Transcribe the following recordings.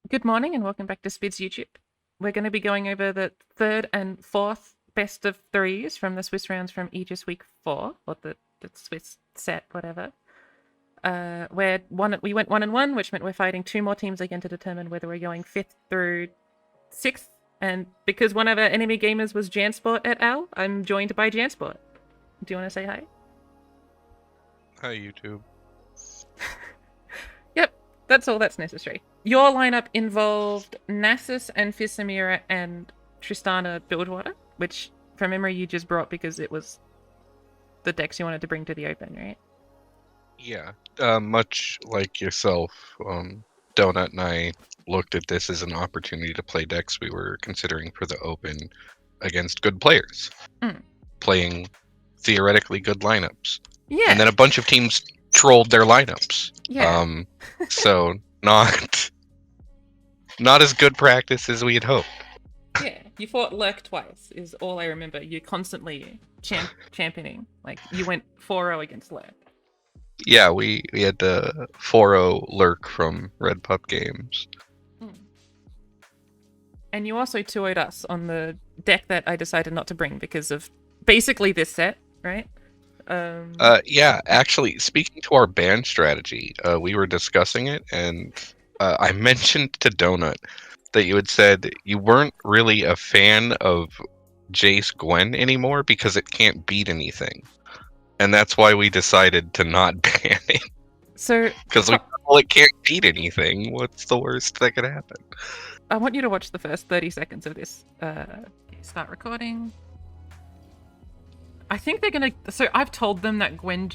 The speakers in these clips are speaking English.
Good morning and welcome back to Spidz YouTube. We're going to be going over the third and fourth best of threes from the Swiss rounds from Aegis week 4, or the Swiss set, whatever. We went 1-1, which meant we're fighting 2 more teams again to determine whether we're going 5th through 6th. And because one of our enemy gamers was Jansport et al., I'm joined by Jansport. Do you want to say hi? Hi, YouTube. Yep, that's all that's necessary. Your lineup involved Nasus and Fizz, Samira and Tristana Buildwater, which from memory you just brought because it was the decks you wanted to bring to the open, right? Yeah, much like yourself, Donut and I looked at this as an opportunity to play decks we were considering for the open against good players, playing theoretically good lineups. Yeah. And then a bunch of teams trolled their lineups. Yeah. So not as good practice as we had hoped. Yeah, you fought Lurk twice, is all I remember. You constantly championing. Like, you went 4-0 against Lurk. Yeah, we had the 4-0 Lurk from Red Pup Games. And you also 2-0'd us on the deck that I decided not to bring because of basically this set, right? Yeah, actually, speaking to our ban strategy, we were discussing it, and I mentioned to Donut that you had said you weren't really a fan of Jayce Gwen anymore because it can't beat anything. And that's why we decided to not ban it. So, because it can't beat anything. What's the worst that could happen? I want you to watch the first 30 seconds of this. Start recording. I think they're gonna. So I've told them that Gwen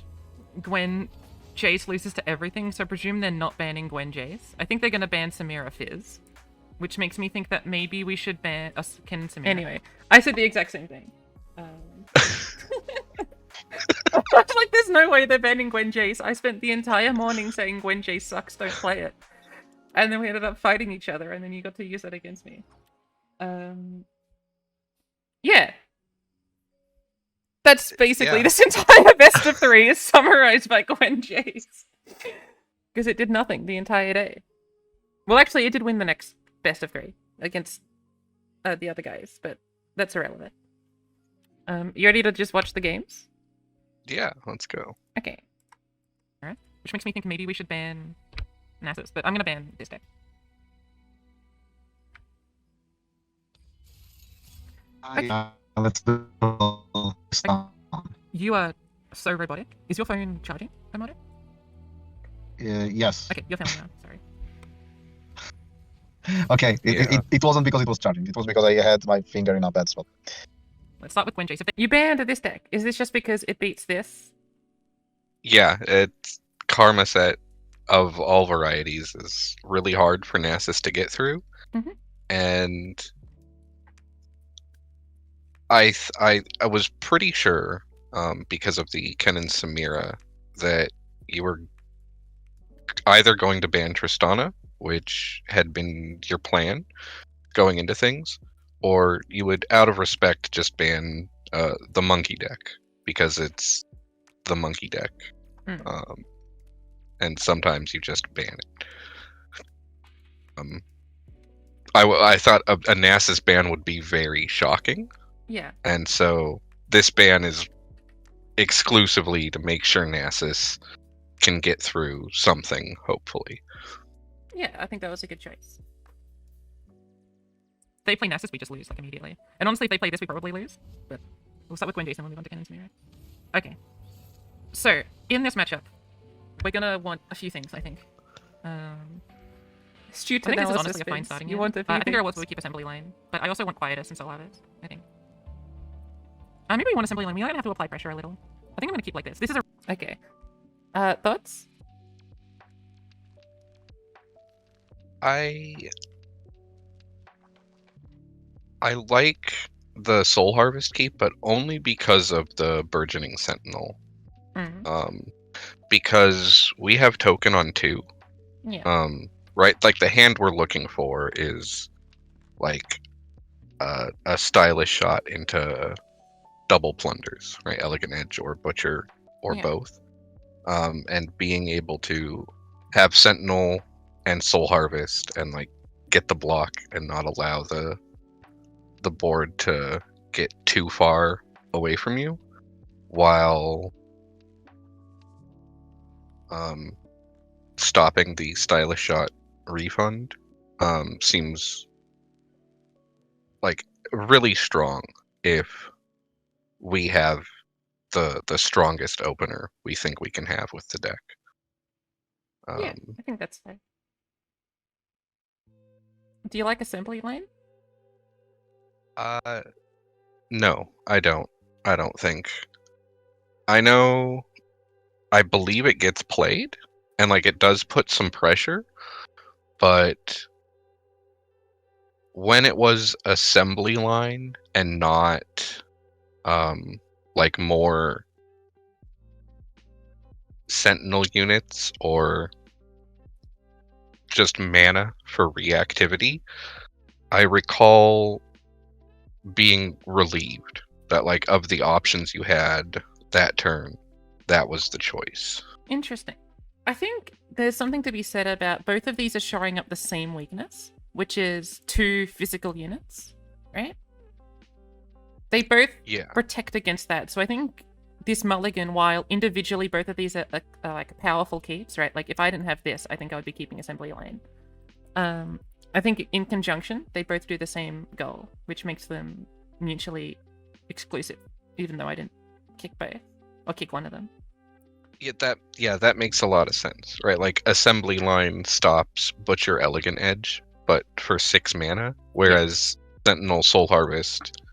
Jayce loses to everything, so I presume they're not banning Gwen Jayce. I think they're gonna ban Samira Fizz, which makes me think that maybe we should ban us Kennen Samira. Anyway, I said the exact same thing. I was like, there's no way they're banning Gwen Jayce. I spent the entire morning saying Gwen Jayce sucks, don't play it. And then we ended up fighting each other, and then you got to use that against me. Yeah. That's basically this entire best of 3 is summarized by Gwen Jayce. Because it did nothing the entire day. Well, actually, it did win the next best of 3 against the other guys, but that's irrelevant. You ready to just watch the games? Yeah, let's go. Okay. Alright. Which makes me think maybe we should ban Nasus, but I'm gonna ban this deck. Okay. Let's do You are so robotic. Is your phone charging, Tomato? Yes. Okay, you're failing now. Sorry. Okay, it wasn't because it was charging. It was because I had my finger in a bad spot. Let's start with Gwen Jayce. You banned this deck. Is this just because it beats this? Yeah, it's Karma set of all varieties is really hard for Nasus to get through. And I was pretty sure, because of the Kennen Samira, that you were either going to ban Tristana, which had been your plan going into things, or you would, out of respect, just ban the monkey deck because it's the monkey deck. And sometimes you just ban it. I thought a Nasus ban would be very shocking. Yeah. And so this ban is exclusively to make sure Nasus can get through something, hopefully. Yeah, I think that was a good choice. If they play Nasus, we just lose, like, immediately. And honestly, if they play this, we probably lose. But we'll start with Gwen Jayce and we'll move on to Kennen Samira. Okay. So, in this matchup, we're gonna want a few things, I think. Astute I think this is analysis honestly a fine wins. starting You hand. want a few I think there things. was a keep assembly line, but I also want quietus and soul harvest, I think. Maybe we want assembly line. We might have to apply pressure a little. I think I'm gonna keep like this. This is a... Okay. Thoughts? I like the Soul Harvest keep, but only because of the Burgeoning Sentinel. Because we have token on 2. Yeah. Right? Like, the hand we're looking for is, like, a stylish shot into double plunders, right? Elegant Edge or Butcher or both. And being able to have Sentinel and Soul Harvest and, like, get the block and not allow the board to get too far away from you, while stopping the stylish shot refund seems like really strong if we have the strongest opener we think we can have with the deck. Yeah, I think that's fair. Do you like assembly lane? No, I don't. I don't think. I believe it gets played, and like it does put some pressure, but when it was assembly line and not like more sentinel units or just mana for reactivity, I recall being relieved that like of the options you had that turn, that was the choice. Interesting. I think there's something to be said about both of these are showing up the same weakness, which is 2 physical units, right? They both protect against that. So I think this mulligan, while individually both of these are like powerful keeps, right? Like if I didn't have this, I think I would be keeping assembly lane. I think in conjunction, they both do the same goal, which makes them mutually exclusive, even though I didn't kick both, or kick one of them. That makes a lot of sense, right? Like assembly line stops Butcher Elegant Edge, but for 6 mana, whereas Sentinel Soul Harvest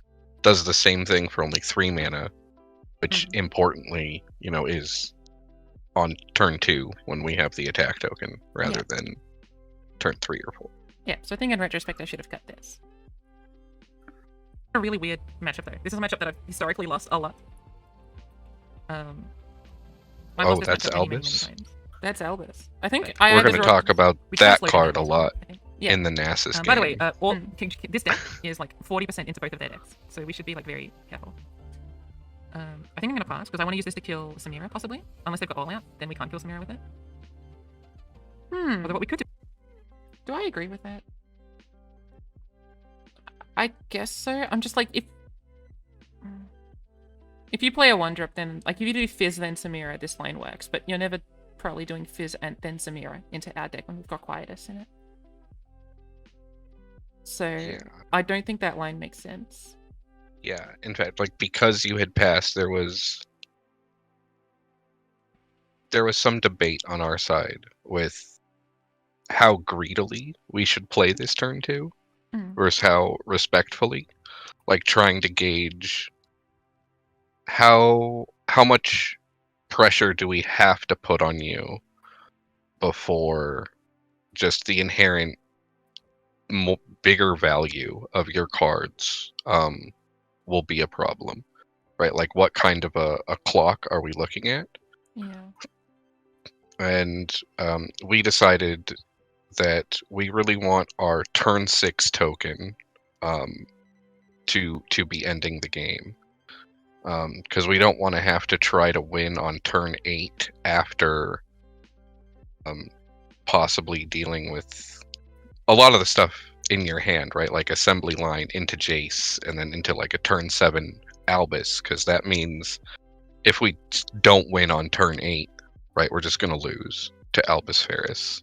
does the same thing for only 3 mana, which importantly, is on turn 2 when we have the attack token rather than turn 3 or 4. Yeah, so I think in retrospect I should have cut this. A really weird matchup though. This is a matchup that I've historically lost a lot. That's Albus? That's Albus. I think we're going to talk about that card a lot in the Nasus game. By the way, this deck is like 40% into both of their decks, so we should be like very careful. I think I'm going to pass because I want to use this to kill Samira possibly. Unless they've got all out, then we can't kill Samira with it. Although what we could do... Do I agree with that? I guess so. I'm just like, if you play a 1-drop, then, like, if you do Fizz then Samira, this lane works, but you're never probably doing Fizz and then Samira into our deck when we've got Quietus in it. So, I don't think that line makes sense. Yeah, in fact, like, because you had passed, there was some debate on our side with how greedily we should play this turn 2 versus how respectfully, like trying to gauge how much pressure do we have to put on you before just the inherent bigger value of your cards will be a problem, right? Like what kind of a clock are we looking at? And we decided that we really want our turn 6 token to be ending the game, because we don't want to have to try to win on turn 8 after possibly dealing with a lot of the stuff in your hand, right? Like assembly line into Jayce and then into like a turn 7 Albus, because that means if we don't win on turn 8, right, we're just going to lose to Albus Ferris.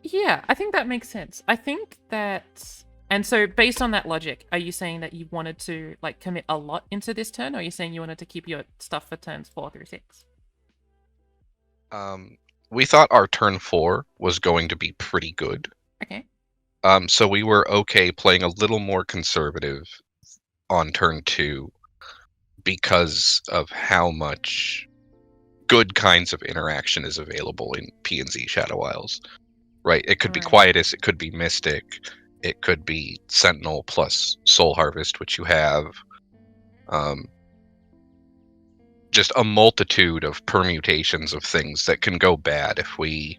Yeah, I think that makes sense. I think that... And so based on that logic, are you saying that you wanted to like commit a lot into this turn, or are you saying you wanted to keep your stuff for turns 4 through 6? We thought our turn 4 was going to be pretty good. Okay. So we were okay playing a little more conservative on turn 2 because of how much good kinds of interaction is available in P&Z Shadow Isles. Right? It could be Quietus, it could be Mystic, it could be Sentinel plus Soul Harvest, which you have. Just a multitude of permutations of things that can go bad if we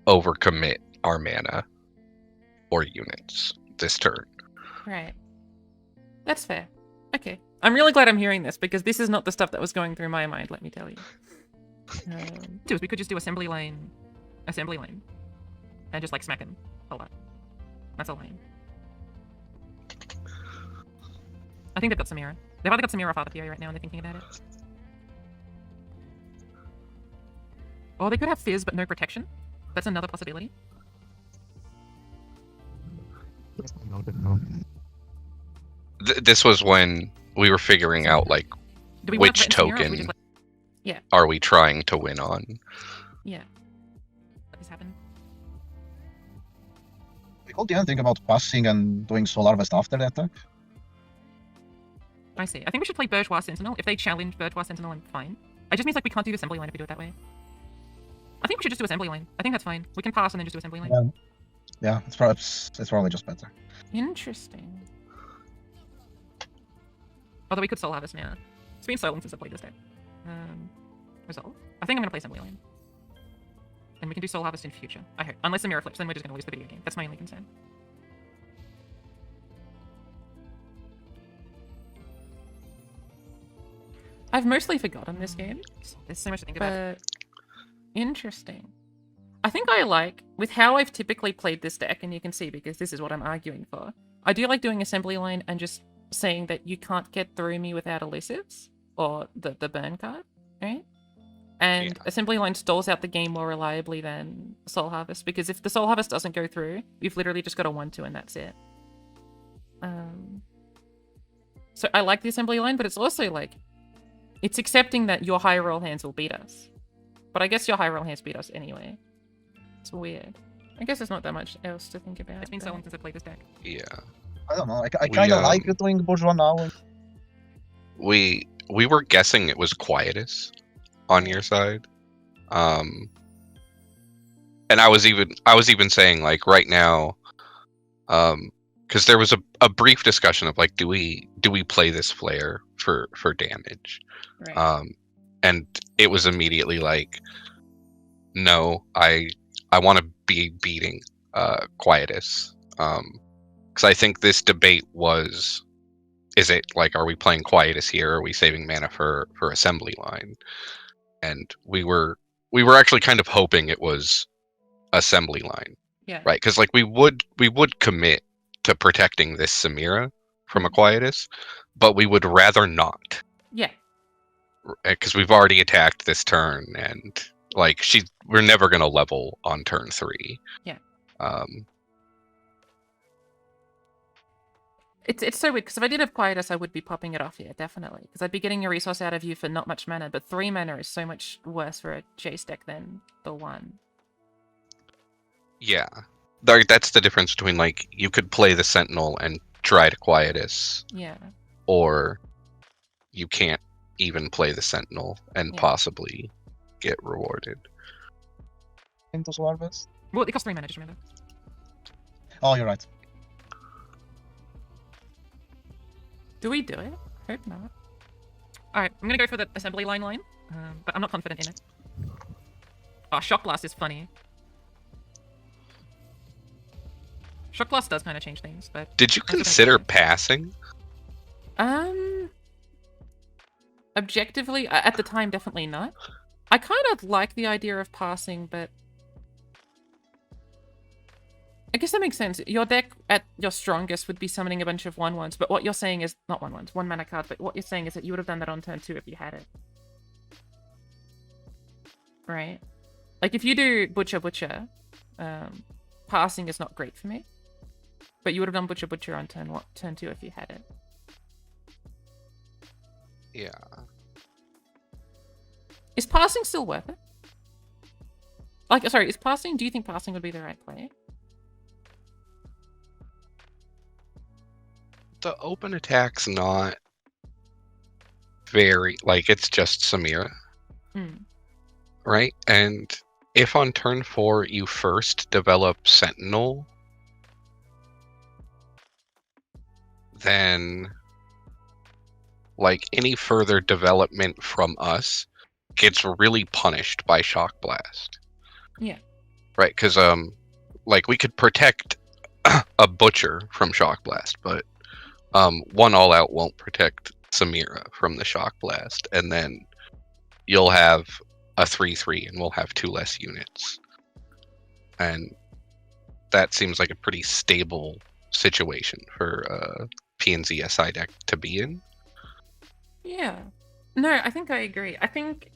overcommit our mana or units this turn. Right. That's fair. Okay. I'm really glad I'm hearing this, because this is not the stuff that was going through my mind, let me tell you. We could just do assembly lane, and just like smack him a lot. That's a lane. I think they've got Samira. They've either got Samira or Father Fury right now and they're thinking about it. Or they could have Fizz but no protection. That's another possibility. This was when we were figuring out like Do we want which to threaten Samira, or do we token just let... Yeah. are we trying to win on. Yeah. Let this happen. We could even think about passing and doing Soul Harvest after the attack. I see. I think we should play Bourgeois Sentinel. If they challenge Bourgeois Sentinel, I'm fine. It just means like we can't do assembly line if we do it that way. I think we should just do assembly line. I think that's fine. We can pass and then just do assembly line. Yeah, it's probably just better. Interesting. Although we could Soul Harvest now. It's been so long since I played this deck. Resolve. I think I'm going to play assembly line. And we can do Soul Harvest in future. I hope. Unless Samira flips, then we're just going to lose the video game. That's my only concern. I've mostly forgotten this game. There's so much to think about. Interesting. I think I like, with how I've typically played this deck, and you can see because this is what I'm arguing for, I do like doing assembly line and just saying that you can't get through me without elusives, or the burn card, right? And assembly line stalls out the game more reliably than Soul Harvest, because if the Soul Harvest doesn't go through, you've literally just got a 1-2 and that's it. So I like the assembly line, but it's also like, it's accepting that your high roll hands will beat us. But I guess your high roll hands beat us anyway. It's weird. I guess there's not that much else to think about. It's been so long since I played this deck. Yeah. I don't know. I kind of like doing Bourgeois now. We were guessing it was Quietus on your side. And I was even saying like right now, because there was a brief discussion of like, do we play this flare for damage? Right. And it was immediately like, no, I want to be beating Quietus. Because I think this debate was, is it like, are we playing Quietus here? Or are we saving mana for assembly line? And we were actually kind of hoping it was assembly line. Yeah. Right? Because like we would commit to protecting this Samira from a Quietus, but we would rather not. Yeah. Because we've already attacked this turn, and like we're never gonna level on turn 3. Yeah. It's so weird because if I did have Quietus, I would be popping it off here definitely, because I'd be getting a resource out of you for not much mana. But 3 mana is so much worse for a Jayce deck than the 1. Yeah, that's the difference between like you could play the Sentinel and try to Quietus. Yeah. Or you can't even play the Sentinel and possibly get rewarded. Into Soul Harvest? Well, it costs 3 mana, just remember. Oh, you're right. Do we do it? Hope not. Alright, I'm gonna go for the assembly line, but I'm not confident in it. Oh, Shock Blast is funny. Shock Blast does kind of change things, but... Did you consider passing? Objectively, at the time, definitely not. I kind of like the idea of passing, but... I guess that makes sense. Your deck at your strongest would be summoning a bunch of 1/1s, but what you're saying is... Not 1/1s, 1 mana cards, but what you're saying is that you would have done that on turn 2 if you had it. Right? Like, if you do Butcher, passing is not great for me. But you would have done Butcher on turn 2 if you had it. Yeah. Is passing still worth it? Like, sorry, do you think passing would be the right play? The open attack's not very, like, it's just Samira. Right? And if on turn 4 you first develop Sentinel, then like any further development from us gets really punished by Shock Blast. Yeah. Right, because like we could protect a Butcher from Shock Blast, but 1 all out won't protect Samira from the Shock Blast, and then you'll have a 3/3 and we'll have 2 less units. And that seems like a pretty stable situation for PNZ SI deck to be in. Yeah. No, I think I agree. I think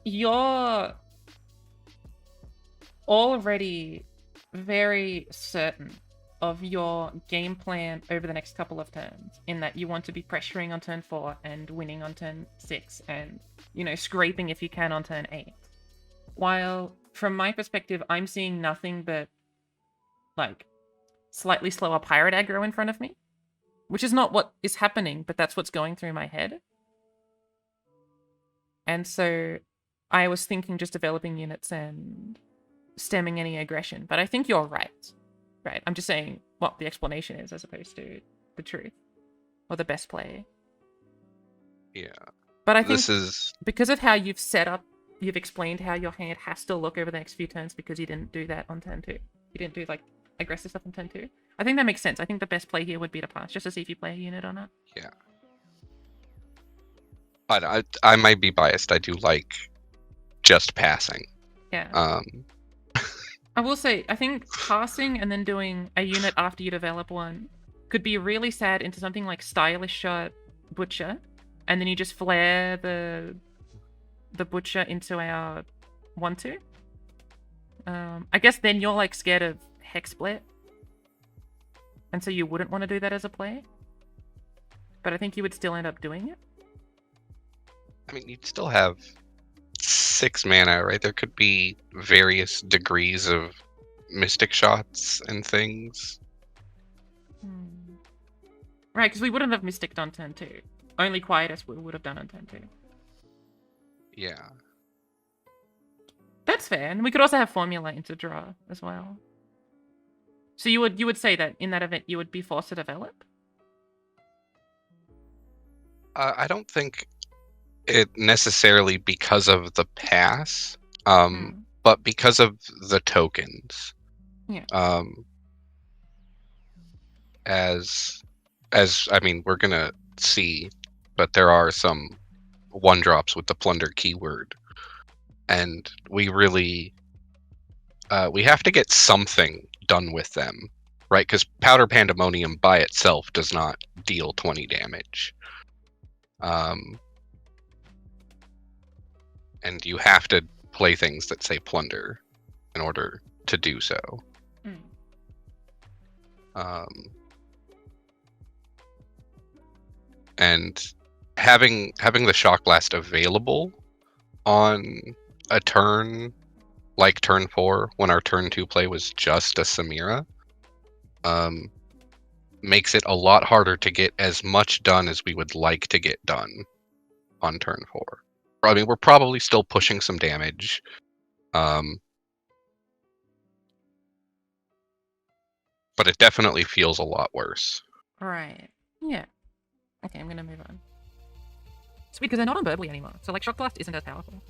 you're already very certain of your game plan over the next couple of turns, in that you want to be pressuring on turn 4 and winning on turn 6 and, you know, scraping if you can on turn 8. While, from my perspective, I'm seeing nothing but, like, slightly slower pirate aggro in front of me. Which is not what is happening, but that's what's going through my head. And so I was thinking just developing units and stemming any aggression. But I think you're right. Right. I'm just saying what the explanation is as opposed to the truth. Or the best play. Yeah. But I think This is because of how you've set up, you've explained how your hand has to look over the next few turns because you didn't do that on turn 2. You didn't do, like, aggressive stuff on turn 2. I think that makes sense. I think the best play here would be to pass, just to see if you play a unit or not. yeah. But I might be biased. I do like just passing. Yeah. I will say, I think passing and then doing a unit after you develop one could be really sad into something like Stylish Shot Butcher, and then you just flare the Butcher into our 1-2. I guess then you're, like, scared of Hex Split. And so you wouldn't want to do that as a play. But I think you would still end up doing it. I mean, you'd still have 6 mana, right? There could be various degrees of Mystic Shots and things. Right, because we wouldn't have Mysticked on turn 2. Only Quietus we would have done on turn 2. Yeah. That's fair. And we could also have Formula into draw as well. So you would say that in that event you would be forced to develop? I don't think it necessarily because of the pass, but because of the tokens. Yeah. As I mean, we're gonna see, but there are some 1-drops with the plunder keyword, and we really we have to get something done with them, right? Because Powder Pandemonium by itself does not deal 20 damage. And you have to play things that say plunder in order to do so. And having the Shock Blast available on a turn like turn 4, when our turn 2 play was just a Samira, makes it a lot harder to get as much done as we would like to get done on turn 4. I mean, we're probably still pushing some damage. But it definitely feels a lot worse. Right. Yeah. Okay, I'm gonna move on. Sweet, because they're not on Burbly anymore. So, like, Shock Blast isn't as powerful.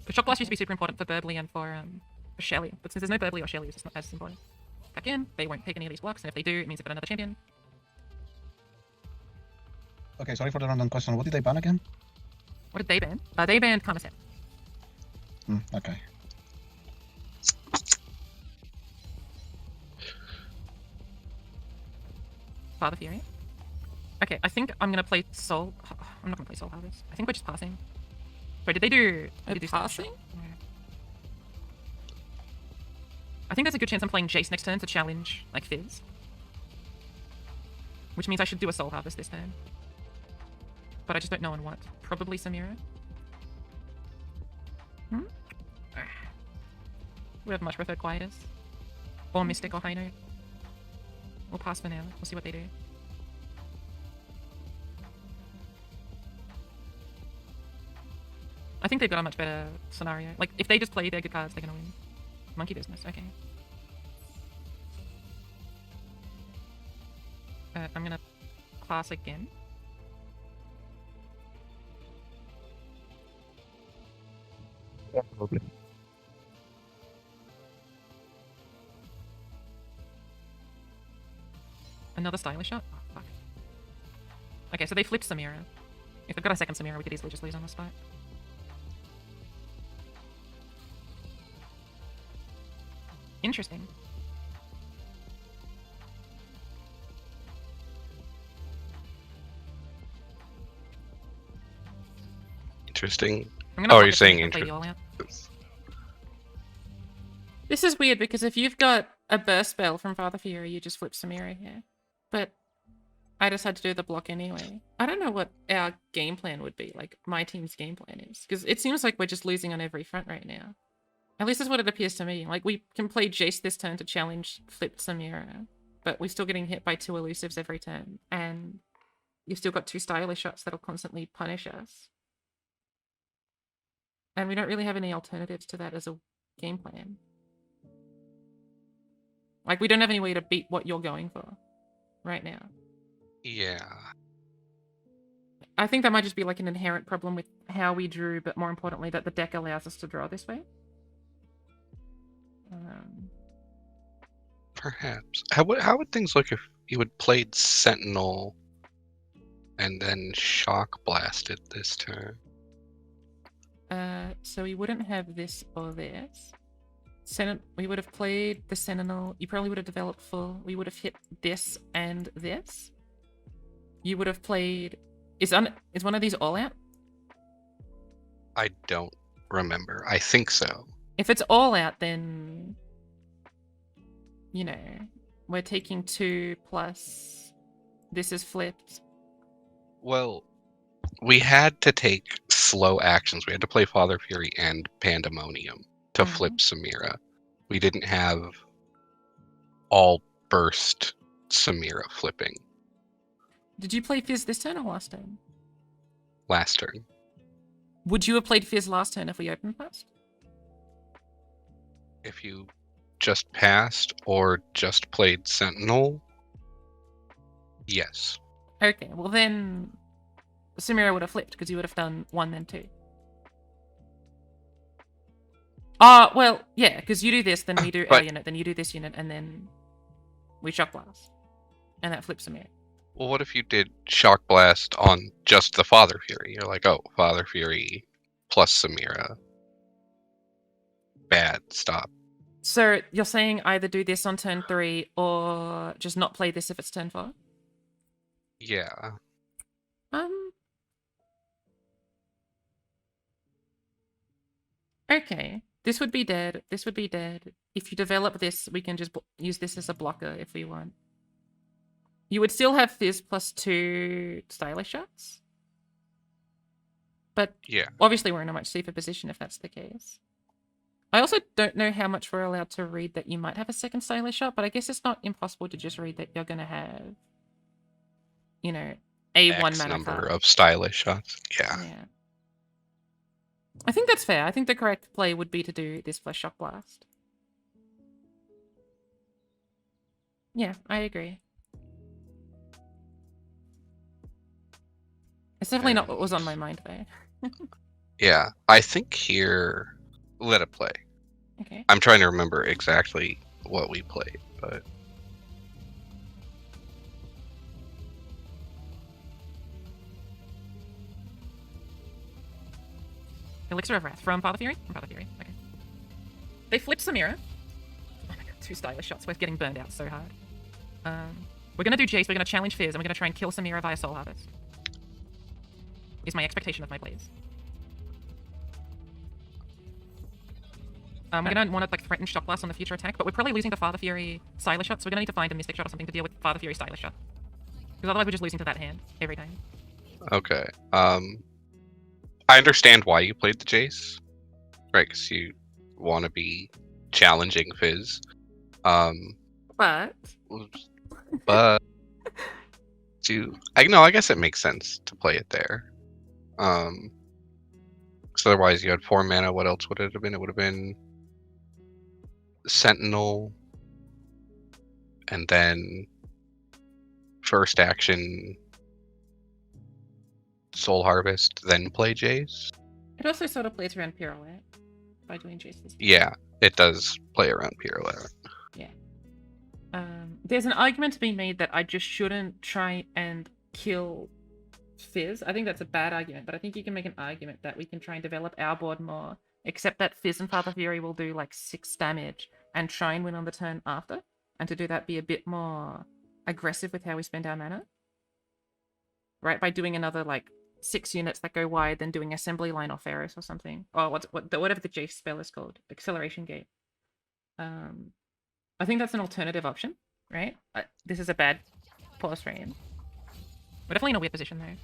Because Shock Blast used to be super important for Burbly and for Shelly. But since there's no Burbly or Shelly, it's just not as important. Back in, they won't take any of these blocks, and if they do, it means they've got another champion. Okay, sorry for the random question. What did they ban again? What did they ban? They banned Karmaset. Okay. Father Fury. Okay, I think I'm gonna play Soul. I'm not gonna play Soul Harvest. I think we're just passing. Wait, did they do? Passing? Yeah. I think there's a good chance I'm playing Jayce next turn to challenge, like, Fizz. Which means I should do a Soul Harvest this turn. But I just don't know on what. Probably Samira. Would have much preferred Quietus. Or Mystic or High Note. We'll pass for now. We'll see what they do. I think they've got a much better scenario. Like, if they just play their good cards, they're gonna win. Monkey business, okay. I'm gonna pass again. Yeah, probably. Another stylish shot? Oh, fuck. Okay, so they flipped Samira. If they've got a second Samira, we could easily just lose on the spot. Interesting. Interesting. I'm gonna Oh, pop you're it so you saying can play the interesting. all out. This is weird because if you've got a burst spell from Father Fury, you just flip Samira here. But I just had to do the block anyway. I don't know what our game plan would be, like my team's game plan is. Because it seems like we're just losing on every front right now. At least that's what it appears to me. Like we can play Jayce this turn to challenge flipped Samira. But we're still getting hit by 2 elusives every turn. And you've still got 2 stylish shots that'll constantly punish us. And we don't really have any alternatives to that as a game plan. Like, we don't have any way to beat what you're going for right now. Yeah. I think that might just be like an inherent problem with how we drew, but more importantly, that the deck allows us to draw this way. Perhaps. How would things look if you had played Sentinel and then Shock Blasted this turn? So we wouldn't have this or this. We would have played the Sentinel. You probably would have developed full. We would have hit this and this. You would have played... Is one of these all out? I don't remember. I think so. If it's all out, then... You know, we're taking 2 plus... This is flipped. Well, we had to take slow actions. We had to play Father Fury and Pandemonium to flip Samira. We didn't have all burst Samira flipping. Did you play Fizz this turn or last turn? Last turn. Would you have played Fizz last turn if we opened first? If you just passed or just played Sentinel, yes. Okay, well then Samira would have flipped because you would have done 1 then 2. Well, yeah, because you do this, then we do our unit, then you do this unit, and then we Shock Blast. And that flips Samira. Well, what if you did Shock Blast on just the Father Fury? You're like, oh, Father Fury plus Samira. Bad, stop. So you're saying either do this on turn 3 or just not play this if it's turn 4? Yeah. Okay. This would be dead. This would be dead. If you develop this, we can just use this as a blocker if we want. You would still have Fizz plus 2 stylish shots. But yeah, obviously we're in a much safer position if that's the case. I also don't know how much we're allowed to read that you might have a second stylish shot, but I guess it's not impossible to just read that you're going to have, you know, a X 1 mana number card. of stylish shots. Yeah. I think that's fair. I think the correct play would be to do this plus Shock Blast. Yeah, I agree. It's definitely not what was on my mind, though. Yeah, I think here, let it play. Okay. I'm trying to remember exactly what we played, but... Elixir of Wrath from Father Fury? From Father Fury, okay. They flipped Samira. Oh my god, 2 stylish shots. We're getting burned out so hard. We're gonna do Jayce, we're gonna challenge Fizz, and we're gonna try and kill Samira via Soul Harvest. Is my expectation of my plays. We're gonna want to like threaten Shock Blast on the future attack, but we're probably losing to Father Fury stylish shot, so we're gonna need to find a Mystic Shot or something to deal with Father Fury stylish shot. Because otherwise we're just losing to that hand every time. Okay. I understand why you played the Jayce. Right, because you want to be challenging Fizz. But I guess it makes sense to play it there. So otherwise you had 4 mana. What else would it have been? It would have been Sentinel, and then first action Soul Harvest, then play Jayce. It also sort of plays around Pirouette by doing Jayce's. Yeah, it does play around Pirouette. Yeah. There's an argument to be made that I just shouldn't try and kill Fizz. I think that's a bad argument, but I think you can make an argument that we can try and develop our board more, except that Fizz and Father Fury will do like 6 damage and try and win on the turn after, and to do that be a bit more aggressive with how we spend our mana. Right, by doing another like 6 units that go wide, then doing assembly line off Eris or something, or whatever the Jayce spell is called, acceleration gate. I think that's an alternative option, right? This is a bad pause frame. We're definitely in a weird position though,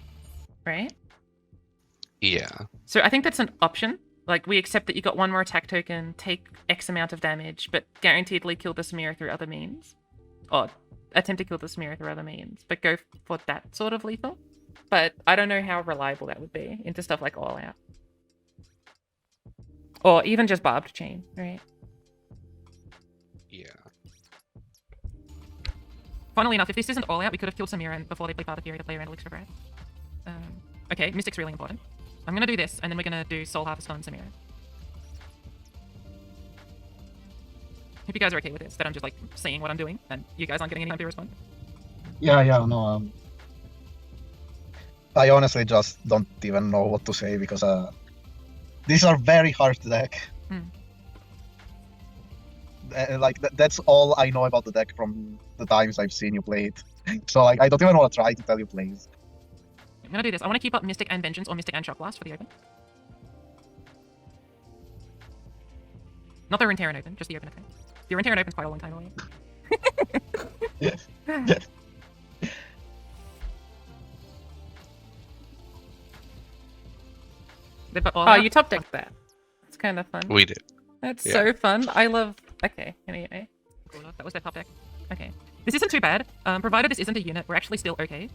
right? Yeah. So I think that's an option. Like, we accept that you got one more attack token, take X amount of damage, but guaranteedly kill the Samira through other means. Or attempt to kill the Samira through other means, but go for that sort of lethal. But I don't know how reliable that would be into stuff like All Out. Or even just Barbed Chain, right? Yeah. Funnily enough, if this isn't All Out, we could have killed Samira before they play Path of Fury to play around Elixir of Wrath. Okay, Mystic's really important. I'm going to do this, and then we're going to do Soul Harvest on Samira. Hope you guys are okay with this, that I'm just like seeing what I'm doing, and you guys aren't getting any time to respond. Yeah, no. I honestly just don't even know what to say because these are very hard deck. That's all I know about the deck from the times I've seen you play it. So like, I don't even want to try to tell you plays. I'm going to do this. I want to keep up Mystic and Vengeance or Mystic and Shock Blast for the open. Not the Runeterra open, just the open, okay? The Runeterra open's quite a long time away. Oh, you top decked that. It's kind of fun. We did. That's so fun. I love... Okay, anyway. That was their top deck. Okay. This isn't too bad. Provided this isn't a unit, we're actually still okay.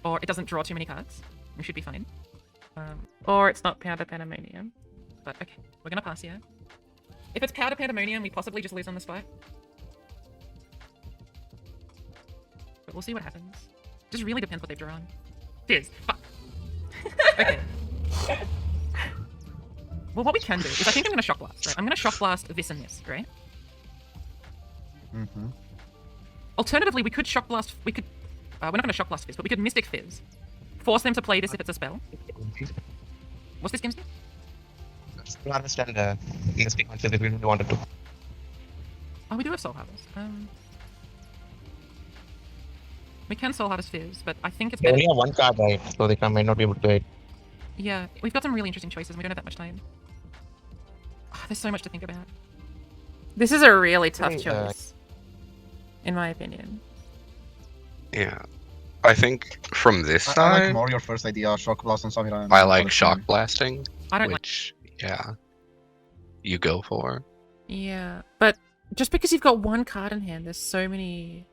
Or it doesn't draw too many cards. We should be fine. Or it's not Powder Pandemonium. But okay, we're gonna pass here. If it's Powder Pandemonium, we possibly just lose on the spot. But we'll see what happens. Just really depends what they've drawn. Fizz. Fuck. Okay. Well, what we can do is I think I'm gonna Shock Blast, right? I'm gonna Shock Blast this and this, right? Mm-hmm. Alternatively, we could Shock Blast... we're not gonna Shock Blast Fizz, but we could Mystic Fizz. Force them to play this if it's a spell. What's this, Gemsy? To understand ESP concept if we really wanted to. Oh, we do have Soul Harvest. We can Soul Harvest Fizz, but I think it's They better. only have one card, right? So they might not be able to do it. Yeah, we've got some really interesting choices and we don't have that much time. Oh, there's so much to think about. This is a really tough choice, in my opinion. Yeah. I think from this I side, like more your first idea, Shock Blast on Samira. I like Shock Blasting, I don't which, yeah, you go for. Yeah, but just because you've got one card in hand, there's so many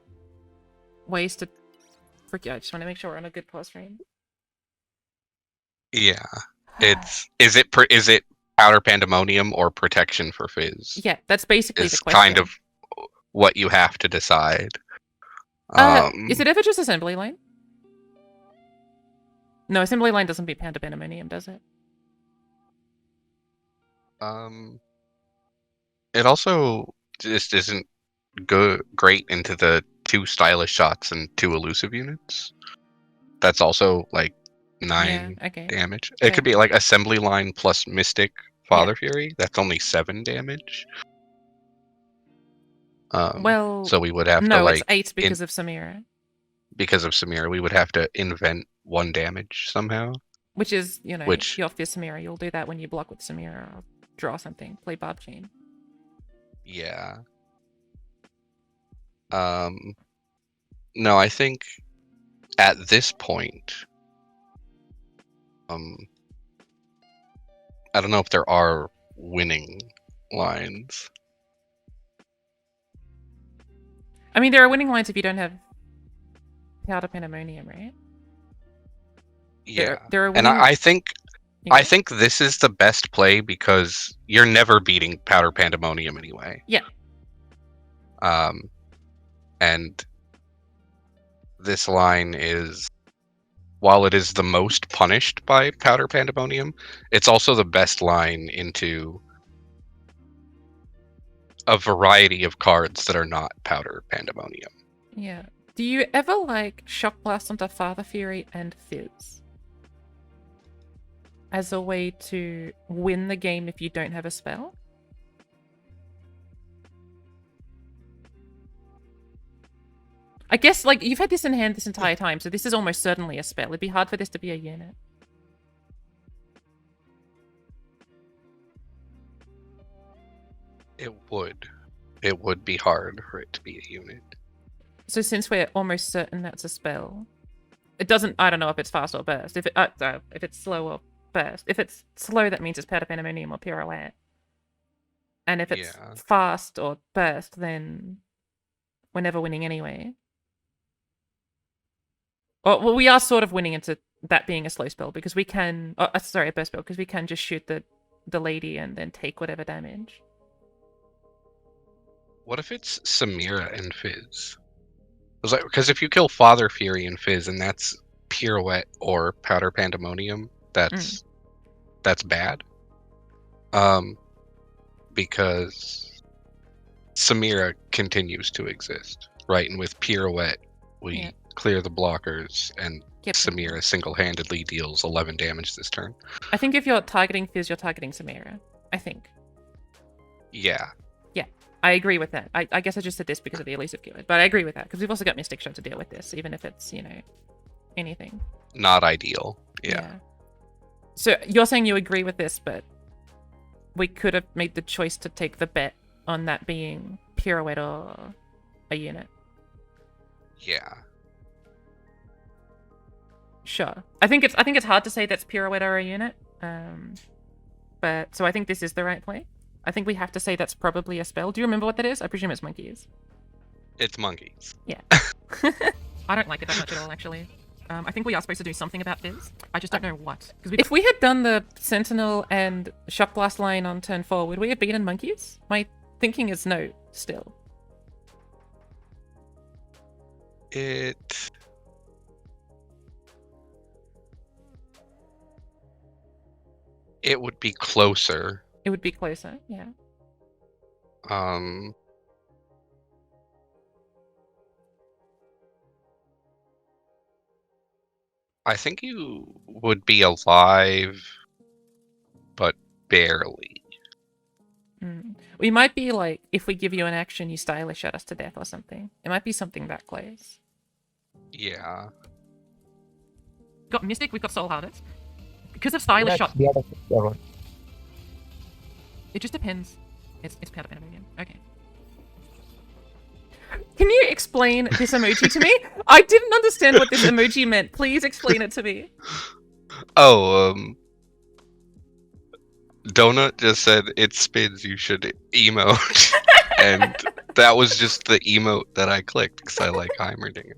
ways to... I just want to make sure we're on a good pause frame. Yeah. Is it Powder Pandemonium or Protection for Fizz? Yeah, that's basically It's the question. kind of what you have to decide. Is it ever just Assembly Line? No, Assembly Line doesn't beat Powder Pandemonium, does it? It also just isn't great into the 2 stylish shots and 2 elusive units. That's also like 9 damage. It could be like Assembly Line plus Mystic Father Fury. That's only 7 damage. Well, so we would have to no, like it's 8 because of Samira. Because of Samira, we would have to invent 1 damage somehow. Which is, you know, you're off your Samira. You'll do that when you block with Samira or draw something. Play Barb Chain. Yeah. No, I think at this point, I don't know if there are winning lines. I mean, there are winning lines if you don't have Powder Pandemonium, right? Yeah, there are and I think this is the best play because you're never beating Powder Pandemonium anyway. Yeah. And this line is, while it is the most punished by Powder Pandemonium, it's also the best line into a variety of cards that are not Powder Pandemonium. Yeah. Do you ever like Shock Blast onto Father Fury and Fizz? as a way to win the game if you don't have a spell? I guess, like, you've had this in hand this entire time, so this is almost certainly a spell. It'd be hard for this to be a unit. It would. It would be hard for it to be a unit. So since we're almost certain that's a spell, it doesn't... I don't know if it's fast or burst. If it's slow or burst. If it's slow, that means it's Powder Pandemonium or Pirouette. And if it's fast or burst, then we're never winning anyway. Oh, well, we are sort of winning into that being a slow spell because we can... Oh, sorry, a burst spell, because we can just shoot the lady and then take whatever damage. What if it's Samira and Fizz? Because if you kill Father Fury and Fizz, and that's Pirouette or Powder Pandemonium, that's bad. Because Samira continues to exist, right? And with Pirouette, we clear the blockers, and Samira single-handedly deals 11 damage this turn. I think if you're targeting Fizz, you're targeting Samira. I think. Yeah. Yeah, I agree with that. I guess I just said this because of the elusive keyword, but I agree with that because we've also got Mystic Shot to deal with this, even if it's, you know, anything. Not ideal. Yeah. So you're saying you agree with this, but we could have made the choice to take the bet on that being Pirouette or a unit. Yeah. Sure. I think it's hard to say that's Pirouette or a unit. But so I think this is the right play. I think we have to say that's probably a spell. Do you remember what that is? I presume it's monkeys. It's monkeys. Yeah. I don't like it that much at all, actually. I think we are supposed to do something about Fizz. I just don't know what. If we had done the Sentinel and Shock Blast line on turn 4, would we have beaten monkeys? My thinking is no, still. It would be closer. It would be closer, yeah. I think you would be alive, but barely. We might be like, if we give you an action, you stylish shot us to death or something. It might be something that close. Yeah. Got Mystic, we've got Soul Harvest. Because of stylish shot. It just depends. It's Powder Pandemonium. Okay. Can you explain this emoji to me? I didn't understand what this emoji meant. Please explain it to me. Oh, Donut just said, it's Spidz, you should emote. And that was just the emote that I clicked because I like Heimerdinger.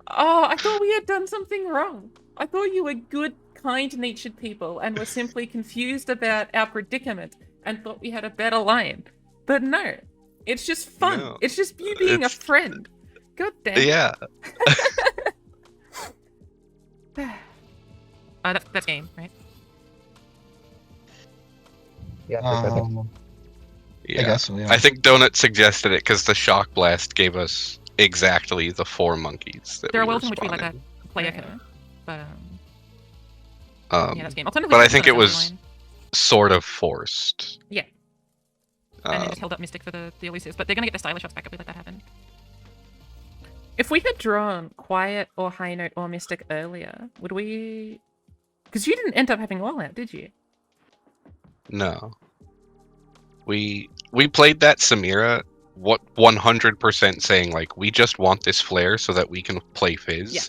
Oh, I thought we had done something wrong. I thought you were good, kind-natured people and were simply confused about our predicament and thought we had a better line. But no, it's just fun. No, it's just you being a friend. God damn. Yeah. That's game, right? Yeah. Yeah. I guess so, yeah. I think Donut suggested it because the Shock Blast gave us exactly the 4 monkeys that There are we worlds were in which we let that spawning. play Ekko, but yeah, that's game. But I think it was sort of forced. Yeah. And then just held up Mystic for the elusives, but they're gonna get the stylish shots back if we let that happen. If we had drawn Quiet or High Note or Mystic earlier, would we... Because you didn't end up having All Out, did you? No. We played that Samira, 100% saying, like, we just want this flare so that we can play Fizz. Yeah.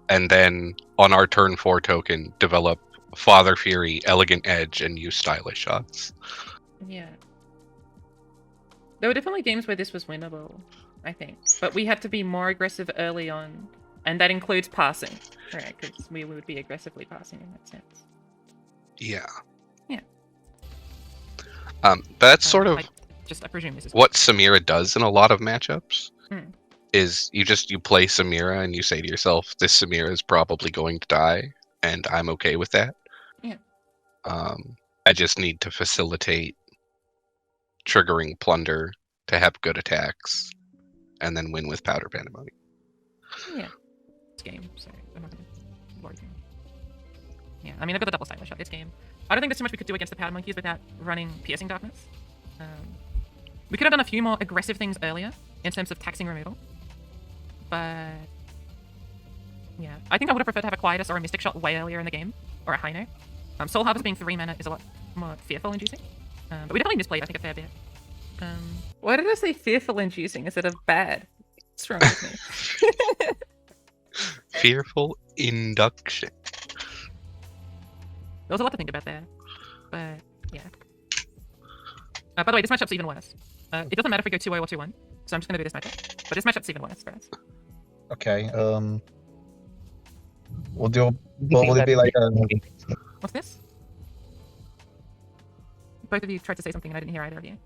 And then, on our turn 4 token, develop Father Fury, Elegant Edge, and use stylish shots. Yeah. There were definitely games where this was winnable, I think. But we had to be more aggressive early on. And that includes passing. Right, because we would be aggressively passing in that sense. Yeah. Yeah. That's sort of I presume this is what Samira does in a lot of matchups. Mm. Is you play Samira and you say to yourself, this Samira is probably going to die, and I'm okay with that. Yeah. I just need to facilitate triggering Plunder to have good attacks, and then win with Powder Pandemonium. Yeah. It's game, so I'm not gonna worry. Yeah, I mean, I've got the double cyber shot this game. I don't think there's too much we could do against the powder monkeys without running piercing darkness. We could have done a few more aggressive things earlier in terms of taxing removal. But yeah, I think I would have preferred to have a Quietus or a Mystic Shot way earlier in the game, or a Hino. Soul Harvest being 3 mana is a lot more fearful inducing. But we definitely misplayed, I think, a fair bit. Why did I say fearful inducing instead of bad? What's wrong with me? Fearful induction. There was a lot to think about there. But yeah. By the way, this matchup's even worse. It doesn't matter if we go 2-0 or 2-1, so I'm just going to do this matchup. But this matchup's even worse for us. Okay. Would it be like What's this? Both of you tried to say something and I didn't hear either of you.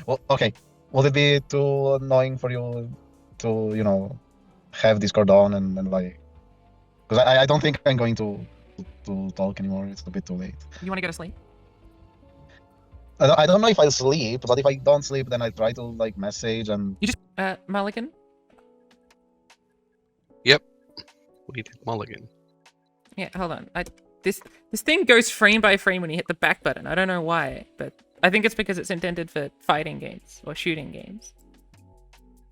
Well, okay. Would it be too annoying for you to, you know, have Discord on and like... Because I don't think I'm going to talk anymore. It's a bit too late. You want to go to sleep? I don't know if I'll sleep, but if I don't sleep, then I try to like message and... You just... Mulligan? Yep. We did mulligan. Yeah, hold on. This thing goes frame by frame when you hit the back button. I don't know why, but I think it's because it's intended for fighting games or shooting games.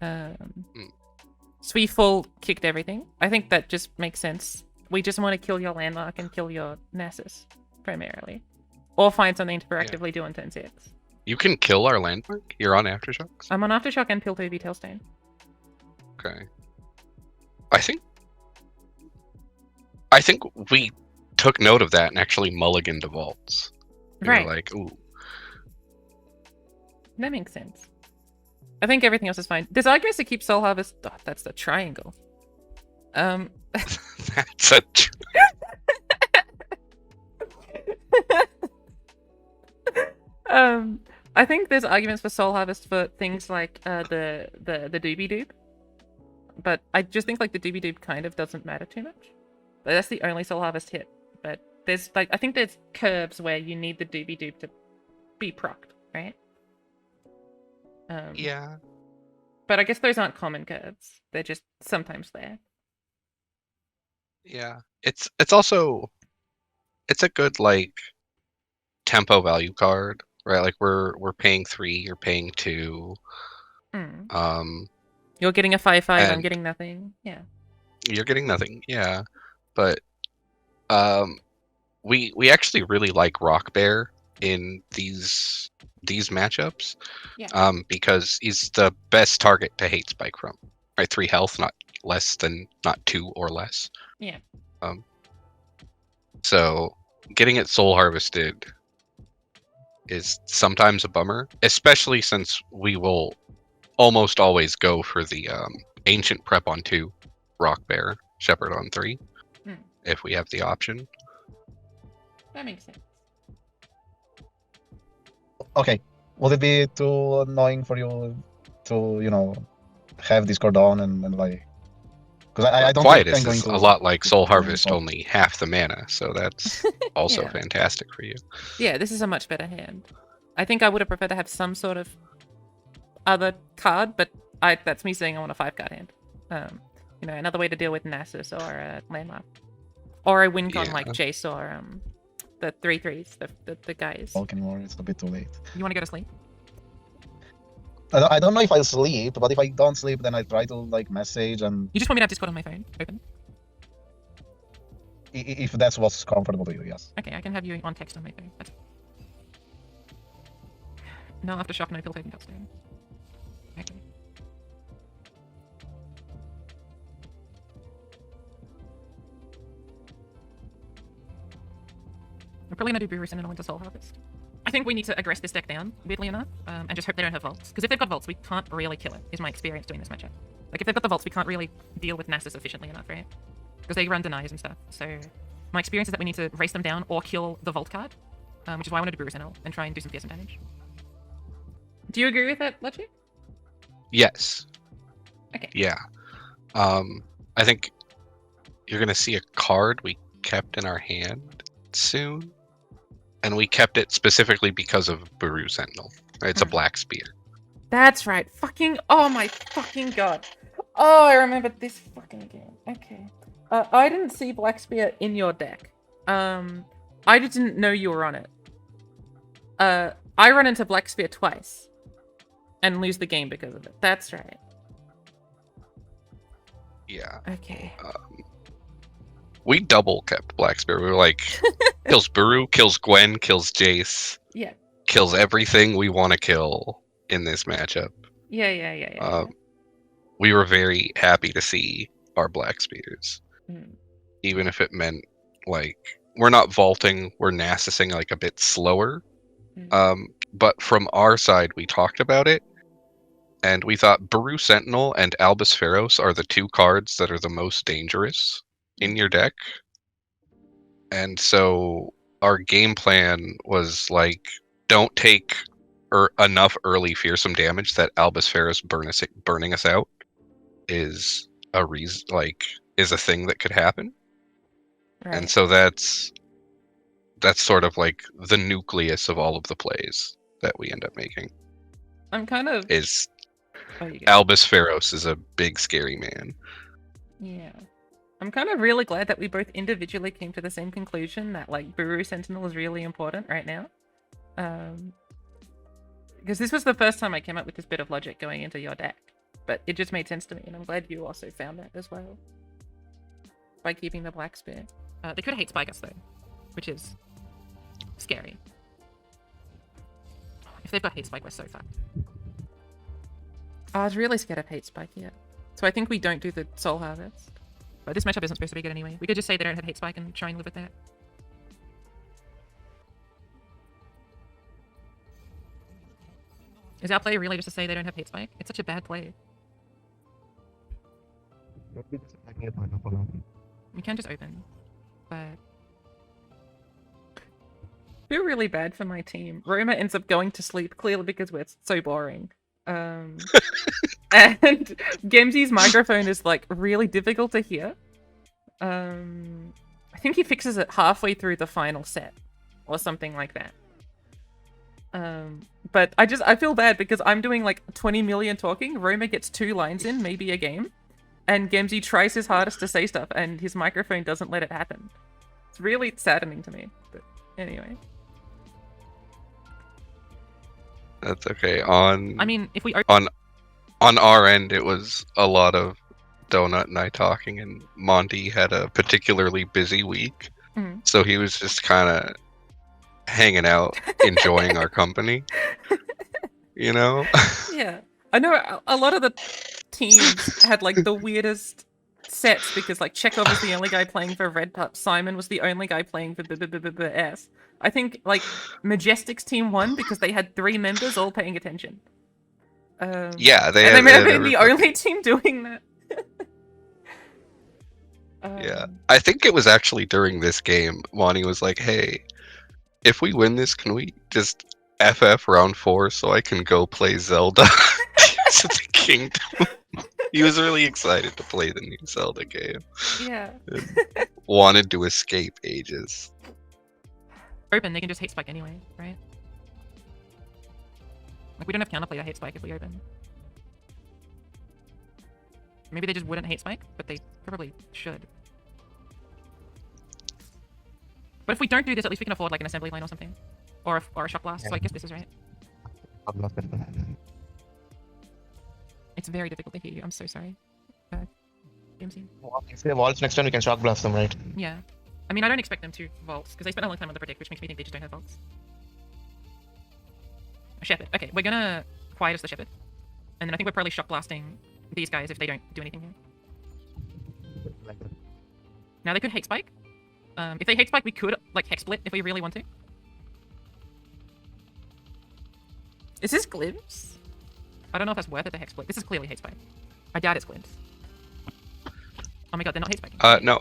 So we full kicked everything. I think that just makes sense. We just want to kill your landmark and kill your Nasus, primarily. Or find something to proactively do on turn 6. You can kill our landmark? You're on Aftershocks? I'm on Aftershock and Pill 2v Tailstone. Okay. I think we took note of that and actually mulliganed to vaults. We Right. were like, ooh. That makes sense. I think everything else is fine. There's arguments to keep Soul Harvest. Oh, that's the triangle. That's a... I think there's arguments for Soul Harvest for things like the doobie doob, but I just think like the doobie doob kind of doesn't matter too much. But that's the only Soul Harvest hit. But there's like I think there's curves where you need the doobie doob to be procced, right? Yeah. But I guess those aren't common curves. They're just sometimes there. Yeah. It's also... It's a good, like, tempo value card, right? Like, we're paying 3, you're paying 2. You're getting a 5/5, I'm and- getting nothing. Yeah. You're getting nothing, yeah. But we actually really like Rock Bear in these matchups. Yeah. Because he's the best target to hate spike from. Right, 3 health, not 2 or less. Yeah. So getting it soul harvested is sometimes a bummer, especially since we will almost always go for the ancient prep on 2, Rock Bear, Shepherd on 3, if we have the option. That makes sense. Okay. Would it be too annoying for you to, you know, have Discord on and like... Because I don't think I'm Quietus going is to... a lot like Soul to Harvest, talk. only half the mana, so that's also Yeah. fantastic for you. Yeah, this is a much better hand. I think I would have preferred to have some sort of other card, but that's me saying I want a 5-card hand. You know, another way to deal with Nasus or a Landmark. Or a win con like Yeah. Jayce or the 3/3s, the guys. Talk anymore. It's a bit too late. You want to go to sleep? I don't know if I'll sleep, but if I don't sleep, then I try to like message and... You just want me to have Discord on my phone open? If that's what's comfortable to you, yes. Okay, I can have you on text on my phone. No Aftershock, no Pill taking touchdown. Okay. I'm probably gonna do Brew Sentinel into Soul Harvest. I think we need to aggress this deck down, weirdly enough, and just hope they don't have vaults. Because if they've got vaults, we can't really kill it, is my experience doing this matchup. Like, if they've got the vaults, we can't really deal with Nasus efficiently enough, right? Because they run denies and stuff. So, my experience is that we need to race them down or kill the vault card, which is why I wanted to Brew Sentinel and try and do some fearsome damage. Do you agree with that logic? Yes. Okay. Yeah. I think you're gonna see a card we kept in our hand soon. And we kept it specifically because of Baru Sentinel. It's a black spear. That's right. Fucking, oh my fucking god. Oh, I remember this fucking game. Okay. I didn't see Black Spear in your deck. I didn't know you were on it. I run into Black Spear twice and lose the game because of it. That's right. Yeah. Okay. We double kept Black Spear. We were like, kills Buru, kills Gwen, kills Jayce, Yeah. kills everything we want to kill in this matchup. Yeah. We were very happy to see our Black Spears. Mm. Even if it meant, like, we're not vaulting, we're Nasusing, like, a bit slower. Mm. But from our side, we talked about it, and we thought Buru Sentinel and Albus Pharos are the two cards that are the most dangerous in your deck. And so our game plan was, like, don't take enough early fearsome damage that Albus Pharos burning us out is a reason, like, is a thing that could happen. Right. And so that's sort of like the nucleus of all of the plays that we end up making. I'm kind of... Is Oh, you go. Albus Pharos is a big scary man. Yeah. I'm kind of really glad that we both individually came to the same conclusion that, like, Buru Sentinel is really important right now. Because this was the first time I came up with this bit of logic going into your deck. But it just made sense to me, and I'm glad you also found that as well. By keeping the Black Spear. They could hate spike us, though. Which is scary. If they've got hate spike, we're so fucked. I was really scared of hate spike, yeah. So I think we don't do the soul harvest. But this matchup isn't supposed to be good anyway. We could just say they don't have hate spike and try and live with that. Is our play really just to say they don't have hate spike? It's such a bad play. Maybe just attacking it for now. We can just open. But I feel really bad for my team. Roma ends up going to sleep, clearly because we're so boring. And Gemsy's microphone is, like, really difficult to hear. I think he fixes it halfway through the final set. Or something like that. But I feel bad because I'm doing, like, 20 million talking. Roma gets 2 lines in, maybe a game. And Gemsy tries his hardest to say stuff, and his microphone doesn't let it happen. It's really saddening to me. But anyway. That's okay. On If we on our end, it was a lot of Donut and I talking, and Monty had a particularly busy week, so he was just kind of hanging out, enjoying our company. You know? Yeah. I know a lot of the teams had, like, the weirdest sets because, like, Chekhov was the only guy playing for Red Pup. Simon was the only guy playing for S. I think, like, Majestic's team won because they had 3 members all paying attention. Yeah, they may have been the only team doing that. Yeah. I think it was actually during this game, Monty was like, hey, if we win this, can we just FF round 4 so I can go play Zelda to the Kingdom? He was really excited to play the new Zelda game. Yeah. Wanted to escape Aegis. Open, they can just hate spike anyway, right? Like, we don't have counterplay to hate spike if we open. Maybe they just wouldn't hate spike, but they probably should. But if we don't do this, at least we can afford, like, an assembly line or something. Or a shock blast, so I guess this is right. I'm not better. It's very difficult to hear you, I'm so sorry. Gemsy. If they vault next turn, we can shock blast them, right? Yeah. I mean, I don't expect them to vault, because they spent a long time on the predict, which makes me think they just don't have vaults. A Shepherd. Okay, we're gonna quiet as the Shepherd. And then I think we're probably shock blasting these guys if they don't do anything here. Now they could hate spike. If they hate spike, we could, like, hex split if we really want to. Is this glimpse? I don't know if that's worth it to hex split. This is clearly hate spike. I doubt it's glimpse. Oh my god, they're not hate spike. No,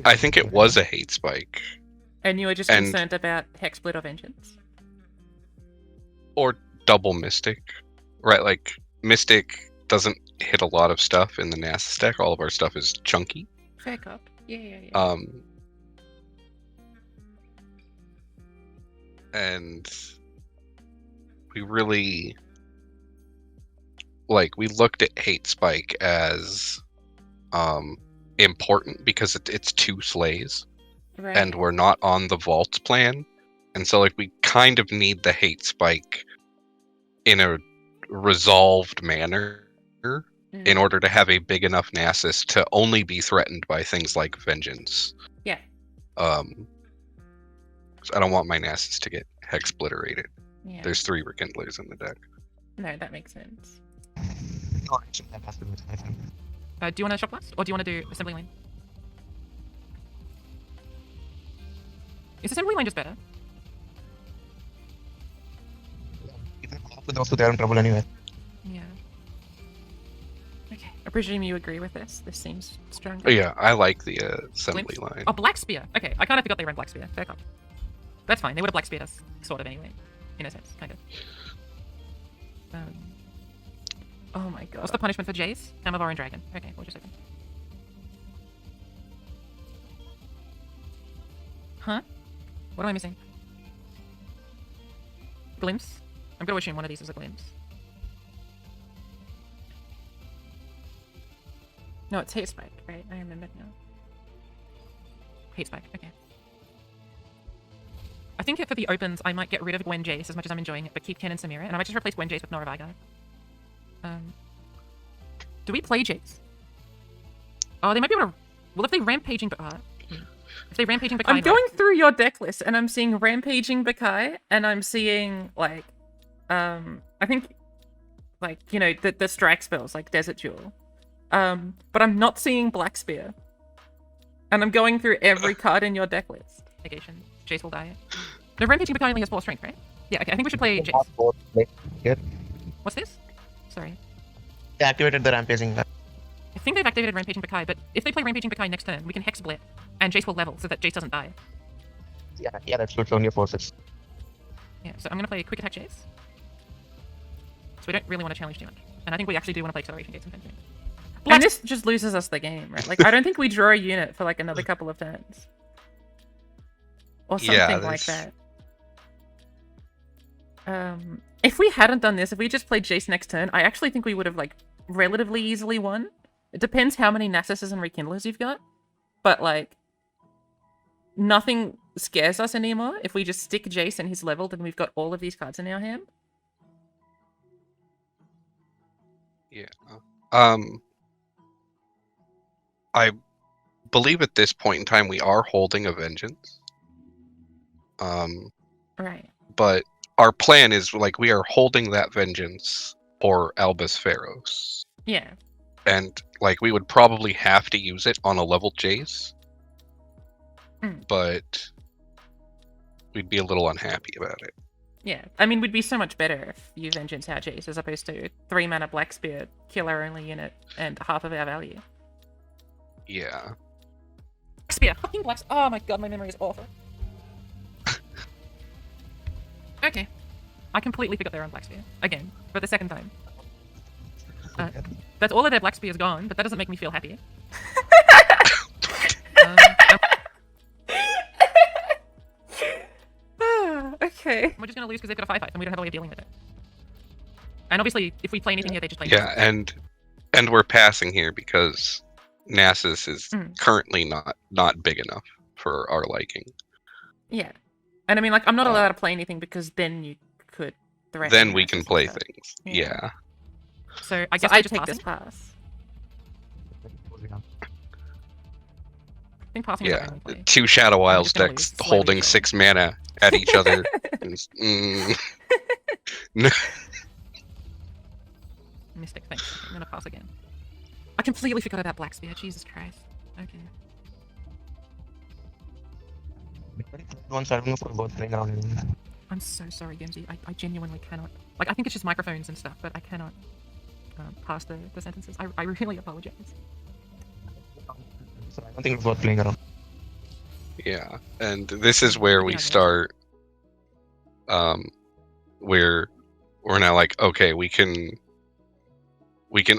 I think it was a hate spike. And you were just concerned about hex split or vengeance? Or double Mystic. Right, like, Mystic doesn't hit a lot of stuff in the Nasus deck. All of our stuff is chunky. Fair cop. Yeah. And we really, like, we looked at hate spike as important because it's 2 slays. Right. and we're not on the vault plan, and so like we kind of need the hate spike in a resolved manner in order to have a big enough Nasus to only be threatened by things like vengeance. Yeah. So I don't want my Nasus to get hex obliterated. Yeah. There's 3 rekindlers in the deck. No, that makes sense. No, actually, that has to do with it, I think. Do you want to shock blast or do you want to do assembly lane? Is assembly lane just better? Even with those two, they're in trouble anyway. Yeah. Okay. I presume you agree with this. This seems stronger. But yeah, I like the assembly Glimpse? line. Oh, Black Spear. Okay, I kind of forgot they ran Black Spear. Fair cop. That's fine. They would have Black Speared us, sort of, anyway. In a sense, kind of. Oh my god. What's the punishment for Jayce? Hammer and Dragon. Okay, we'll just open. Huh? What am I missing? Glimpse? I'm gonna assume one of these is a glimpse. No, it's Hate Spike, right? I remember now. Hate Spike, okay. I think for the opens, I might get rid of Gwen Jayce as much as I'm enjoying it, but keep Kennen Samira, and I might just replace Gwen Jayce with Nora Vigar. Do we play Jayce? Oh, they might be able to... Well, if they Rampaging... if they Rampaging Bakai... I'm going through your deck list, and I'm seeing Rampaging Bakai, and I'm seeing, like... I think... Like, you know, the strike spells, like Desert Jewel. But I'm not seeing Black Spear. And I'm going through every card in your deck list. Negation. Jayce will die. No, Rampaging Bakai only has 4 strength, right? Yeah, okay, I think we should play Jayce. What's this? Sorry. They activated the rampaging. I think they've activated Rampaging Bakai, but if they play Rampaging Bakai next turn, we can Hex Split, and Jayce will level so that Jayce doesn't die. Yeah, that's true. It's only a 4/6. Yeah, so I'm going to play Quick Attack Jayce. So we don't really want to challenge too much. And I think we actually do want to play Acceleration Gates and Fencer. And this just loses us the game, right? Like, I don't think we draw a unit for, like, another couple of turns. Or something like that. If we hadn't done this, if we just played Jayce next turn, I actually think we would have, like, relatively easily won. It depends how many Nasuses and Rekindlers you've got. But, like, nothing scares us anymore. If we just stick Jayce and he's leveled and we've got all of these cards in our hand. Yeah. I believe at this point in time we are holding a vengeance. Right. But our plan is, like, we are holding that vengeance or Albus Pharaohs. Yeah. And, like, we would probably have to use it on a level Jayce. But we'd be a little unhappy about it. Yeah. I mean, we'd be so much better if you vengeance our Jayce as opposed to 3 mana Black Spear, kill our only unit, and half of our value. Yeah. Black Spear! Fucking Black Spear! Oh my god, my memory is awful. Okay. I completely forgot they were on Black Spear. Again. For the second time. That's all of their Black Spear is gone, but that doesn't make me feel happy. Okay. We're just gonna lose because they've got a 5/5 and we don't have a way of dealing with it. And obviously, if we play anything here, they just play Yeah, and we're passing here because Nasus is currently not big enough for our liking. Yeah. And I mean, like, I'm not allowed to play anything because then you could threaten. Then we can play things. Yeah. So I guess I just take this pass. I think passing is our only play. 2 Shadow Isles gonna decks lose. holding 6 mana at each other. Mystic, thanks. I'm gonna pass again. I completely forgot about Black Spear. Jesus Christ. Okay. Once I don't know for both playing around. I'm so sorry, Gemsy. I genuinely cannot. Like, I think it's just microphones and stuff, but I cannot pass the sentences. I really apologize. So I don't think it's worth playing around. Yeah, and this is where we start. We're now like, okay, we can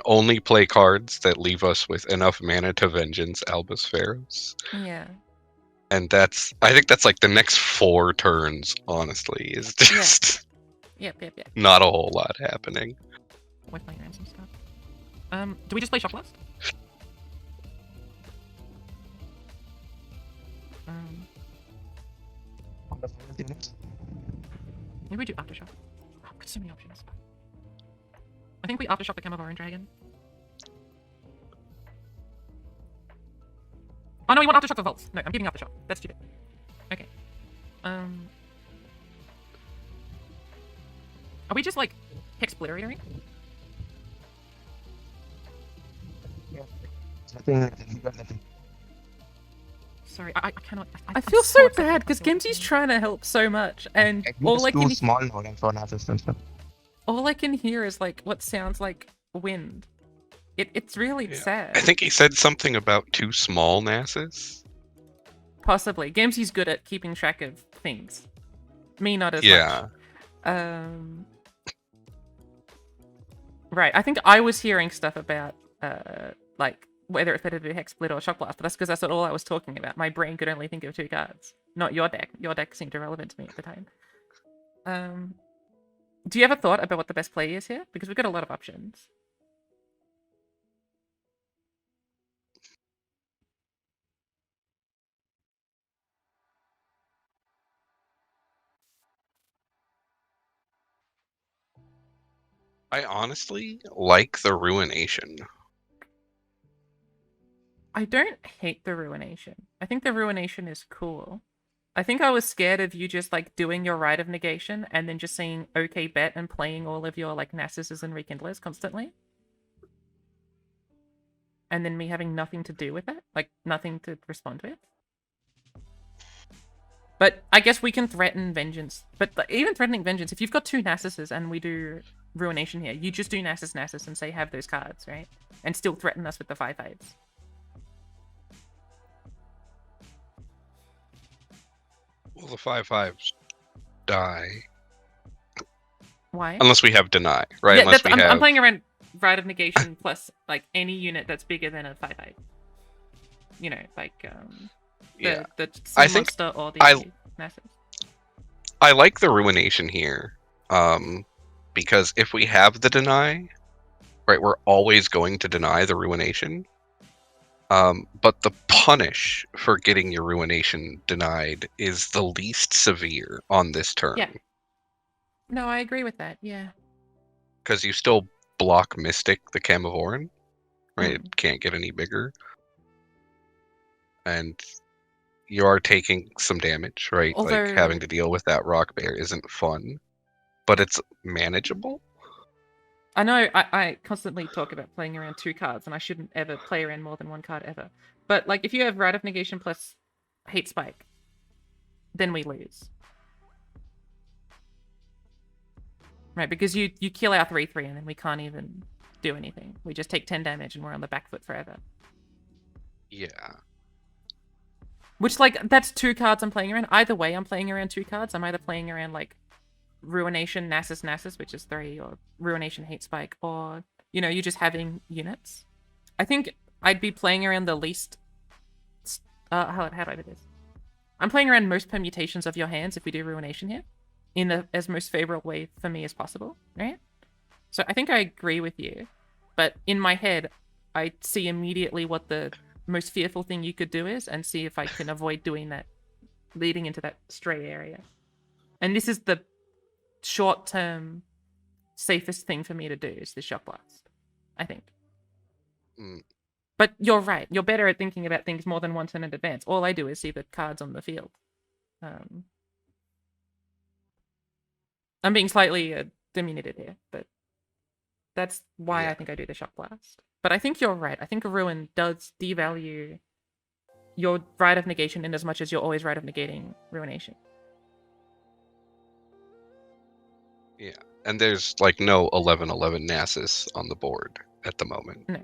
only play cards that leave us with enough mana to vengeance Albus Pharaohs. Yeah. And I think that's like the next 4 turns, honestly, is just Yep. not a whole lot happening. We're playing around some stuff. Do we just play Shock Blast? On the final units. Maybe we do Aftershock. Oh, got so many options. I think we Aftershock the Camavorian Dragon. Oh no, we want Aftershock the Vaults. No, I'm giving Aftershock. That's stupid. Okay. Are we just like Hexpliterating? Yeah. Nothing. Sorry, I cannot. I feel so bad because Gemsy's trying to help so much, and all I too can small now for Nasus and stuff. all I can hear is like what sounds like wind. It's really sad. I think he said something about too small Nasus. Possibly. Gemsy's good at keeping track of things. Me not as Yeah. much. Right. I think I was hearing stuff about like whether it's better to do Hex Split or Shock Blast, but that's because that's all I was talking about. My brain could only think of 2 cards. Not your deck. Your deck seemed irrelevant to me at the time. Do you ever thought about what the best play is here? Because we've got a lot of options. I honestly like the Ruination. I don't hate the Ruination. I think the Ruination is cool. I think I was scared of you just like doing your Rite of Negation and then just saying okay bet and playing all of your like Nasuses and Rekindlers constantly. And then me having nothing to do with it, like nothing to respond with. But I guess we can threaten Vengeance. But even threatening Vengeance, if you've got 2 Nasuses and we do Ruination here, you just do Nasus and say have those cards, right? And still threaten us with the 5/5s. Well, the 5/5s die. Why? Unless we have Deny, right? Yeah, Unless we have... I'm playing around Rite of Negation plus like any unit that's bigger than a 5/5. You know, like Yeah. the I Sea think Monster or the Nasus. I like the Ruination here. Because if we have the Deny, right, we're always going to deny the Ruination. But the punish for getting your Ruination denied is the least severe on this turn. Yeah. No, I agree with that. Yeah. Because you still block Mystic the Camavoran, right? It can't get any bigger. And you are taking some damage, right? Although... Like having to deal with that Rock Bear isn't fun, but it's manageable. I know I constantly talk about playing around 2 cards, and I shouldn't ever play around more than 1 card ever. But like, if you have Rite of Negation plus Hate Spike, then we lose. Right, because you kill our 3/3, and then we can't even do anything. We just take 10 damage, and we're on the back foot forever. Yeah. Which, like, that's 2 cards I'm playing around. Either way, I'm playing around 2 cards. I'm either playing around, like, Ruination, Nasus, which is 3, or Ruination, Hate Spike, or, you know, you just having units. I think I'd be playing around the least... how do I do this? I'm playing around most permutations of your hands if we do Ruination here, in the as most favorable way for me as possible, right? So I think I agree with you, but in my head, I see immediately what the most fearful thing you could do is, and see if I can avoid doing that, leading into that stray area. And this is the short-term safest thing for me to do, is the Shock Blast, I think. But you're right. You're better at thinking about things more than 1 turn in advance. All I do is see the cards on the field. I'm being slightly diminuted here, but that's why I think I do the Shock Blast. But I think you're right. I think Ruin does devalue your Rite of Negation in as much as you're always Rite of Negating Ruination. Yeah, and there's like no 11/11 Nasus on the board at the moment. No.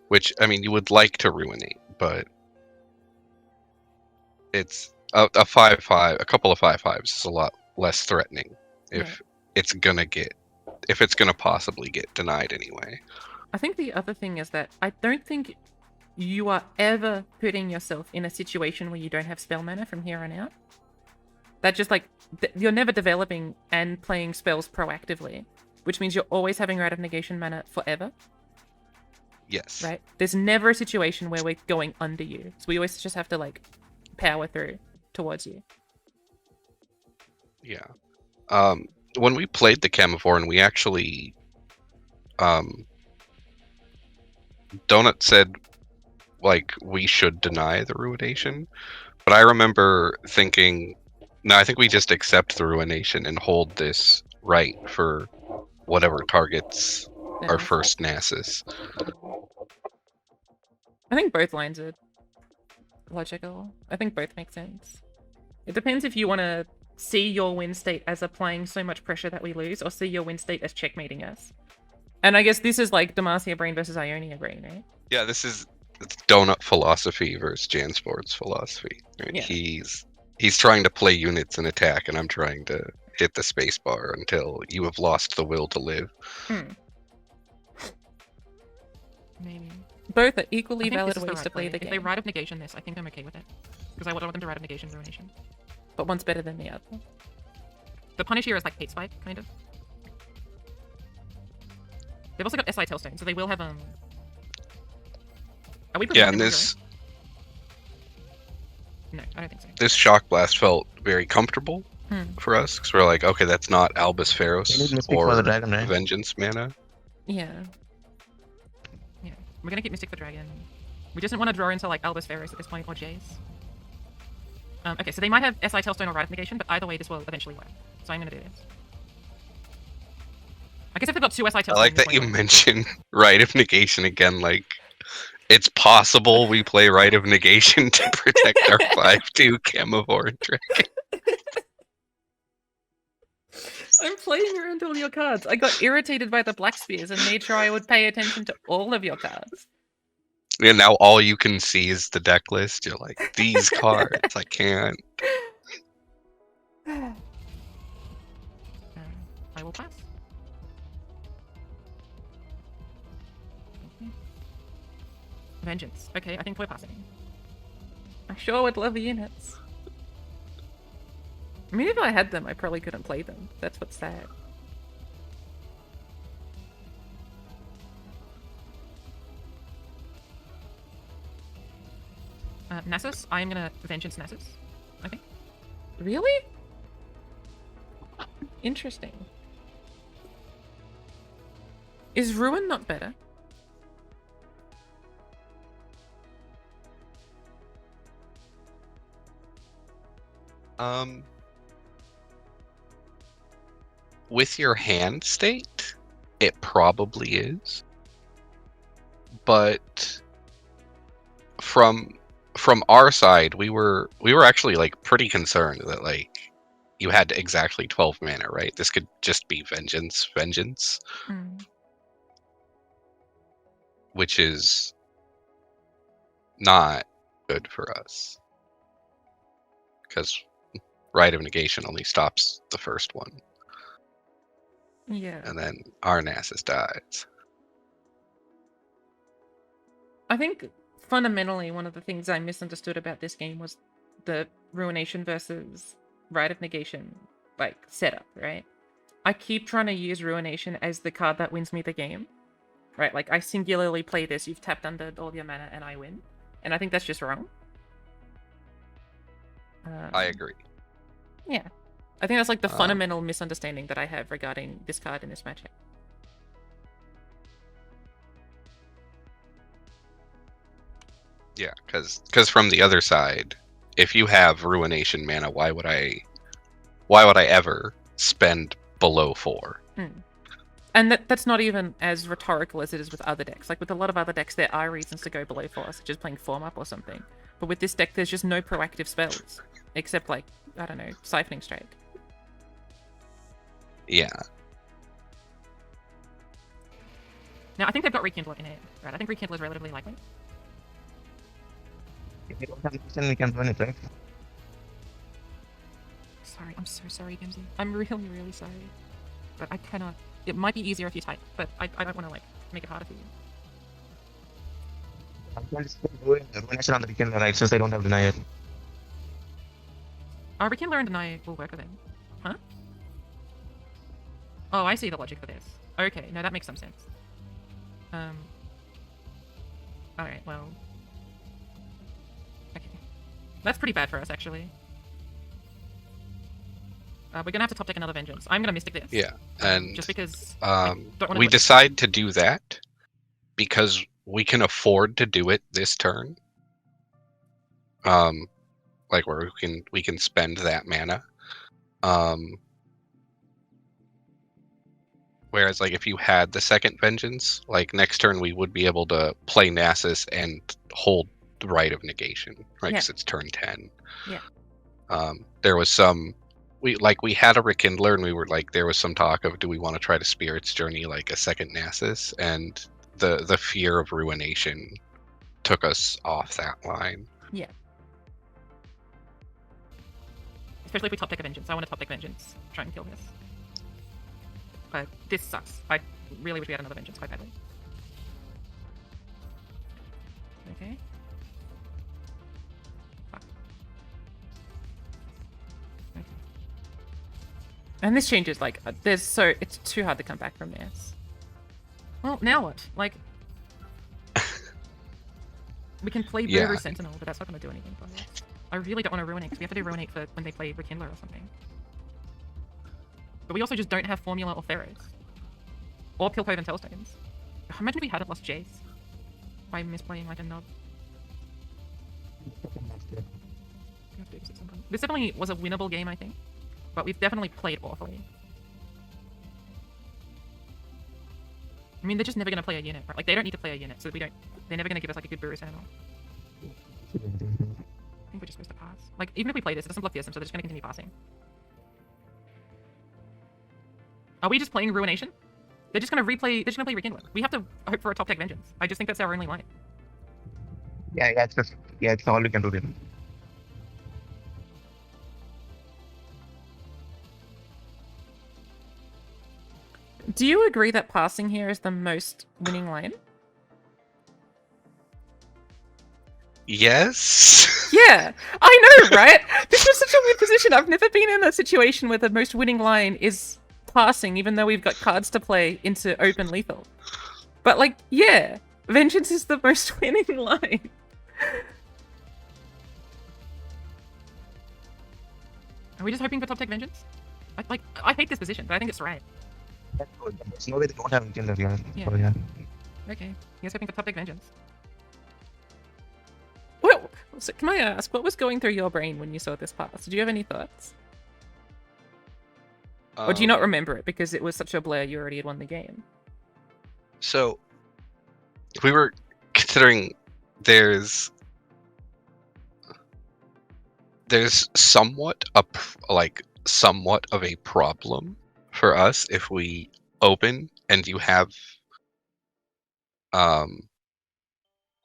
Which, I mean, you would like to Ruinate, but it's a 5/5, a couple of 5/5s is a lot less threatening if it's gonna possibly get denied anyway. I think the other thing is that I don't think you are ever putting yourself in a situation where you don't have spell mana from here on out. That just like, you're never developing and playing spells proactively, which means you're always having Rite of Negation mana forever. Yes. Right? There's never a situation where we're going under you. So we always just have to like power through towards you. Yeah. When we played the Chemophore, we actually, Donut said, like, we should deny the Ruination. But I remember thinking, no, I think we just accept the Ruination and hold this right for whatever targets our Nice. first Nasus. I think both lines are logical. I think both make sense. It depends if you want to see your win state as applying so much pressure that we lose, or see your win state as checkmating us. And I guess this is like Demacia Brain versus Ionia Brain, right? Yeah, this is Donut philosophy versus Jansports philosophy. Right? Yeah. He's trying to play units and attack, and I'm trying to hit the spacebar until you have lost the will to live. Maybe. Both are I equally think valid this is the ways right to play play. the If they game, Rite of Negation this, I think I'm okay with it. Because I want them to Rite of Negation Ruination. but one's better than the other. The punish here is like hate spike, kind of. They've also got SI Tailstone, so they will have Are we Yeah, preventing and them this from going? No, I don't think so. this shock blast felt very comfortable for us because we're like, okay, that's not Albus You need Pharos Mystic for or the dragon, right? Vengeance mana. Yeah. Yeah. We're gonna keep Mystic for Dragon. We just didn't want to draw into like Albus Pharos at this point, or Jayce. Okay, so they might have SI Tailstone or Rite of Negation, but either way this will eventually work. So I'm gonna do this. I guess if they've got 2 SI Tailstone... I like that you mentioned Rite of Negation again. Like, it's possible we play Rite of Negation to protect our 5/2 Chemophore Dragon. I'm playing around all your cards. I got irritated by the Black Spears and made sure I would pay attention to all of your cards. And now all you can see is the deck list. You're like, these cards, I can't. I will pass. Okay. Vengeance. Okay, I think we're passing. I sure would love units. I mean, if I had them, I probably couldn't play them. That's what's sad. Nasus, I am gonna Vengeance Nasus, I think. Really? Interesting. Is Ruin not better? With your hand state, it probably is. But from our side, we were actually like pretty concerned that like you had exactly 12 mana, right? This could just be vengeance, which is not good for us. Because Rite of Negation only stops the first one. Yeah. And then our Nasus dies. I think fundamentally one of the things I misunderstood about this game was the Ruination versus Rite of Negation like setup, right? I keep trying to use Ruination as the card that wins me the game. Right? Like I singularly play this, you've tapped under all your mana and I win. And I think that's just wrong. I agree. Yeah. I think that's like the fundamental misunderstanding that I have regarding this card in this matchup. Yeah, because from the other side, if you have Ruination mana, why would I ever spend below 4? And that's not even as rhetorical as it is with other decks. Like with a lot of other decks, there are reasons to go below 4, such as playing Form Up or something. But with this deck, there's just no proactive spells. Except like, I don't know, Siphoning Strike. Yeah. Now, I think they've got Rekindler in it, right? I think Rekindler is relatively likely. If we don't have Negation, we can run it, right? Sorry, I'm so sorry, Gemsy. I'm really, really sorry. But I cannot... It might be easier if you type, but I don't want to, like, make it harder for you. I can just do Ruination on the Rekindler, right? Since they don't have Deny it. Rekindler and Deny will work with him. Huh? Oh, I see the logic for this. Okay, no, that makes some sense. Alright, well... Okay. That's pretty bad for us, actually. We're gonna have to top deck another Vengeance. I'm gonna Mystic this. Yeah, and Just because I don't wanna we do it. decide to do that because we can afford to do it this turn. Like where we can spend that mana. Whereas like if you had the second Vengeance, like next turn we would be able to play Nasus and hold the Right of Negation, right? Because it's turn 10. Yeah. There was some we had a Rekindler and we were like there was some talk of do we want to try to Spirit's Journey like a second Nasus, and the fear of ruination took us off that line. Yeah. Especially if we top deck a Vengeance. I want to top deck Vengeance. Try and kill this. But this sucks. I really wish we had another Vengeance quite badly. Okay. Fuck. Okay. And this changes, like, it's too hard to come back from this. Well, now what? Like, we can play Yeah. Brewer Sentinel, but that's not going to do anything for us. I really don't want to Ruinate, because we have to do Ruinate for when they play Rekindler or something. But we also just don't have Formula or Pharaohs. Or Pilcove and Tailstones. Imagine if we hadn't lost Jayce. By misplaying like a nub. This definitely was a winnable game, I think. But we've definitely played awfully. I mean, they're just never going to play a unit, right? Like, they don't need to play a unit, so they're never going to give us like a good Brewer Sentinel. I think we're just supposed to pass. Like, even if we play this, it doesn't block the SM, so they're just going to continue passing. Are we just playing Ruination? They're just going to play Rekindler. We have to hope for a top deck Vengeance. I just think that's our only line. Yeah, it's all we can do then. Do you agree that passing here is the most winning line? Yes. Yeah, I know, right? This was such a weird position. I've never been in a situation where the most winning line is passing, even though we've got cards to play into open lethal. But like, yeah, Vengeance is the most winning line. Are we just hoping for top deck Vengeance? I hate this position, but I think it's right. There's no way they don't have Killer, yeah. Yeah. So, yeah. Okay, he's hoping for top deck Vengeance. Well, so can I ask, what was going through your brain when you saw this pass? Did you have any thoughts? Or do you not remember it because it was such a blur you already had won the game? So we were considering there's somewhat of a problem for us if we open and you have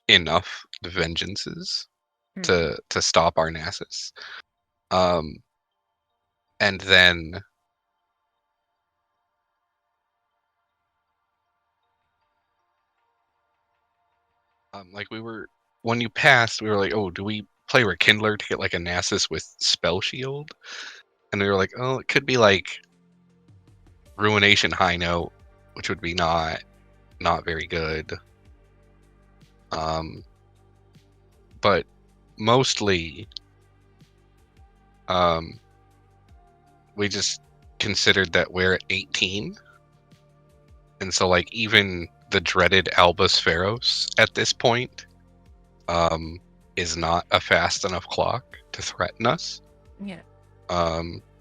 enough Vengeances to stop our Nasus. And then like when you passed, we were like, oh, do we play Rekindler to get like a Nasus with Spell Shield? And we were like, oh, it could be like Ruination High Note, which would be not very good. But mostly, we just considered that we're at 18, and so like even the dreaded Albus Pharos at this point is not a fast enough clock to threaten us. Yeah.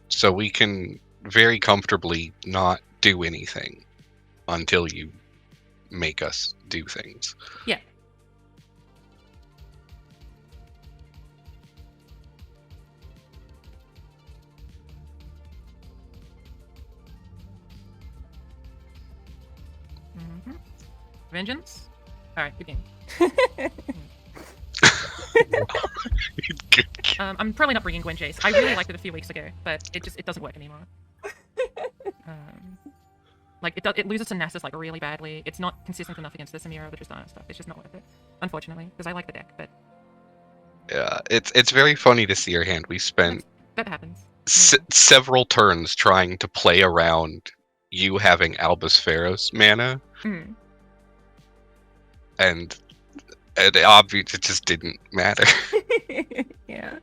So we can very comfortably not do anything until you make us do things. Yeah. Vengeance? Alright, good game. I'm probably not bringing Gwen Jayce. I really liked it a few weeks ago, but it doesn't work anymore. Like it loses to Nasus like really badly. It's not consistent enough against the Samira, the Tristana stuff. It's just not worth it, unfortunately, because I like the deck. But yeah, it's very funny to see your hand. We spent that happens. Several turns trying to play around you having Albus Pharos mana. And it obviously it just didn't matter. Yeah.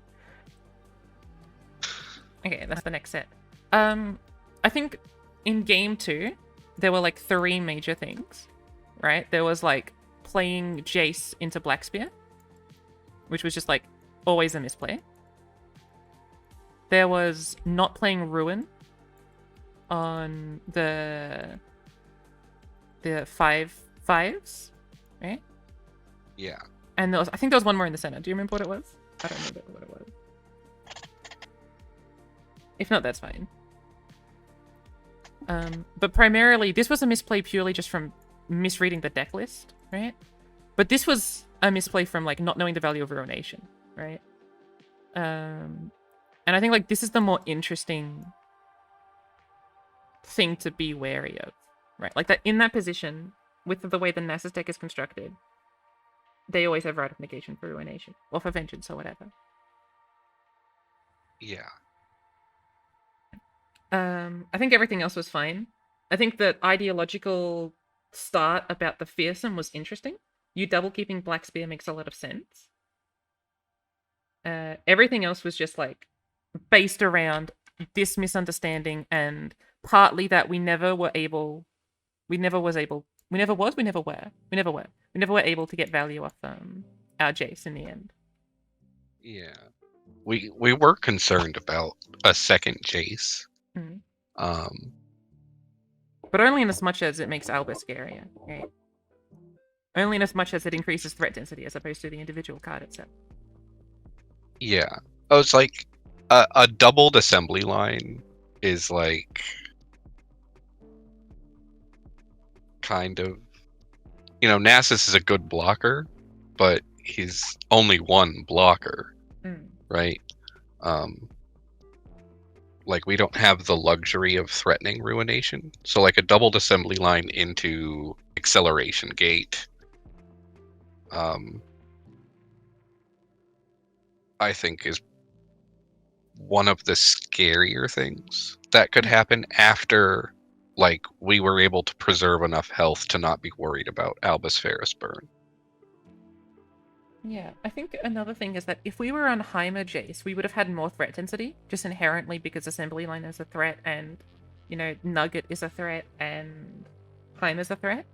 Okay, that's the next set. I think in game 2, there were like 3 major things, right? There was like playing Jayce into Blackspear, which was just like always a misplay. There was not playing Ruin on the 5/5s, right? Yeah. And I think there was one more in the center. Do you remember what it was? I don't remember what it was. If not, that's fine. But primarily, this was a misplay purely just from misreading the deck list, right? But this was a misplay from like not knowing the value of Ruination, right? And I think like this is the more interesting thing to be wary of, right? Like that in that position, with the way the Nasus deck is constructed, they always have Rite of Negation for Ruination or for Vengeance or whatever. Yeah. I think everything else was fine. I think that ideological start about the fearsome was interesting. You double keeping Black Spear makes a lot of sense. Everything else was just like based around this misunderstanding and partly that we never were able to get value off our Jayce in the end. Yeah. We were concerned about a second Jayce. Mm. Um, But only in as much as it makes Albus scarier, right? Only in as much as it increases threat density as opposed to the individual card itself. yeah. Oh, it's like a doubled assembly line is like kind of, Nasus is a good blocker, but he's only one blocker, right? Like we don't have the luxury of threatening Ruination. So like a doubled assembly line into Acceleration Gate, I think is one of the scarier things that could happen after like we were able to preserve enough health to not be worried about Albus Ferris burn. Yeah, I think another thing is that if we were on Heimer Jayce, we would have had more threat density, just inherently because Assembly Line is a threat and, Nugget is a threat and Heimer's a threat.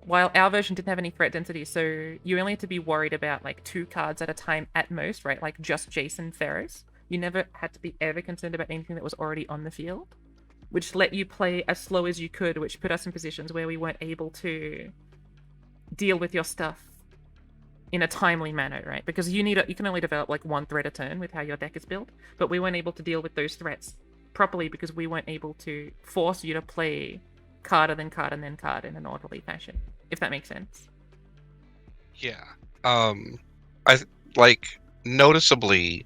While our version didn't have any threat density, so you only had to be worried about like 2 cards at a time at most, right? Like just Jayce and Ferris. You never had to be ever concerned about anything that was already on the field, which let you play as slow as you could, which put us in positions where we weren't able to deal with your stuff in a timely manner, right? Because you can only develop like 1 threat a turn with how your deck is built, but we weren't able to deal with those threats properly because we weren't able to force you to play card and then card and then card in an orderly fashion, if that makes sense. Yeah. I like noticeably,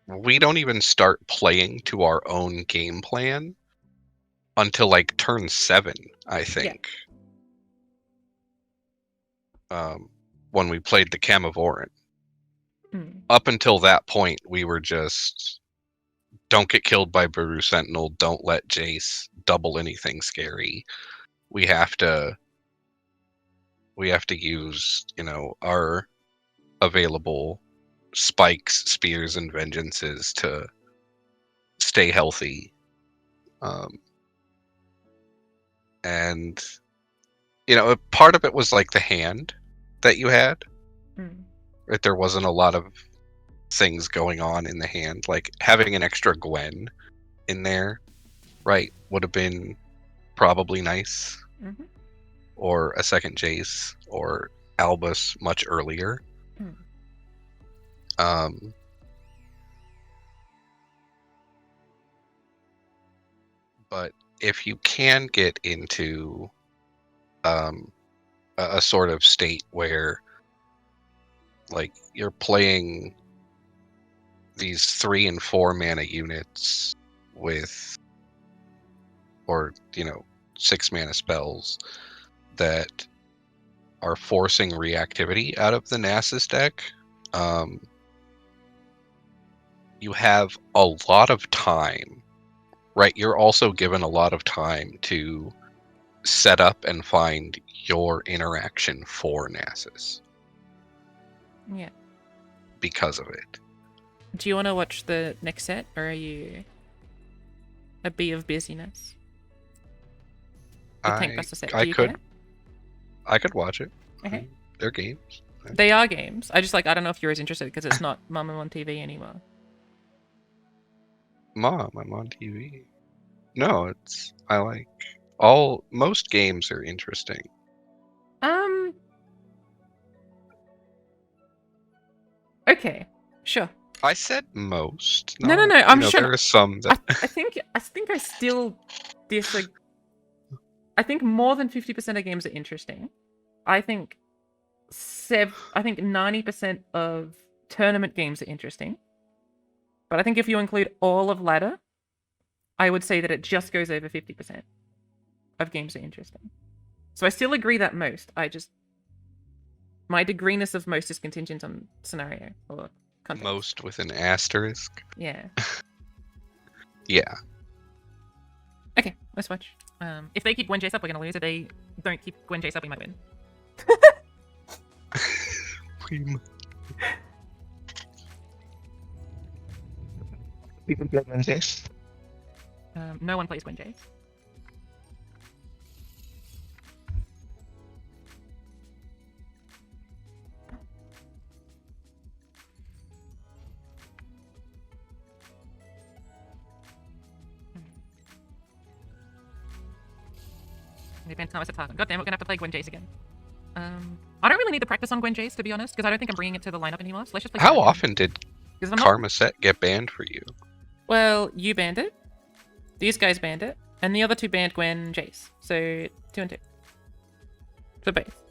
we don't even start playing to our own game plan until like turn 7, I think. Yeah. When we played the Camavorant. Up until that point, we were just don't get killed by Baru Sentinel, don't let Jayce double anything scary. We have to use, our available spikes, spears, and vengeances to stay healthy. And part of it was like the hand that you had. Right? There wasn't a lot of things going on in the hand. Like having an extra Gwen in there, right, would have been probably nice. Or a second Jayce or Albus much earlier. But if you can get into a sort of state where like you're playing these 3 and 4 mana units with, or 6 mana spells that are forcing reactivity out of the Nasus deck, you have a lot of time, right? You're also given a lot of time to set up and find your interaction for Nasus. Yeah. Because of it. Do you want to watch the next set, or are you a bee of busyness? The tank buster set. I Do you could. care? I could watch it. Okay. They're games. They are games. I don't know if you're as interested because it's not Mum on TV anymore. Mom, I'm on TV. No, most games are interesting. Okay, sure. I said most. No. I'm sure. There are some that I think I still disagree. I think more than 50% of games are interesting. I think 90% of tournament games are interesting. But I think if you include all of ladder, I would say that it just goes over 50% of games are interesting. So I still agree that most. My degreenness of most is contingent on scenario or context. most with an asterisk. Yeah. Yeah. Okay, let's watch. If they keep Gwen Jayce up, we're gonna lose. If they don't keep Gwen Jayce up, we might win. People play Wednesdays. No one plays Gwen Jayce. They banned Thomas at Targon. God damn, we're gonna have to play Gwen Jayce again. I don't really need to practice on Gwen Jayce, to be honest, because I don't think I'm bringing it to the lineup anymore. So let's just play. How Gwen. often did 'Cause I'm not- Karma Set get banned for you? Well, you banned it. These guys banned it, and the other two banned Gwen Jayce. So 2 and 2 for both.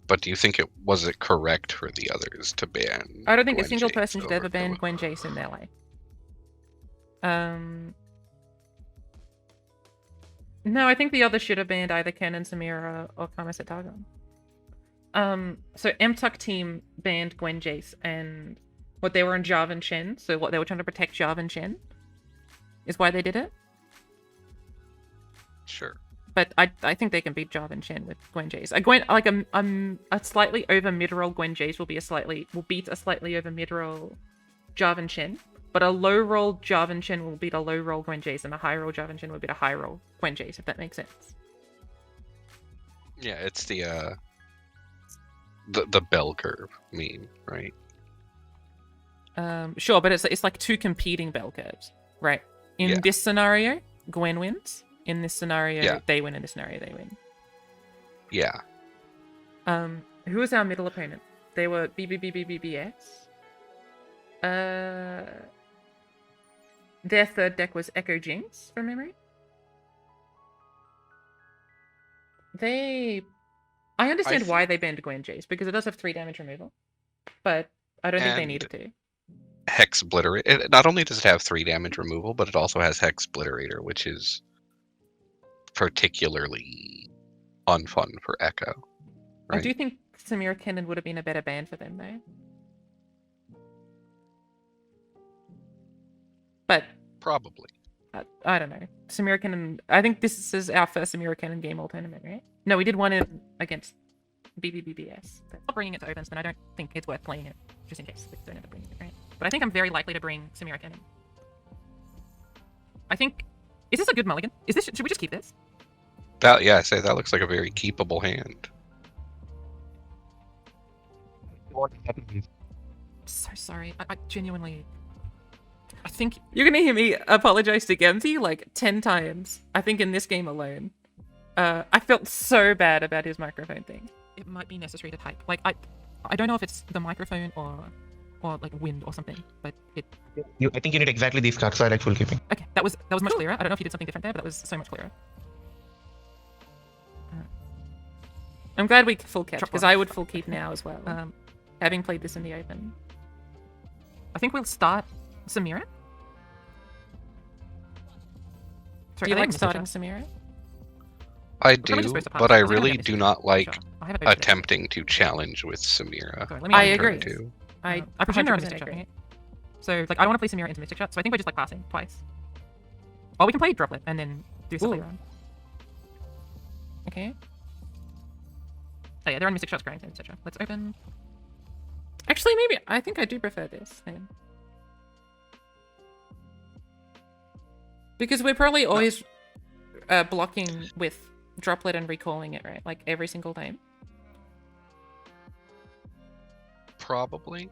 But do you think was it correct for the others to ban? I don't think a Gwen single Jayce person should over ever ban Gwen? Gwen Jayce in their life. No, I think the others should have banned either Kennen, Samira, or Karmas at Targon. So MTuck team banned Gwen Jayce, and what they were on Jarvan Shen, so what they were trying to protect Jarvan Shen is why they did it. Sure. But I think they can beat Jarvan Shen with Gwen Jayce. A slightly over mid roll Gwen Jayce will beat a slightly over mid roll Jarvan Shen. But a low roll Jarvan Shen will beat a low roll Gwen Jayce, and a high roll Jarvan Shen will beat a high roll Gwen Jayce, if that makes sense. Yeah, it's the bell curve meme, right? Sure, but it's like two competing bell curves, right? In this scenario, Gwen wins. In this scenario, they win. In this scenario, they win. Yeah. Who was our middle opponent? They were BBBBBBS. Their third deck was Ekko Jinx, from memory. I understand why they banned Gwen Jayce, because it does have 3 damage removal. But I don't think they needed to. Hex Obliterator. Not only does it have 3 damage removal, but it also has Hex Obliterator, which is particularly unfun for Ekko. Right? I do think Samira Kennen would have been a better ban for them, though. But probably. I don't know. Samira Kennen. I think this is our first Samira Kennen game all tournament, right? No, we did one against BBBBS. But not bringing it to opens, then I don't think it's worth playing it, just in case we don't end up bringing it, right? But I think I'm very likely to bring Samira Kennen. I think. Is this a good mulligan? Should we just keep this? I say that looks like a very keepable hand. So sorry. I genuinely. I think you're gonna hear me apologize to Gemsy like 10 times. I think in this game alone. I felt so bad about his microphone thing. It might be necessary to type. Like I don't know if it's the microphone or like wind or something, but it. I think you need exactly these cards, so I like full keeping. Okay, that was much clearer. I don't know if you did something different there, but that was so much clearer. I'm glad we full kept, because I would full keep now as well. Having played this in the open. I think we'll start Samira. Do you like starting Samira? I do, but I really do not like attempting to challenge with Samira. I agree. I presume they're on Mystic Shot, right? So, like, I don't want to play Samira into Mystic Shot, so I think we're just, like, passing twice. Or we can play Droplet and then do stuff later on. Okay. Oh yeah, they're on Mystic Shots, grind, etc. Let's open. Actually, maybe I think I do prefer this then. Because we're probably always blocking with droplet and recalling it, right? Like every single time. Probably.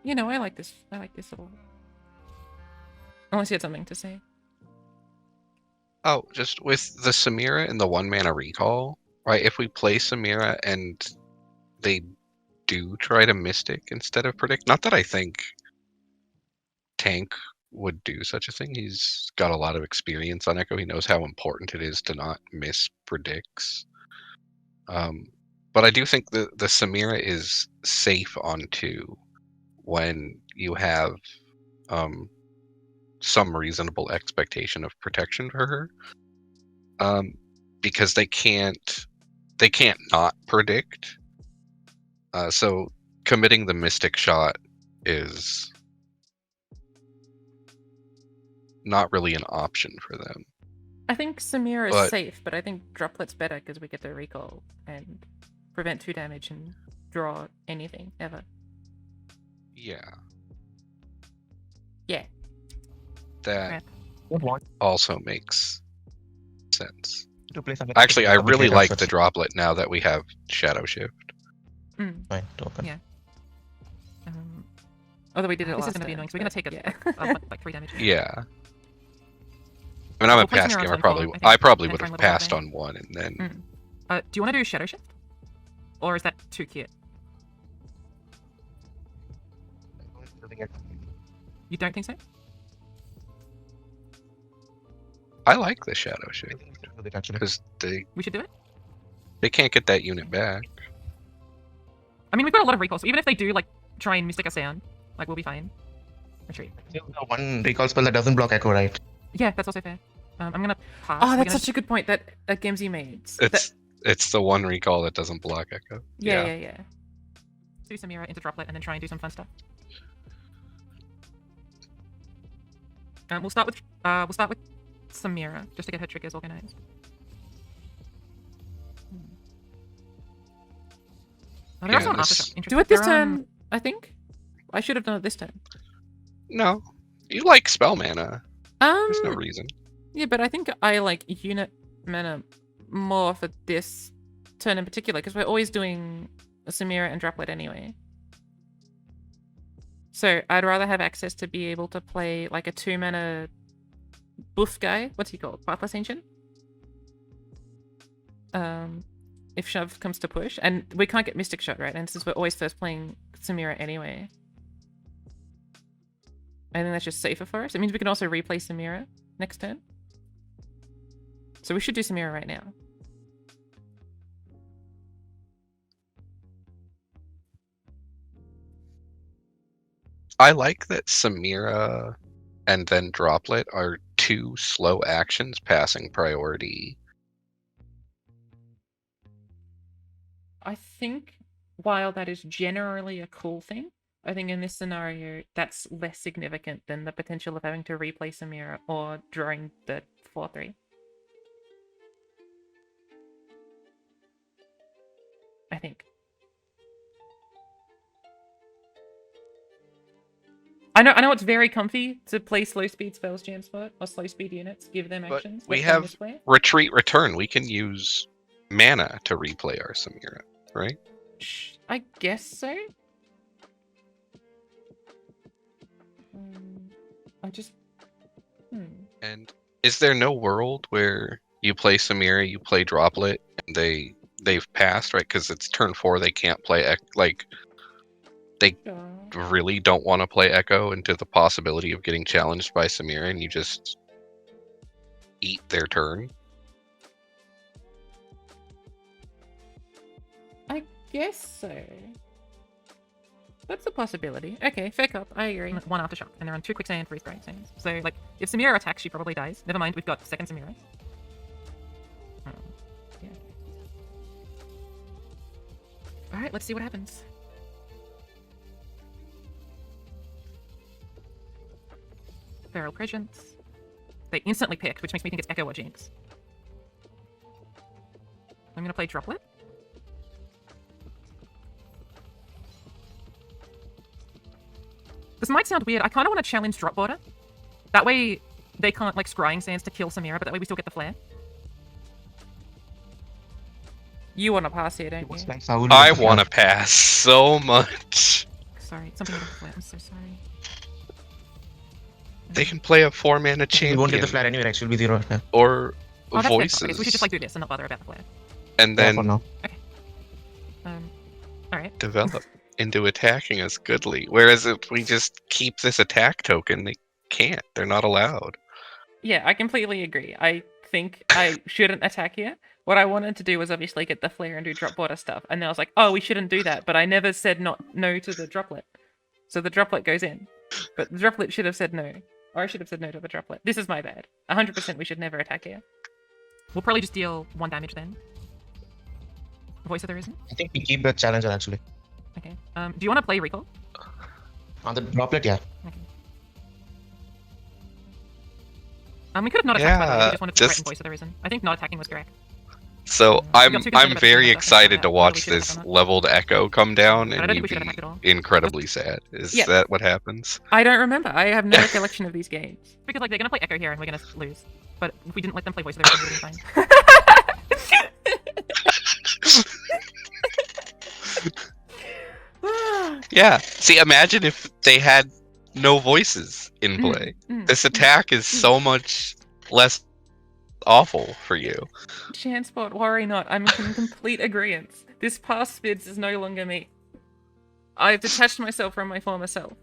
You know, I like this. I like this a lot. Unless you had something to say. Oh, just with the Samira and the 1-mana recall, right? If we play Samira and they do try to Mystic instead of Predict, not that I think Tank would do such a thing. He's got a lot of experience on Ekko. He knows how important it is to not miss Predicts. But I do think the Samira is safe on 2 when you have some reasonable expectation of protection for her, because they can't not predict. So committing the Mystic shot is not really an option for them. I think Samira is But- safe, but I think Droplet's better because we get the recall and prevent 2 damage and draw anything ever. Yeah, Yeah. that Right. Would want also makes sense. to play something. Actually, I really complicated like such- the droplet now that we have Shadow Shift. Mm. Fine, to open. Yeah. Although we did it This last is gonna be turn, annoying, so we're gonna but take it. yeah. Like 3 damage. Yeah. I mean, I'm We'll a play past Samira on gamer. turn Probably, 4, I think, I probably and would try have and level up passed there. on 1 and then. Do you want to do Shadow Shift? Or is that too cute? You don't think so? I like the Shadow Shift Actually. because We should do it? they can't get that unit back. I mean, we've got a lot of recalls, so even if they do, like, try and Mystic us down, like, we'll be fine. Retreat. The one recall spell that doesn't block Ekko, right? Yeah, that's also fair. I'm gonna pass. Oh, We're that's gonna... such a good point that Gemsy made. It's the one recall that doesn't block Ekko. Yeah. do Samira into Droplet and then try and do some fun stuff. We'll start with Samira just to get her triggers organized. Oh, they're Yeah, also on this- Aftershock. Interesting. Do it this They're on- turn, I think. I should have done it this turn. No, you like spell mana. There's no Um, reason. yeah, but I think I like unit mana more for this turn in particular because we're always doing a Samira and Droplet anyway. So I'd rather have access to be able to play like a 2-mana buff guy. What's he called? Pathless Ancient? If shove comes to push. And we can't get Mystic Shot, right? And since we're always first playing Samira anyway. I think that's just safer for us. It means we can also replay Samira next turn. So we should do Samira right now. I like that Samira and then Droplet are 2 slow actions passing priority. I think while that is generally a cool thing, I think in this scenario that's less significant than the potential of having to replay Samira or drawing the 4-3. I think. I know it's very comfy to play slow speed spells, Jansport, or slow speed units, give them But actions. we let them have misplay. Retreat Return. We can use mana to replay our Samira, right? I guess so. I just. And is there no world where you play Samira, you play Droplet, and they've passed, right? Because it's turn 4, they can't play they really don't want to play Ekko into the possibility of getting challenged by Samira, and you just eat their turn. I guess so. That's a possibility. Okay, fair cop. I agree. 1 Aftershock, and they're on 2 Quicksand, 3 Strike Sands. So, like, if Samira attacks, she probably dies. Never mind, we've got second Samira. Yeah. Alright, let's see what happens. Feral Prescience. They instantly picked, which makes me think it's Ekko or Jinx. I'm gonna play Droplet. This might sound weird. I kind of want to challenge drop border. That way, they can't like scrying sands to kill Samira, but that way we still get the flare. You want to pass here, don't Looks you? like Saul I is the want to pass so much. Sorry, something with the flare. I'm so sorry. They can play a 4-mana We won't get the champion flare anyway, actually, will be 0. Yeah. or Oh, that's fair. I guess voices, we should just like do this and not bother about the flare. and Yeah, for then now. Alright. develop into attacking us goodly. Whereas if we just keep this attack token, they can't. They're not allowed. Yeah, I completely agree. I think I shouldn't attack here. What I wanted to do was obviously get the flare and do drop border stuff, and then I was like, oh, we shouldn't do that, but I never said no to the droplet. So the droplet goes in. But the droplet should have said no. Or I should have said no to the droplet. This is my bad. 100% we should never attack here. We'll probably just deal 1 damage then. Voice of the Risen? I think we keep the challenger, actually. Okay. Do you want to play Recall? On the droplet, yeah. Okay. We could have not attacked, by the way. We Yeah, just wanted to threaten just- Voice of the Risen. I think not attacking was correct. So We got too concerned I'm about very the stuff, excited to whether watch we should have this done that. leveled Ekko come down But I and don't you think we should be attack at all. incredibly sad. Is Yeah. that what happens? I don't remember. I have no recollection of these games. Because like they're gonna play Ekko here and we're gonna lose. But if we didn't let them play Voice of the Risen, we would be fine. Yeah. See, imagine if they had no voices in Mm, play. Mm. This attack is so much less awful for you. Jansport, worry not. I'm in complete agreement. This past Spidz is no longer me. I've detached myself from my former self.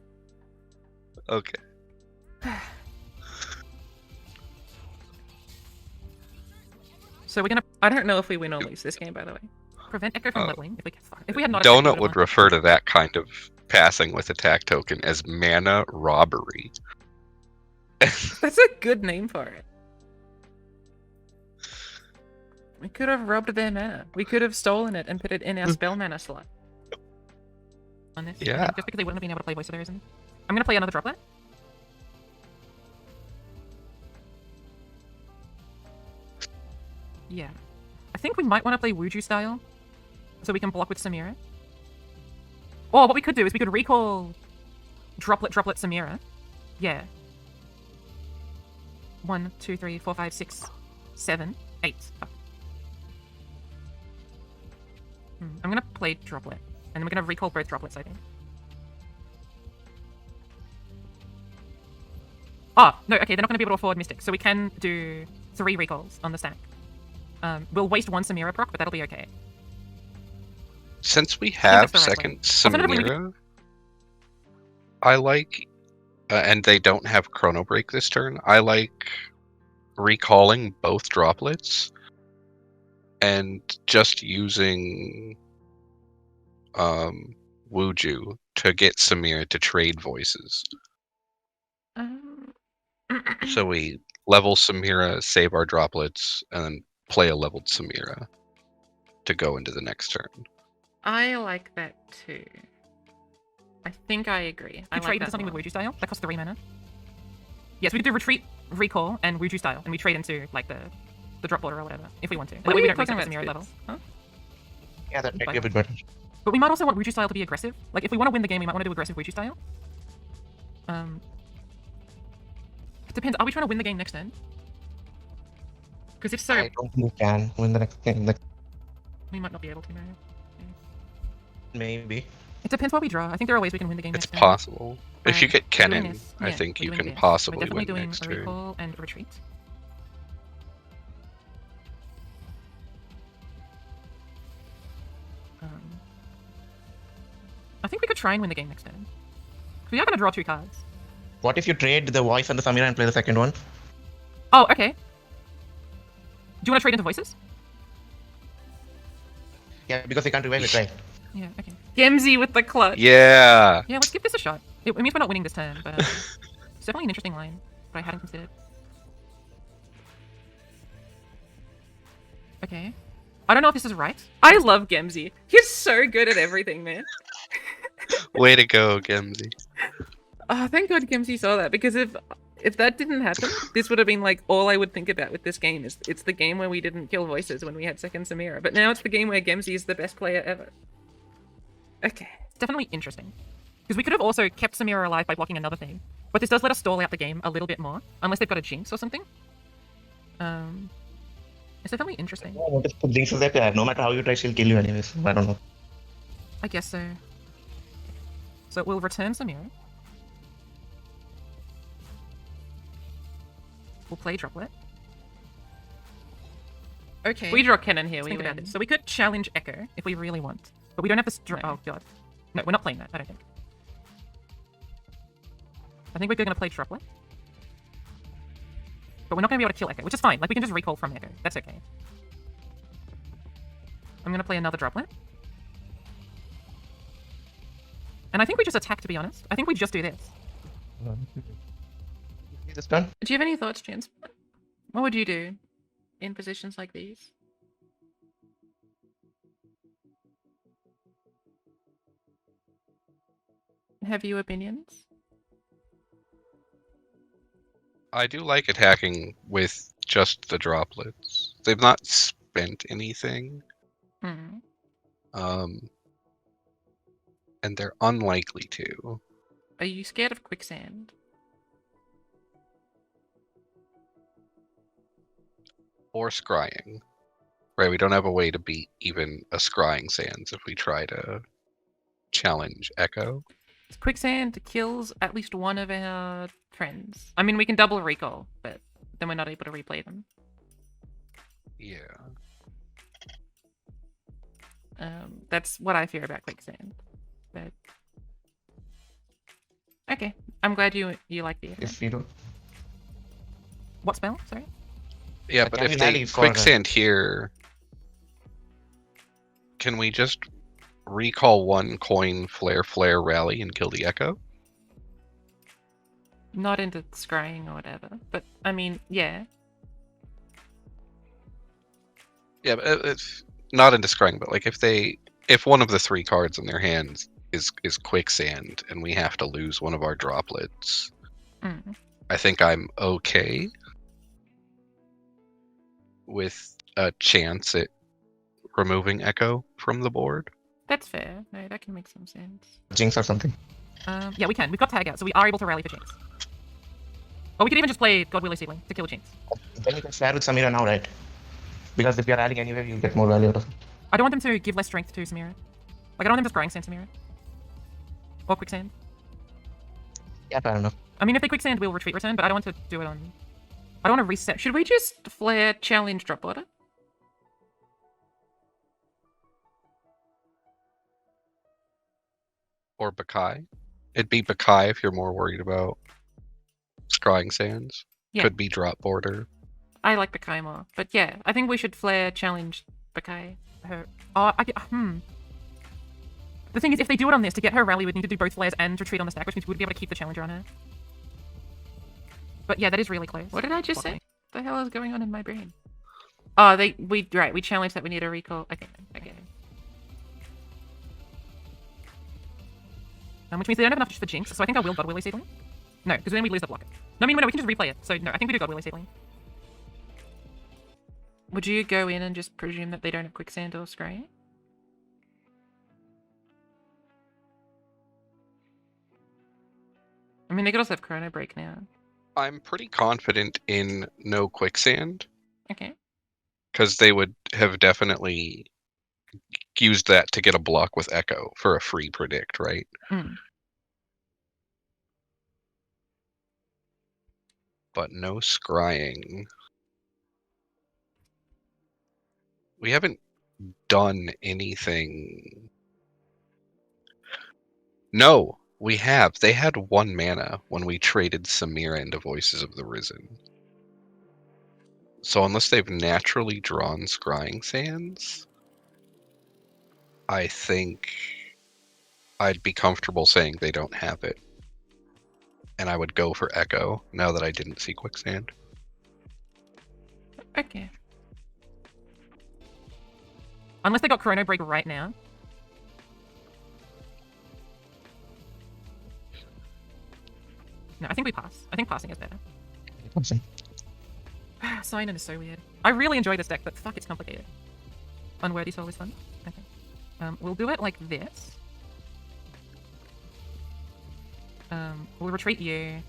Okay. So we're gonna I don't know if we win or lose this game, by the way. prevent Ekko from Uh, leveling if we can. If we had not attacked, we Donut would've would won. refer to that kind of passing with attack token as mana robbery. That's a good name for it. We could have robbed their mana. We could have stolen it and put it in our spell mana slot. On this, Yeah. just because they wouldn't have been able to play Voice of the Risen. I'm gonna play another droplet. Yeah. I think we might want to play Wuju style. So we can block with Samira. Or what we could do is we could recall droplet Samira. Yeah. 1, 2, 3, 4, 5, 6, 7, 8. Fuck. I'm gonna play droplet. And then we're gonna recall both droplets, I think. Oh, no, okay, they're not gonna be able to afford Mystic, so we can do 3 recalls on the stack. We'll waste 1 Samira proc, but that'll be okay. Since we have that's the right second Alternatively, we could- Samira, I like, and they don't have Chrono Break this turn, I like recalling both droplets and just using Wuju to get Samira to trade voices. So we level Samira, save our droplets, and then play a leveled Samira to go into the next turn. I like that too. I think I agree. I We trade into something with Wuju style. That costs 3 mana. Yes, we could do retreat, recall, and Wuju style, and we trade into like the drop border or whatever if we want to. What That are way you we don't talking reset about, the Samira level. Spidz? Huh? Yeah, that might be a bit better. But we might also want Wuju style to be aggressive. Like if we want to win the game, we might want to do aggressive Wuju style. It depends. Are we trying to win the game next turn? Because if so, I don't think we can win the next game. we might not be able to. No. Maybe. It depends what we draw. I think there are ways we can win the game It's next turn. possible. If you Um, get we're doing Kennen, this. I Yeah, think we're you doing can this. possibly We're definitely win doing next a turn. recall and retreat. I think we could try and win the game next turn. We are going to draw 2 cards. What if you trade the voice and the Samira and play the second one? Oh, okay. Do you want to trade into voices? Yeah, because they can't revive it, right? Yeah, okay. Gemsy with the clutch. Yeah. Yeah, let's give this a shot. It means we're not winning this turn, but it's definitely an interesting line that I hadn't considered. Okay. I don't know if this is right. I love Gemsy. He's so good at everything, man. Way to go, Gemsy. Oh, thank God Gemsy saw that, because if if that didn't happen, this would have been like all I would think about with this game is it's the game where we didn't kill voices when we had second Samira, but now it's the game where Gemsy is the best player ever. Okay. It's definitely interesting. Because we could have also kept Samira alive by blocking another thing. But this does let us stall out the game a little bit more. Unless they've got a Jinx or something. It's definitely interesting. What is put Jinx is there? No matter how you try, she'll kill you anyways. I don't know. I guess so. So we'll return Samira. We'll play Droplet. Okay. If we draw Kennen here, we Think win. about it. So we could challenge Ekko if we really want. But we don't have this... Oh, God. No, we're not playing that, I don't think. I think we're going to play Droplet. But we're not going to be able to kill Ekko, which is fine. Like, we can just recall from Ekko. That's okay. I'm going to play another Droplet. And I think we just attack, to be honest. I think we just do this. Is this done? Do you have any thoughts, Jens? What would you do in positions like these? Have you opinions? I do like attacking with just the droplets. They've not spent anything. Hmm. And they're unlikely to. Are you scared of quicksand? Or scrying. Right, we don't have a way to beat even a scrying sands if we try to challenge Ekko. Quicksand kills at least one of our friends. I mean, we can double recall, but then we're not able to replay them. Yeah. That's what I fear about quicksand. But okay, I'm glad you like the If you do. What spell? Sorry? Yeah, but Can if we they rally for quicksand here, can we just recall one coin, flare, rally, and kill the Ekko? Not into scrying or whatever, but I mean, yeah. Yeah, but it's not into scrying, but like if one of the three cards in their hands is quicksand and we have to lose one of our droplets, Mm. I think I'm okay with a chance at removing Ekko from the board. That's fair. No, that can make some sense. Jinx or something. Yeah, we can. We've got tag out, so we are able to rally for Jinx. Or we could even just play God Willow Seedling to kill Jinx. Then you can share with Samira now, right? Because if you're adding anywhere, you'll get more value out of it. I don't want them to give less strength to Samira. Like, I don't want them just scrying sand Samira. Or quicksand. Yeah, fair enough. I mean, if they quicksand, we'll retreat return, but I don't want to do it on... I don't want to reset. Should we just flare challenge drop order? Or Bakai. It'd be Bakai if you're more worried about scrying sands. Yeah. Could be drop border. I like Bakai more, but yeah, I think we should flare challenge Bakai. Her. Oh, The thing is, if they do it on this, to get her rally, we'd need to do both flares and retreat on the stack, which means we would be able to keep the challenger on her. But yeah, that is really close. What did I just say? What the hell is going on in my brain? Oh, we challenged that we need a recall. Okay. Which means they don't have enough for Jinx, so I think I will God Willow Seedling. No, because then we lose the blocker. No, I mean, no, we can just replay it. So no, I think we do God Willow Seedling. Would you go in and just presume that they don't have quicksand or scrying? I mean, they could also have Chrono Break now. I'm pretty confident in no quicksand, Okay. because they would have definitely used that to get a block with Ekko for a free predict, right? Mm. But no scrying. We haven't done anything. No, we have. They had 1 mana when we traded Samira into Voices of the Risen. So unless they've naturally drawn scrying sands, I think I'd be comfortable saying they don't have it. And I would go for Ekko now that I didn't see quicksand. Okay. Unless they got Chrono Break right now. No, I think we pass. I think passing is better. Awesome. Sign-in is so weird. I really enjoy this deck, but fuck, it's complicated. Unworthy Soul is fun. Okay. We'll do it like this. We'll retreat you.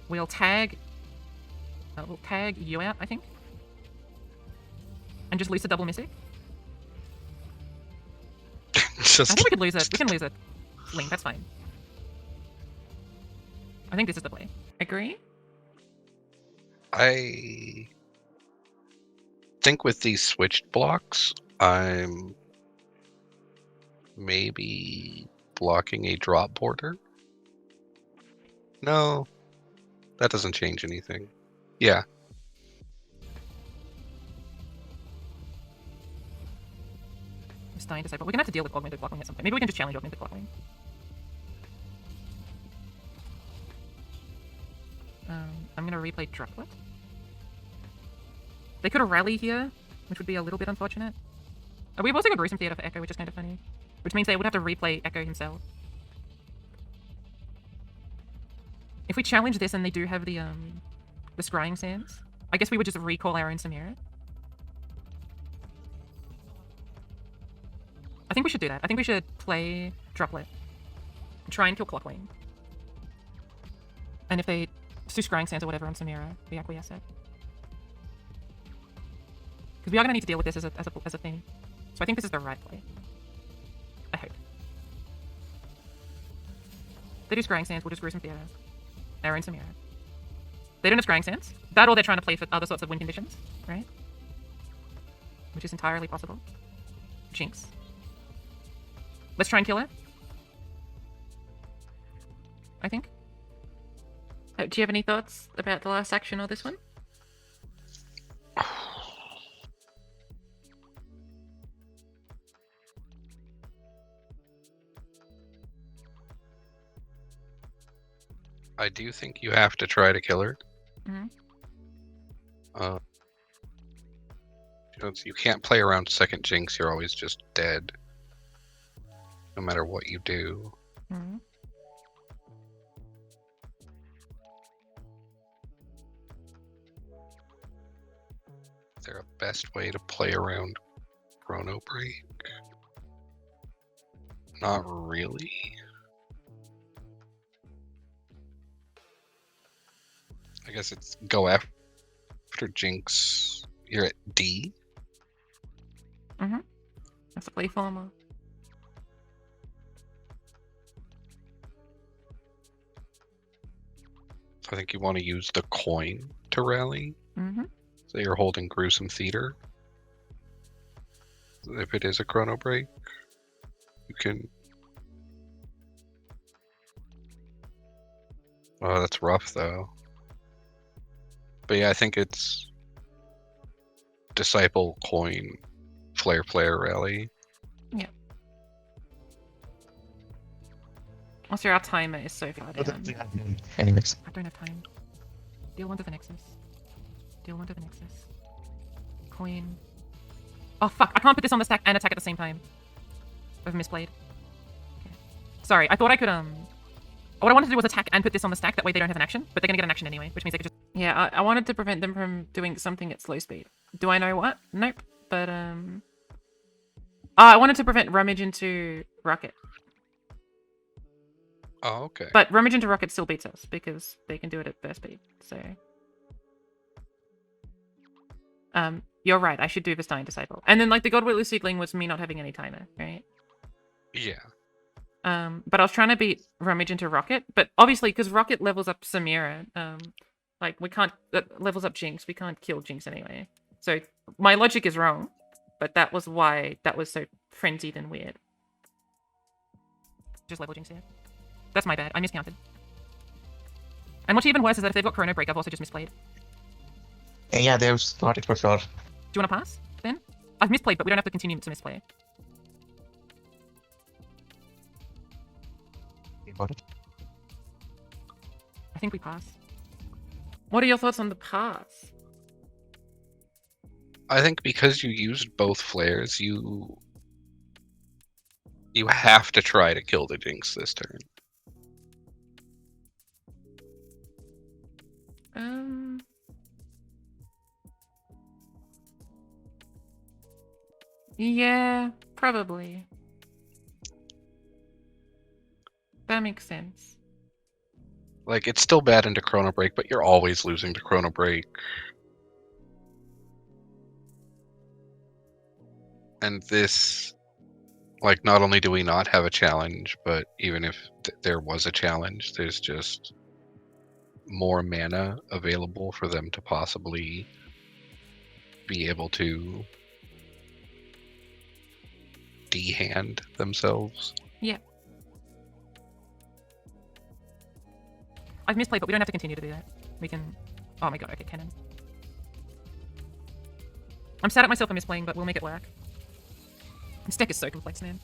We'll tag you out, I think. And just lose a double Mystic. I think we could lose it. We can lose it. Link, that's fine. I think this is the play. Agree? I think with these switched blocks, I'm maybe blocking a drop border. No, that doesn't change anything. Yeah. Stein Disciple. We're gonna have to deal with augmented blocking at some point. Maybe we can just challenge augmented blocking. I'm gonna replay Droplet. They could have rally here, which would be a little bit unfortunate. We've also got Gruesome Theater for Ekko, which is kind of funny. Which means they would have to replay Ekko himself. If we challenge this and they do have the Scrying Sands, I guess we would just recall our own Samira. I think we should do that. I think we should play Droplet. Try and kill Clockwing. And if they do Scrying Sands or whatever on Samira, we acquiesce it. Because we are going to need to deal with this as a thing. So I think this is the right play. I hope. They do Scrying Sands, we'll just Gruesome Theater. Our own Samira. They don't have Scrying Sands. That or they're trying to play for other sorts of win conditions, right? Which is entirely possible. Jinx. Let's try and kill her. I think. Do you have any thoughts about the last action or this one? I do think you have to try to kill her. Mm-hmm. You can't play around second Jinx, you're always just dead. No matter what you do. Mm-hmm. Is there a best way to play around Chrono Break? Not really. I guess it's go after Jinx. You're at D. Mm-hmm. That's a play former. I think you want to use the coin to rally. Mm-hmm. So you're holding Gruesome Theater. If it is a Chrono Break, you can... Oh, that's rough, though. But yeah, I think it's... Disciple, coin, flare, rally. Yeah. Also, our timer is so far down. Anyways. I don't have time. Deal one to the Nexus. Deal one to the Nexus. Coin. Oh fuck, I can't put this on the stack and attack at the same time. I've misplayed. Okay. Sorry, I thought I could, what I wanted to do was attack and put this on the stack, that way they don't have an action, but they're gonna get an action anyway, which means they could just... Yeah, I wanted to prevent them from doing something at slow speed. Do I know what? Nope. But, I wanted to prevent Rummage into Rocket. Oh, okay. But Rummage into Rocket still beats us, because they can do it at burst speed, so... You're right, I should do Vistine Disciple. And then, like, the Godwit Lucidling was me not having any timer, right? Yeah. But I was trying to beat Rummage into Rocket, but obviously, because Rocket levels up Samira, like, we can't... levels up Jinx, we can't kill Jinx anyway. So, my logic is wrong, but that was why that was so frenzied and weird. Just level Jinx here. That's my bad, I miscounted. And what's even worse is that if they've got Chrono Break, I've also just misplayed. Yeah, they've got it for sure. Do you want to pass, then? I've misplayed, but we don't have to continue to misplay. Got it. I think we pass. What are your thoughts on the pass? I think because you used both flares, you have to try to kill the Jinx this turn. Yeah, probably. That makes sense. Like, it's still bad into Chrono Break, but you're always losing to Chrono Break. And this, like, not only do we not have a challenge, but even if there was a challenge, there's just more mana available for them to possibly be able to de-hand themselves. Yeah. I've misplayed, but we don't have to continue to do that. We can... Oh my god, okay, Kennen. I'm sad at myself for misplaying, but we'll make it work. This deck is so complex, man.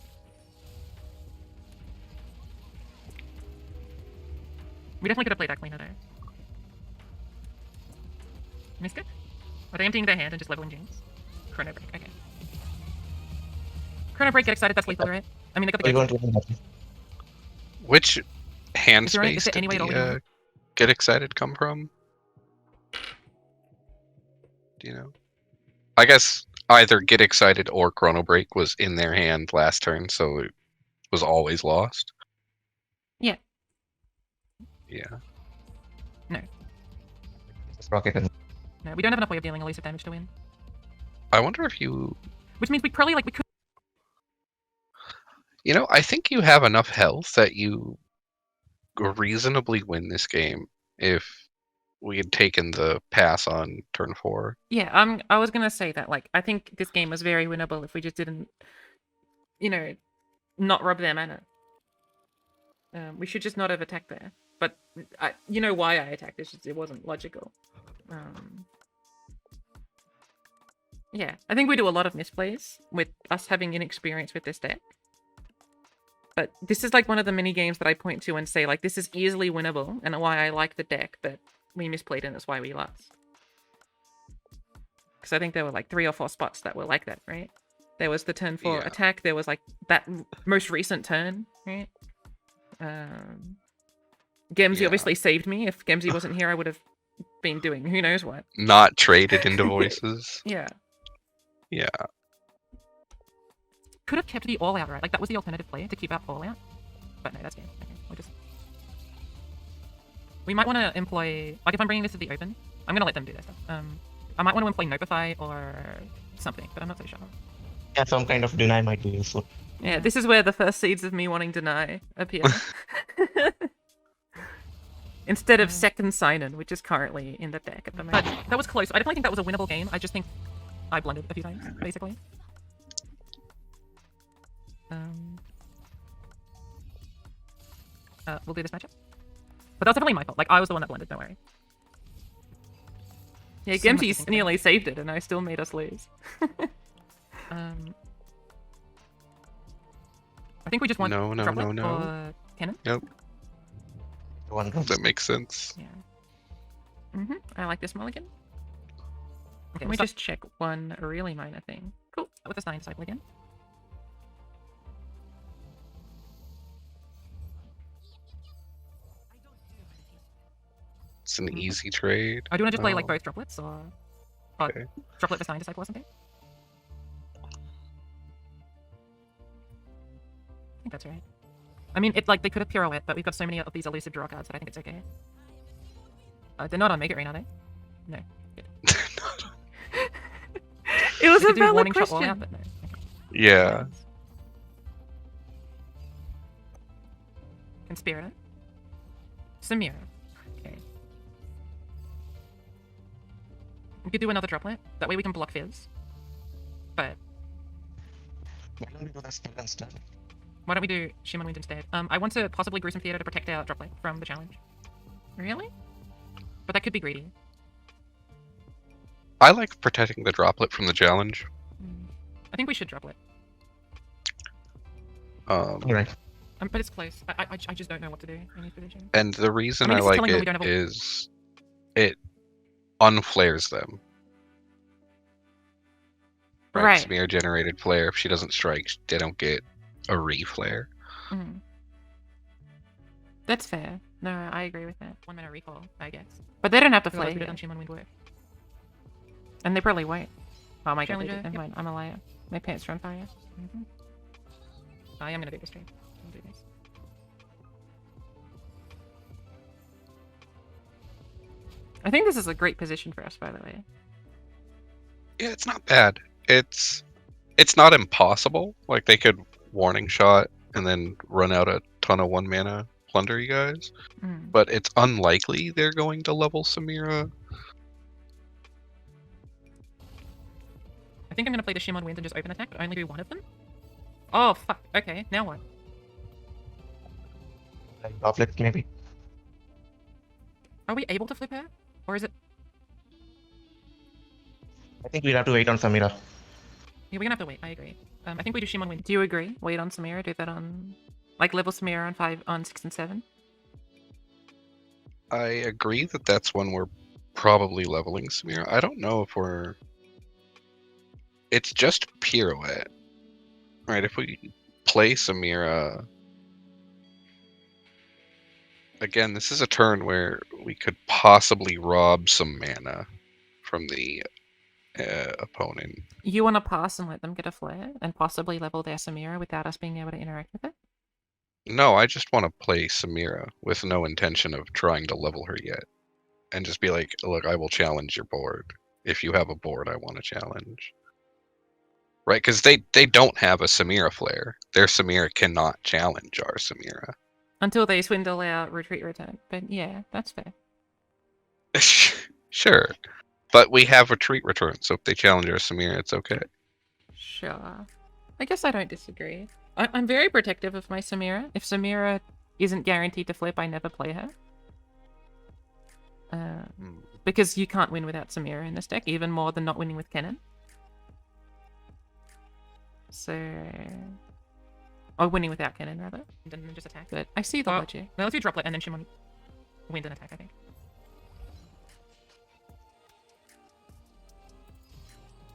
We definitely could have played that cleaner, though. Missed it? Are they emptying their hand and just leveling Jinx? Chrono Break, okay. Chrono Break, get excited, that's lethal, right? I mean, they got the Are you game. going to win that? Which hand Is there any- space is there did any way to the win? Get Excited come from? Do you know? I guess either Get Excited or Chrono Break was in their hand last turn, so it was always lost. Yeah. Yeah. Just rocket and No, we don't have enough way of dealing elusive damage to win. I wonder if you... Which means we probably, like, we could... You know, I think you have enough health that you reasonably win this game if we had taken the pass on turn 4. Yeah, I was gonna say that. Like, I think this game was very winnable if we just didn't, you know, not rob their mana. We should just not have attacked there. But you know why I attacked? It's just it wasn't logical. Yeah, I think we do a lot of misplays with us having inexperience with this deck. But this is like one of the mini games that I point to and say, like, this is easily winnable and why I like the deck, but we misplayed and that's why we lost. Because I think there were like 3 or 4 spots that were like that, right? There was the turn 4 Yeah. attack, there was like that most recent turn, right? Gemsy Yeah. obviously saved me. If Gemsy wasn't here, I would have been doing who knows what. Not traded into voices. Yeah. Yeah. Could have kept the all-out, right? Like, that was the alternative play, to keep out all-out. But no, that's game. Okay, we'll just... We might want to employ... Like, if I'm bringing this to the open, I'm going to let them do their stuff. I might want to employ Notify or something, but I'm not so sure. yeah, some kind of deny might be useful. Yeah, this is where the first seeds of me wanting deny appear. Instead of second sign-in, which is currently in the deck at the But moment. that was close. I definitely think that was a winnable game. I just think I blundered a few times, basically. We'll do this matchup. But that's definitely my fault. Like, I was the one that blundered, don't worry. Yeah, So much to Gemsy's think about. nearly saved it, and I still made us lose. I think we just want No, no, Droplet no, no. or Kennen. One goes. That makes sense. Yeah. I like this mulligan. Okay, Let me so just check one really minor thing. cool. With the Stein Disciple again. It's an easy trade. I do want to just play like Oh. both droplets or Okay. droplet for Stein Disciple or something. I think that's right. I mean, it's like they could have pirouette, but we've got so many of these elusive draw cards that I think it's okay. They're not on Mega Rain, are they? No. Good. It was We a could do valid warning shot all question. out, but no. Okay. Yeah. Conspirator. Samira. Okay. We could do another droplet. That way we can block Fizz. But Why don't we do that step and step? why don't we do Shimon Wind instead? I want to possibly Gruesome Theater to protect our droplet from the challenge. Really? But that could be greedy. I like protecting the droplet from the challenge. I think we should droplet. You're right. But it's close. I just don't know what to do in this position. And the reason I I, mean, this is like telling them we it don't have a- is it unflares them. Right. Smear generated flare. If she doesn't strike, they don't get a reflare. Mhm. That's fair. No, I agree with that. 1 mana recall, I guess. But they don't have to I feel like play we did here. on Shimon Wind work. And they probably won't. Oh my god, they Challenger, did. Never yep. mind. I'm a liar. My pants are on fire. Mm-hmm. I am gonna do this stream. I'll do this. I think this is a great position for us, by the way. Yeah, it's not bad. It's not impossible. Like they could warning shot and then run out a ton of 1 mana plunder you guys. Mm. But it's unlikely they're going to level Samira. I think I'm gonna play the Shimon Wind and just open attack, but only do one of them. Oh fuck. Okay, now what? Like Goblet, maybe. Are we able to flip her? Or is it... I think we'll have to wait on Samira. Yeah, we're gonna have to wait, I agree. I think we do Shimon Wind. Do you agree? Wait on Samira, do that on... Like, level Samira on 5, on 6 and 7? I agree that that's when we're probably leveling Samira. I don't know if we're... It's just pirouette. Right, if we play Samira... Again, this is a turn where we could possibly rob some mana from the opponent. You want to pass and let them get a flare, and possibly level their Samira without us being able to interact with it? No, I just want to play Samira with no intention of trying to level her yet. And just be like, look, I will challenge your board. If you have a board I want to challenge. Right, because they don't have a Samira flare. Their Samira cannot challenge our Samira. Until they swindle out retreat return. But yeah, that's fair. Sure. But we have retreat return, so if they challenge our Samira, it's okay. Sure. I guess I don't disagree. I'm very protective of my Samira. If Samira isn't guaranteed to flip, I never play her. Because you can't win without Samira in this deck, even more than not winning with Kennen. So... Or winning without Kennen, rather. And then just attack. But I see the Oh. logic. No, let's do Droplet and then Shimon Wind and attack, I think.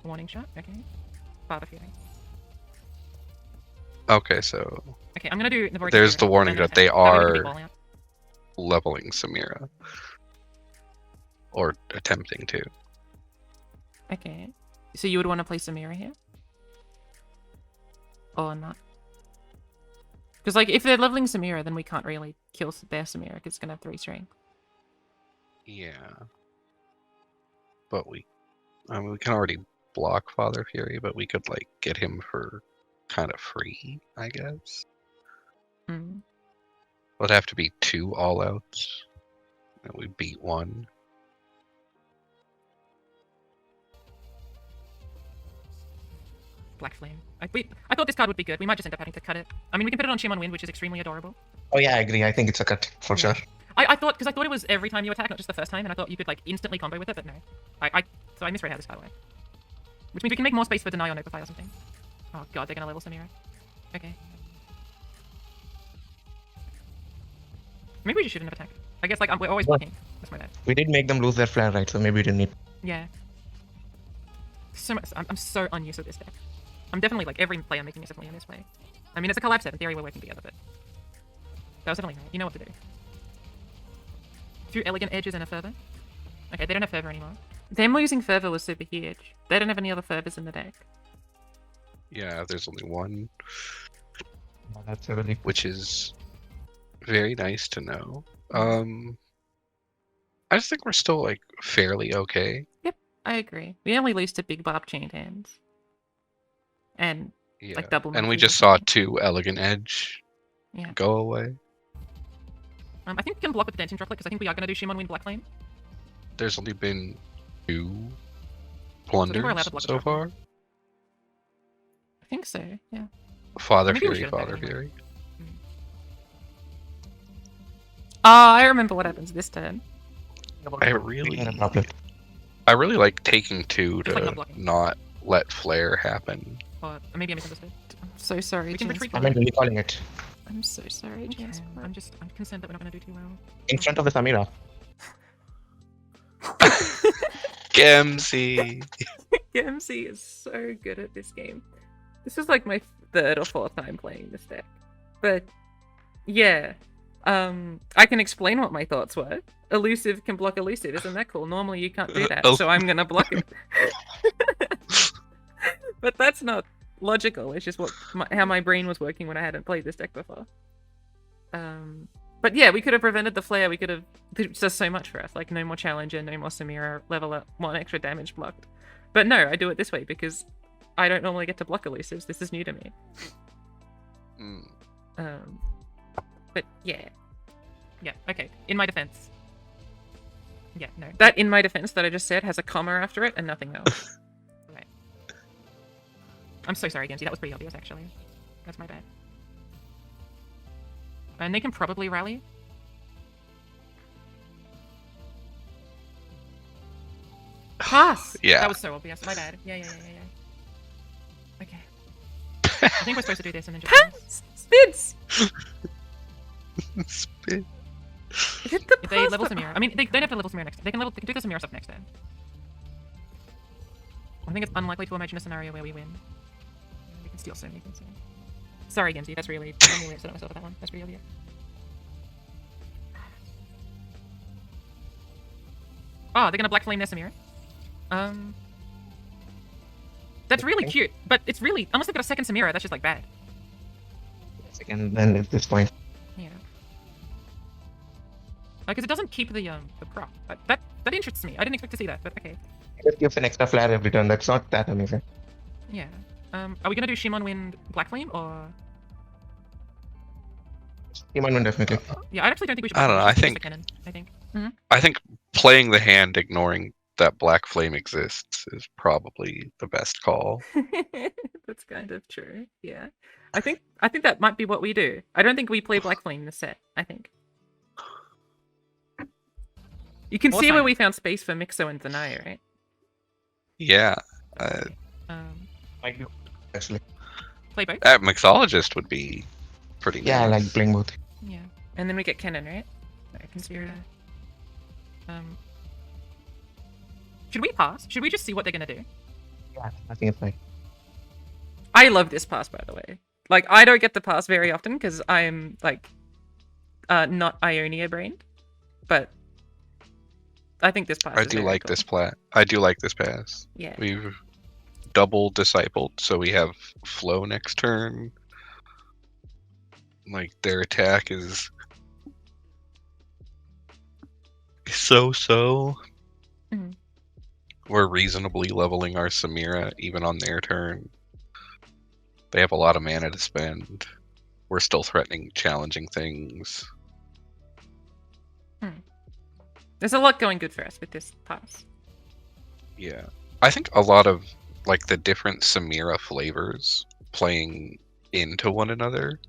Warning shot, okay. Father Fury. Okay, so Okay, I'm gonna do the there's the warning that they are out. leveling Samira. Or attempting to. Okay. So you would want to play Samira here? Or not? Because, like, if they're leveling Samira, then we can't really kill their Samira, because it's going to have 3 strength. Yeah. But we can already block Father Fury, but we could, like, get him for kind of free, I guess. Mm. It'd have to be 2 all-outs. And we beat 1. Black Flame. I thought this card would be good. We might just end up having to cut it. I mean, we can put it on Shimon Wind, which is extremely adorable. Oh yeah, I agree. I think it's a cut for sure. I thought, because I thought it was every time you attack, not just the first time, and I thought you could, like, instantly combo with it, but no. So I misread how this card worked. Which means we can make more space for Deny or Notify or something. Oh god, they're gonna level Samira. Okay. Maybe we just shouldn't have attacked. I guess, like, we're always blocking. That's my bad. We did make them lose their flare, right? So maybe we didn't need. Yeah. So much, I'm so unused to this deck. I'm definitely, like, every play I'm making is definitely in this way. I mean, it's a collab set. In theory, we're working together, but... That was definitely right. You know what to do. 2 elegant edges and a fervor. Okay, they don't have fervor anymore. Them losing Fervor was super huge. They don't have any other Fervors in the deck. Yeah, there's only 1, Oh, that's a really. which is very nice to know. I just think we're still, like, fairly okay. I agree. We only lose to Big Barb Chained Hands. And, Yeah. like, double And we monkeys or just saw something. 2 Elegant Edge Yeah. go away. I think we can block with the Dancing Droplet, because I think we are going to do Shimon Wind Black Flame. There's only been 2 we're allowed plunders to block the so droplet. far. I think so, yeah. Father Maybe we Fury, should've had Father it anyway. Fury. Oh, I remember what happens this turn. I really like taking 2 It's like to not blocking. not let flare happen. Or maybe I misunderstood. I'm so sorry, We can retreat I Jansport. meant recalling it I'm so sorry, Okay, Jansport. I'm concerned that we're not going to do too well. in front of the Samira. Gemsy! Gemsy is so good at this game. This is like my 3rd or 4th time playing this deck. But, yeah. I can explain what my thoughts were. Elusive can block elusive, isn't that cool? Normally you can't do that, Oh. so I'm gonna block it. But that's not logical. It's just how my brain was working when I hadn't played this deck before. But yeah, we could have prevented the flare. We could have. There's just so much for us. Like no more challenger, no more Samira, level up, 1 extra damage blocked. But no, I do it this way because I don't normally get to block elusives. This is new to me. But yeah. Yeah, okay. In my defense. Yeah, no. That in my defense that I just said has a comma after it and nothing else. Right. I'm so sorry, Gemsy. That was pretty obvious, actually. That's my bad. And they can probably rally. Pass! Yeah. That was so obvious. My bad. Yeah. Okay. I think we're supposed to do this and then just... Pass! Spidz! Spit. Hit the If they level Samira, I mean, they don't have to level Samira next. They can do the Samira stuff next turn. I think it's unlikely to imagine a scenario where we win. We can steal so many things. Sorry, Gemsy, that's really... I'm really upset at myself with that one. That's pretty obvious. Oh, they're gonna Black Flame their Samira? That's really cute, but it's really... Unless they've got a second Samira, that's just, like, bad. Second, then at this point. Yeah. Because it doesn't keep the prop. That interests me. I didn't expect to see that, but okay. It just gives an extra flare every turn. That's not that amazing. Yeah. Are we gonna do Shimon Wind Black Flame or? Shimon Wind definitely. Yeah, I actually don't think we should. I don't know, I think- Kennen, I think. I think playing the hand, ignoring that black flame exists, is probably the best call. That's kind of true. Yeah. I think that might be what we do. I don't think we play Black Flame this set. I think. You can see where we found space for Mixo and Zanaya, right? Yeah. Might be actually. Play both. That mixologist would be pretty Yeah, I nice. like playing both. Yeah. And then we get Kennen, right? I can see. Should we pass? Should we just see what they're gonna do? Yeah, I think it's fine. I love this pass, by the way. Like, I don't get the pass very often because I'm like not Ionia brained, but I think this pass. I is do very like cool. this I do like this pass. Yeah. We've double discipled, so we have flow next turn. Like their attack is so. Mhm. We're reasonably leveling our Samira even on their turn. They have a lot of mana to spend. We're still threatening challenging things. There's a lot going good for us with this pass. Yeah. I think a lot of like the different Samira flavors playing into one another.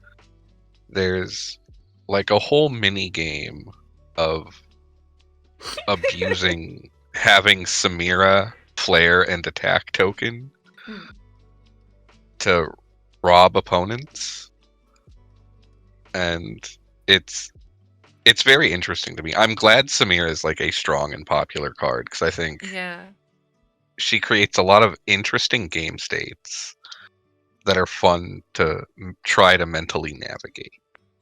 There's like a whole mini game of abusing having Samira flare and attack token to rob opponents. And it's very interesting to me. I'm glad Samira is like a strong and popular card because I think Yeah. she creates a lot of interesting game states that are fun to try to mentally navigate.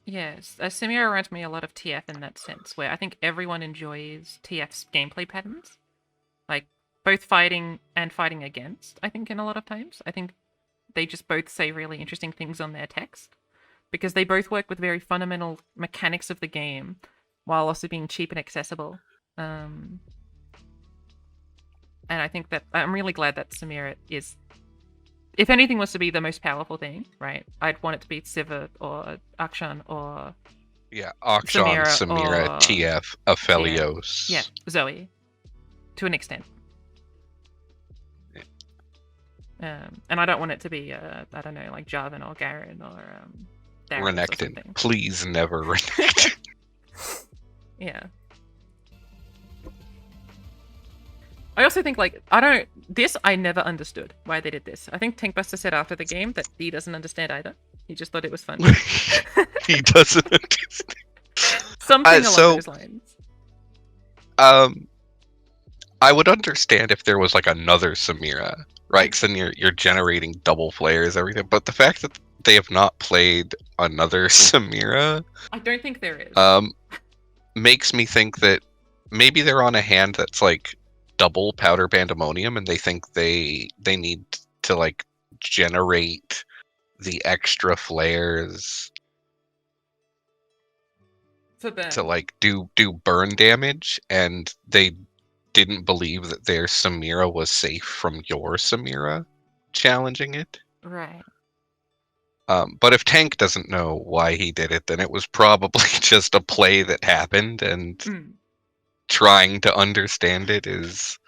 Yes. Samira reminds me a lot of TF in that sense, where I think everyone enjoys TF's gameplay patterns. Like, both fighting and fighting against, I think, in a lot of times. I think they just both say really interesting things on their text. Because they both work with very fundamental mechanics of the game, while also being cheap and accessible. And I think that I'm really glad that Samira is, if anything was to be the most powerful thing, right? I'd want it to be Sivir or Akshan or Yeah, Akshan, Samira, or- TF, Aphelios. yeah, Zoe, to an extent. And I don't want it to be I don't know, like Jarvan or Garen or Darius or Renekton. something. Please never Renekton. Yeah. I also think, like, I never understood why they did this. I think Tankbuster said after the game that he doesn't understand either. He just thought it was fun. He doesn't understand. Something along so- those lines. I would understand if there was like another Samira, right? Because then you're generating double flares, everything. But the fact that they have not played another Samira I don't think there is. makes me think that maybe they're on a hand that's like double powder pandemonium, and they think they need to like generate the extra flares For burn. to like do burn damage, and they didn't believe that their Samira was safe from your Samira challenging it. Right. But if Tank doesn't know why he did it, then it was probably just a play that happened, and trying to understand it is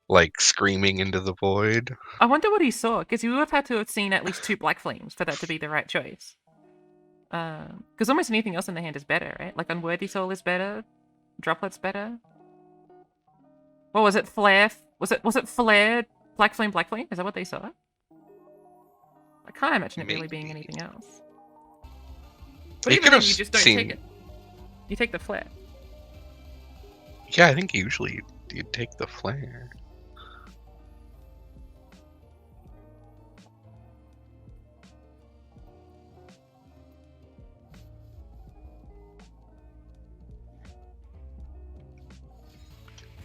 like screaming into the void. I wonder what he saw, because you would have had to have seen at least 2 black flames for that to be the right choice. Because almost anything else in the hand is better, right? Like Unworthy Soul is better, Droplet's better. What was it? Flare? Was it Flare? Black Flame? Is that what they saw? I can't imagine it really being Maybe. anything else. But You even could then, have you just don't seen- take it. You take the flare. Yeah, I think usually you'd take the flare.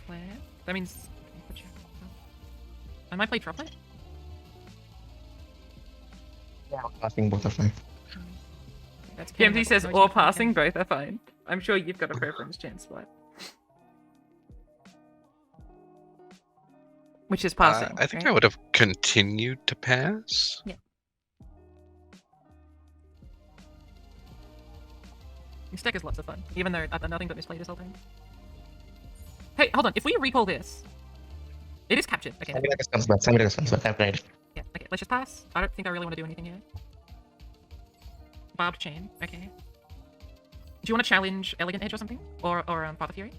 Flare? That means... I might play Droplet? Yeah, passing both are fine. That's Gemsy says or passing, both are fine. I'm sure you've got a preference, Jansport. Which is passing. I think right? I would have continued to pass. Your stack is lots of fun, even though I've done nothing but misplayed this whole time. Hey, hold on. If we recall this, it is captured. Okay. Samira comes back. Samira comes back. I've tried. Yeah. Okay. Let's just pass. I don't think I really want to do anything here. Barbed chain. Okay. Do you want to challenge Elegant Edge or something, or Father Fury?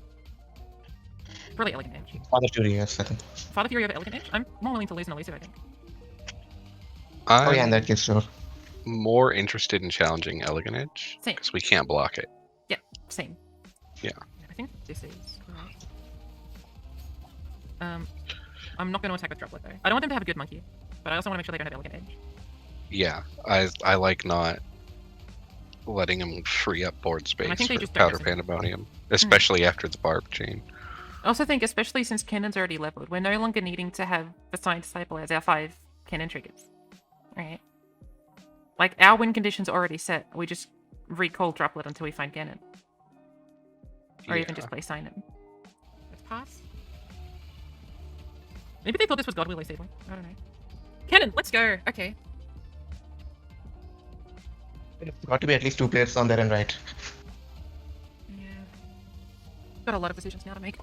Probably Elegant Edge. Father Fury, yes, I think. Father Fury over Elegant Edge. I'm more willing to lose an elusive, I think. I'm Oh yeah, in that case, sure. more interested in challenging Elegant Edge Same. because we can't block it. Same. Yeah. I think this is correct. I'm not going to attack with Droplet though. I don't want them to have a good monkey, but I also want to make sure they don't have Elegant Edge. Yeah, I like not letting him free up board space think they for just don't powder resonate. pandemonium, especially after the barb chain. I also think, especially since Kennen's already leveled, we're no longer needing to have Besigned Disciple as our 5 Kennen triggers. Right? Like, our win condition's already set. We just recall Droplet until we find Kennen. Or even just play Sign Him. Let's pass. Maybe they thought this was God Will Sable. I don't know. Kennen, let's go! Okay. It's got to be at least 2 players on there and right. Yeah. Got a lot of decisions now to make.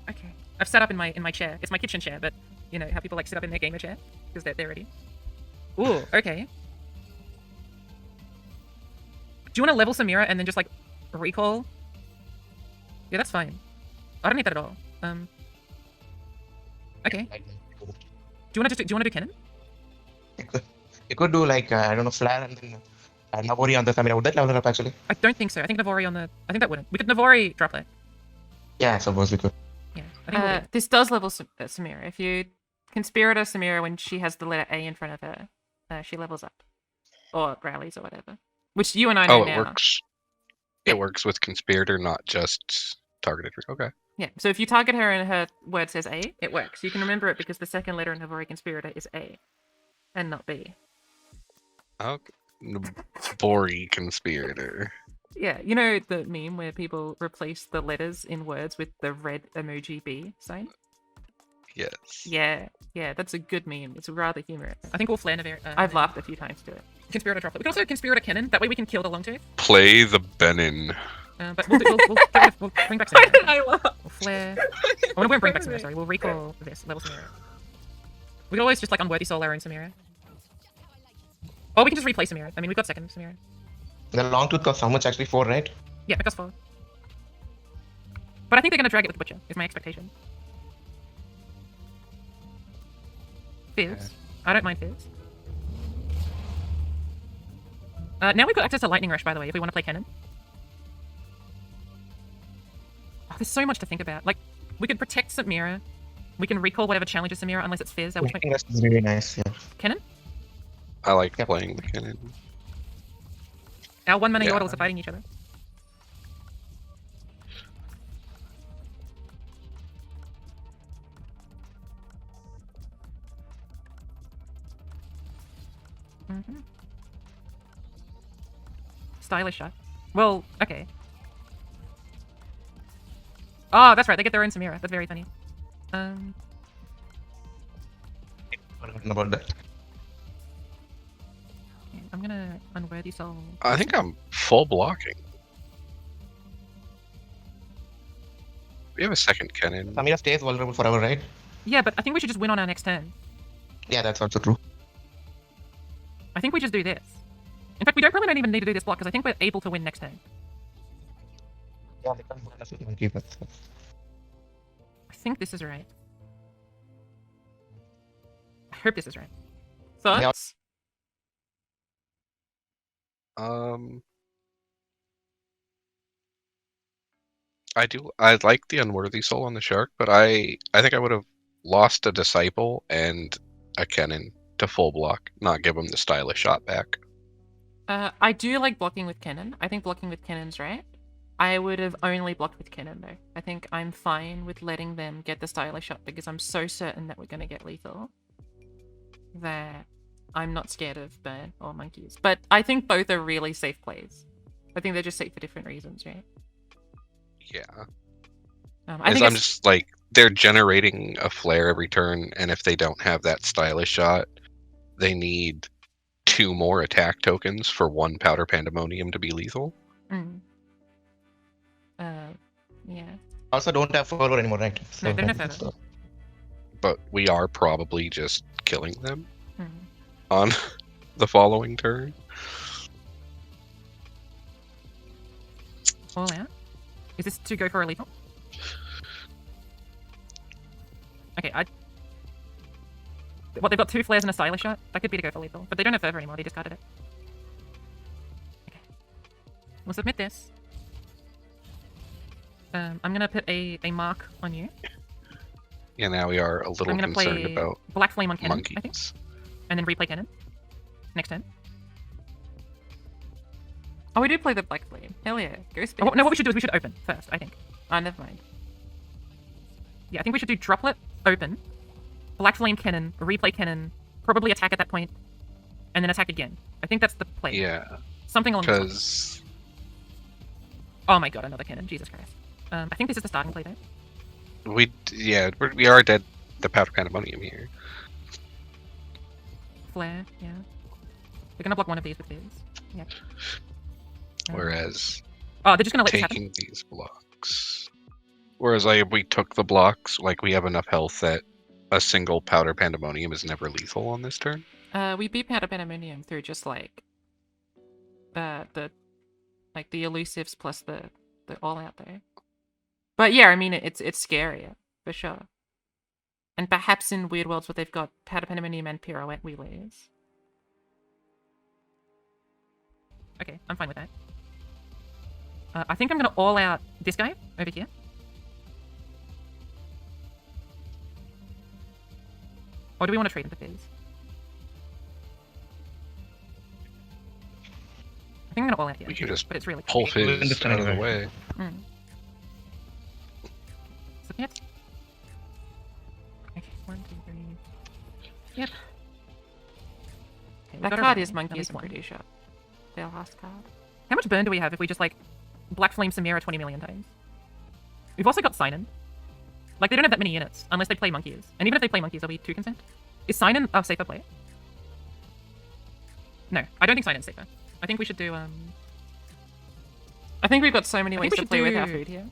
Okay. I've sat up in my chair. It's my kitchen chair, but you know how people like sit up in their gamer chair because they're ready. Ooh, okay. Do you want to level Samira and then just like recall? Yeah, that's fine. I don't need that at all. Okay. Do you want to do Kennen? You could do like I don't know, flare and then Navori on the Samira. Would that level her up actually? I don't think so. I think Navori on the. I think that wouldn't. We could Navori Droplet. Yeah, I suppose we could. Yeah. I think this does level Samira. If you Conspirator Samira when she has the letter A in front of her, she levels up. Or rallies or whatever. Which you and I know Oh, it now. works. Yeah. It works with Conspirator, not just targeted. Okay. Yeah, so if you target her and her word says A, it works. You can remember it because the second letter in Navori Conspirator is A. And not B. Okay. Bori Conspirator. Yeah, you know the meme where people replace the letters in words with the red emoji B sign? Yes. Yeah, that's a good meme. It's rather humorous. I think we'll flare Naviri. I've laughed a few times to it. Conspirator Droplet. We can also Conspirator Kennen. That way we can kill the Longtooth. Play the Benin. But we'll bring back Samira. I laugh? We'll flare. Oh, we won't bring back Samira, sorry. We'll recall this. Level Samira. We can always just like Unworthy Soul our own Samira. Or we can just replay Samira. I mean, we've got second Samira. The long tooth costs how much actually? 4, right? Yeah, it costs 4. But I think they're going to drag it with Butcher, is my expectation. Fizz. I don't mind Fizz. Now we've got access to Lightning Rush, by the way, if we want to play Kennen. Oh, there's so much to think about. Like, we could protect Samira. We can recall whatever challenges Samira, unless it's Fizz. At which point... Lightning Rush is really nice, yeah. Kennen? I like Yep. playing the Kennen. Our 1 mana Yeah. Yordles are fighting each other. Stylish shot. Well, okay. Oh, that's right. They get their own Samira. That's very funny. Forgotten about that. Okay, I'm gonna unworthy soul. I think I'm full blocking. We have a second Kennen. Samira stays vulnerable forever, right? Yeah, but I think we should just win on our next turn. Yeah, that's also true. I think we just do this. In fact, we don't even need to do this block because I think we're able to win next turn. Yeah, they can't bonus even keep it. I think this is right. I hope this is right. Thoughts? I like the unworthy soul on the shark, but I think I would have lost a disciple and a Kennen to full block, not give him the stylish shot back. I do like blocking with Kennen. I think blocking with Kennen's right. I would have only blocked with Kennen though. I think I'm fine with letting them get the stylish shot because I'm so certain that we're gonna get lethal that I'm not scared of burn or monkeys. But I think both are really safe plays. I think they're just safe for different reasons, right? Yeah. I think I'm it's... just like, they're generating a flare every turn, and if they don't have that stylish shot, they need 2 more attack tokens for 1 powder pandemonium to be lethal. Yeah. Also, don't have fervor anymore, right? No, they don't have fervor. But we are probably just killing them on the following turn. All out? Is this to go for a lethal? Okay, What, they've got 2 flares and a stylish shot? That could be to go for lethal. But they don't have fervor anymore, they discarded it. Okay. We'll submit this. I'm gonna put a mark on you. Yeah, now we are a little I'm gonna concerned play about Black Flame on Kennen, monkeys. I think. And then replay Kennen. Next turn. Oh, we do play the Black Flame. Hell yeah. Go Spidz. Oh, no, what we should do is we should open first, I think. Never mind. Yeah, I think we should do Droplet, open, Black Flame Kennen, replay Kennen, probably attack at that point, and then attack again. I think that's the play. Yeah. Something along those lines. Because Oh my god, another Kennen. Jesus Christ. I think this is the starting play though. we are dead the powder pandemonium here. Flare, yeah. We're gonna block one of these with Fizz. Yeah. Whereas Oh, they're just gonna let this happen? taking these blocks. Whereas like if we took the blocks, like we have enough health that a single powder pandemonium is never lethal on this turn. We beat Powder Pandemonium through just like the elusives plus the all out there. But yeah, I mean it's scarier for sure. And perhaps in weird worlds where they've got Powder Pandemonium and Pirouette, we lose. Okay, I'm fine with that. I think I'm gonna all out this guy over here. Or do we want to trade him for Fizz? I think I'm gonna all out here. We can just but it's really pull We'll Fizz understand out of the anyway. way. Submit. Okay, 1, 2, 3. Yep. Okay, that card is Monkeys and Voodoo Shot. Their last card. How much burn do we have if we just like Black Flame Samira 20 million times? We've also got Sign-In. Like, they don't have that many units, unless they play Monkeys. And even if they play Monkeys, are we 2 consent? Is Sign-In a safer play? No, I don't think Sign-In's safer. I think we should do, I think we've got so many ways to play with our food here.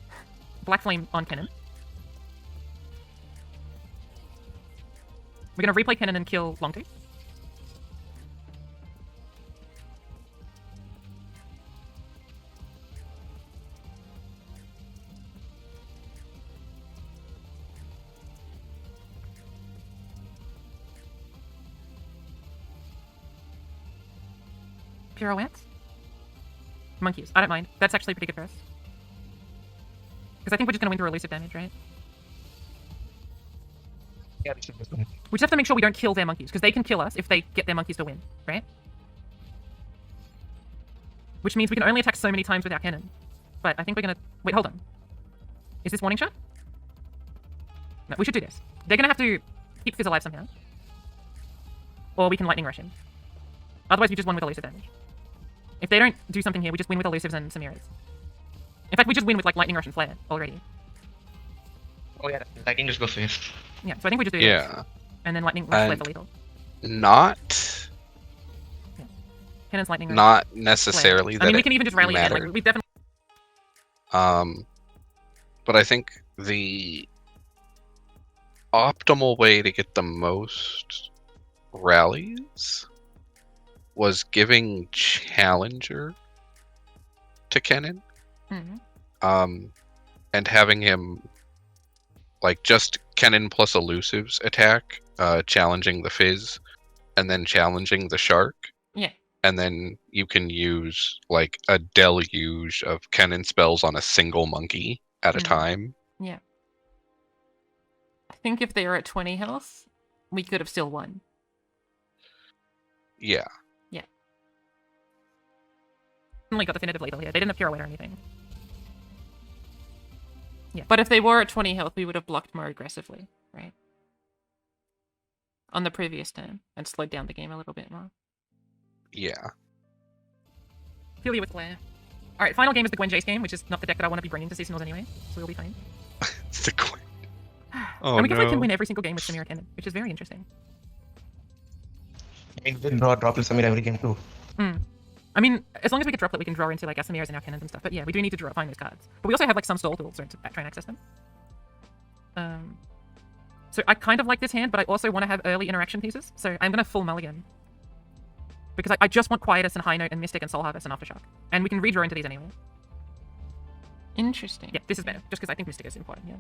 Black Flame on Kennen. We're gonna replay Kennen and kill Longtooth. Pirouette? Monkeys. I don't mind. That's actually pretty good for us. Because I think we're just going to win through elusive damage, right? Yeah, we should just go. We just have to make sure we don't kill their monkeys, because they can kill us if they get their monkeys to win, right? Which means we can only attack so many times with our cannon. But I think we're gonna... Wait, hold on. Is this warning shot? No, we should do this. They're gonna have to keep Fizz alive somehow. Or we can lightning rush him. Otherwise we just win with elusive damage. If they don't do something here, we just win with elusives and Samiras. In fact, we just win with like lightning rush and flare already. Oh yeah, lightning just goes first. Yeah, so I think we just do this. Yeah. And then lightning rush flare for lethal. Not Cannon's lightning rush. not flare. necessarily that I mean, we it can even just rally again. mattered. Like, we definitely... But I think the optimal way to get the most rallies was giving Challenger to Kennen, Mhm. and having him like just Kennen plus elusives attack, challenging the Fizz, and then challenging the Shark. Yeah. And then you can use like a deluge of Kennen spells on a single monkey at a time. Yeah. I think if they were at 20 health, we could have still won. Yeah. Yeah. Only got definitive lethal here. They didn't have pirouette or anything. Yeah. But if they were at 20 health, we would have blocked more aggressively, right? On the previous turn, and slowed down the game a little bit more. Yeah. Feel you with Claire. Alright, final game is the Gwen Jayce game, which is not the deck that I want to be bringing to seasonals anyway, so we'll be fine. It's the Gwen. Oh, and we can no. win every single game with Samira Kennen, which is very interesting. I mean, we can draw droplets Samira every game too. I mean, as long as we get droplet, we can draw into like our Samiras and our Kennens and stuff. But yeah, we do need to find those cards. But we also have like some stall tools to try and access them. So I kind of like this hand, but I also want to have early interaction pieces. So I'm going to full mulligan. Because I just want Quietus and High Note and Mystic and Soul Harvest and Aftershock. And we can redraw into these anyway. Interesting. Yeah, this is better. Just because I think Mystic is important, yeah.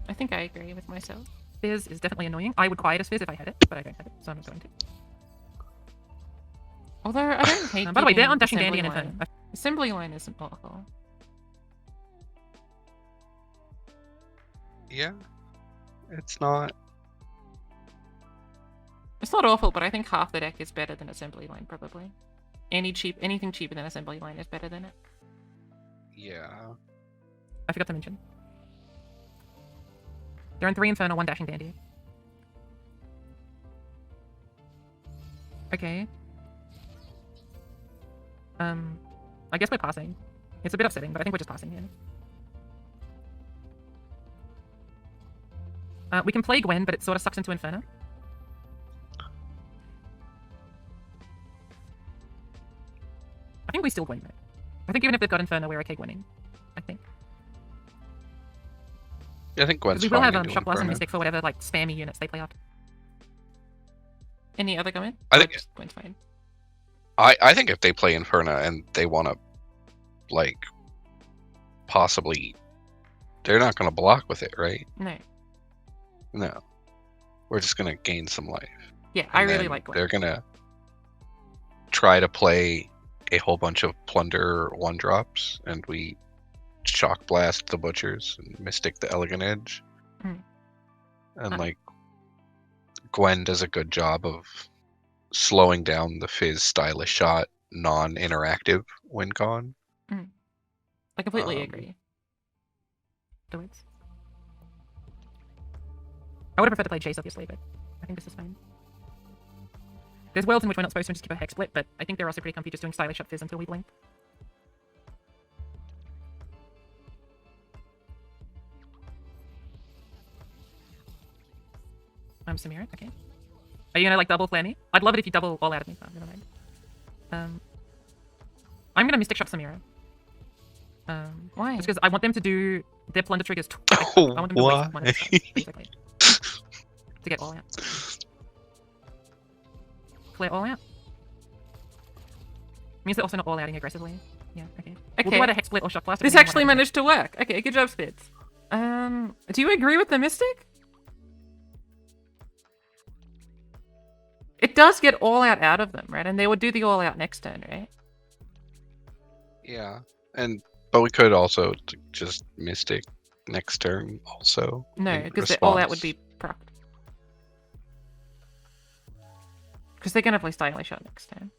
I think I agree with myself. Fizz is definitely annoying. I would Quietus Fizz if I had it, but I don't have it, so I'm not going to. Although I don't hate. By the way, they're keeping on Dashing assembly Dandy and line. Inferno. Assembly line isn't awful. Yeah. It's not. It's not awful, but I think half the deck is better than assembly line probably. Anything cheaper than assembly line is better than it. Yeah. I forgot to mention. They're on 3 Inferno, 1 Dashing Dandy. Okay. I guess we're passing. It's a bit upsetting, but I think we're just passing here. We can play Gwen, but it sort of sucks into Inferno. I think we still win, though. I think even if they've got Inferno, we're okay winning. I think. I think Gwen's We will fine have into Shock Blast and Inferno. Mystic for whatever like spammy units they play after. Any other comment? I Or think- just Gwen's fine. I think if they play Inferno and they want to, like, possibly, they're not going to block with it, right? No. No. We're just going to gain some life. Yeah, I And really then like Gwen. They're going to try to play a whole bunch of Plunder 1-drops, and we Shock Blast the Butchers and Mystic the Elegant Edge. Mm. And, like, Gwen does a good job of slowing down the Fizz stylish shot, non-interactive win con. I completely um, agree. Afterwards. I would have preferred to play Jayce, obviously, but I think this is fine. There's worlds in which we're not supposed to just keep a Hex Split, but I think they're also pretty comfy just doing stylish up Fizz until we blink. I'm Samira, okay. Are you gonna like double flare me? I'd love it if you double all out of me, but never mind. I'm gonna Mystic Shock Samira. Why? Just because I want them to do their plunder triggers twice. Oh, I want them to waste one of those cards, basically. To get all out. Flare all out. Means they're also not all outing aggressively. Yeah, okay. We'll do either Hex Split or Shock Blast. This depending on actually what happens. managed to work. Okay, good job, Spidz. Do you agree with the Mystic? It does get all out of them, right? And they would do the all out next turn, right? Yeah. But we could also just Mystic next turn also. No, in because the all out would response. be procced. Because they're gonna play Stylish Shot next time.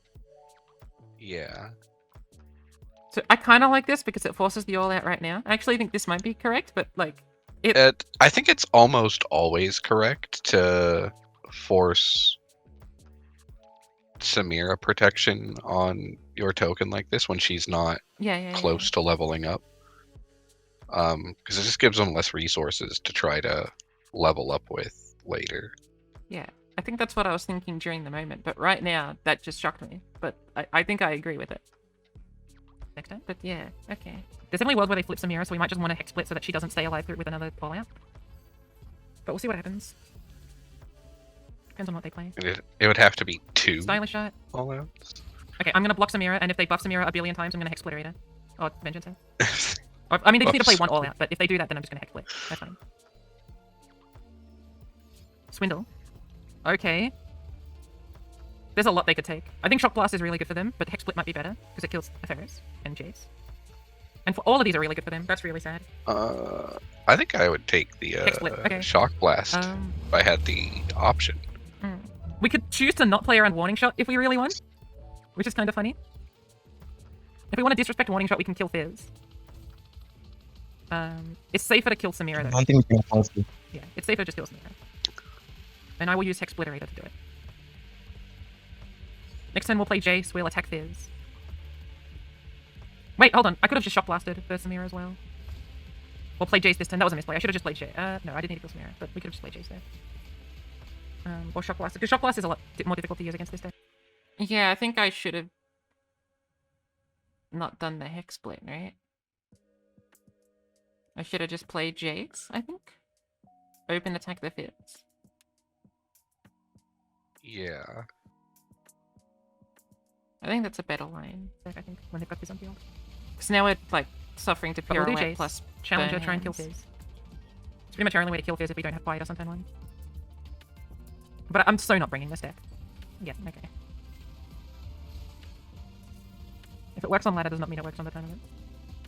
Yeah. So I kind of like this because it forces the all out right now. I actually think this might be correct, but like I think it's almost always correct to force Samira protection on your token like this when she's not yeah. close to leveling up. Because it just gives them less resources to try to level up with later. Yeah, I think that's what I was thinking during the moment, but right now that just shocked me. But I think I agree with it. Next time, but yeah, okay. There's definitely a world where they flip Samira, so we might just want to hex split so that she doesn't stay alive through with another all out. But we'll see what happens. Depends on what they play. It would have to be 2 Stylish Shot. all outs. Okay, I'm gonna block Samira, and if they buff Samira a billion times, I'm gonna hex splitter. Or Vengeance. Or, I mean, they just need to play one all out, but if they do that, then I'm just gonna hex split. That's fine. Swindle. Okay. There's a lot they could take. I think Shock Blast is really good for them, but Hex Split might be better, because it kills Ferris and Jayce. And for all of these are really good for them. That's really sad. I think I would take the Hex Split, okay. Shock Blast if I had the option. We could choose to not play around Warning Shot if we really want, which is kind of funny. If we want to disrespect Warning Shot, we can kill Fizz. It's safer to kill Samira though. I think we can also. Yeah, it's safer to just kill Samira. And I will use Hex Splitterator to do it. Next turn we'll play Jayce, we'll attack Fizz. Wait, hold on. I could have just Shock Blasted for Samira as well. We'll play Jayce this turn. That was a misplay. I should have just played Jayce. No, I didn't need to kill Samira, but we could have just played Jayce there. Or Shock Blast. Because Shock Blast is a lot more difficult to use against this deck. Yeah, I think I should have not done the Hex Split, right? I should have just played Jayce, I think. Open attack the Fizz. Yeah. I think that's a better line. I think when they've got Fizz on field. Because now we're like suffering to pure Jayce plus Challenger, burn try and kill hands. Fizz. It's pretty much our only way to kill Fizz if we don't have Quiet or something one. But I'm so not bringing this deck. Yeah, okay. If it works on ladder, does not mean it works on the tournament.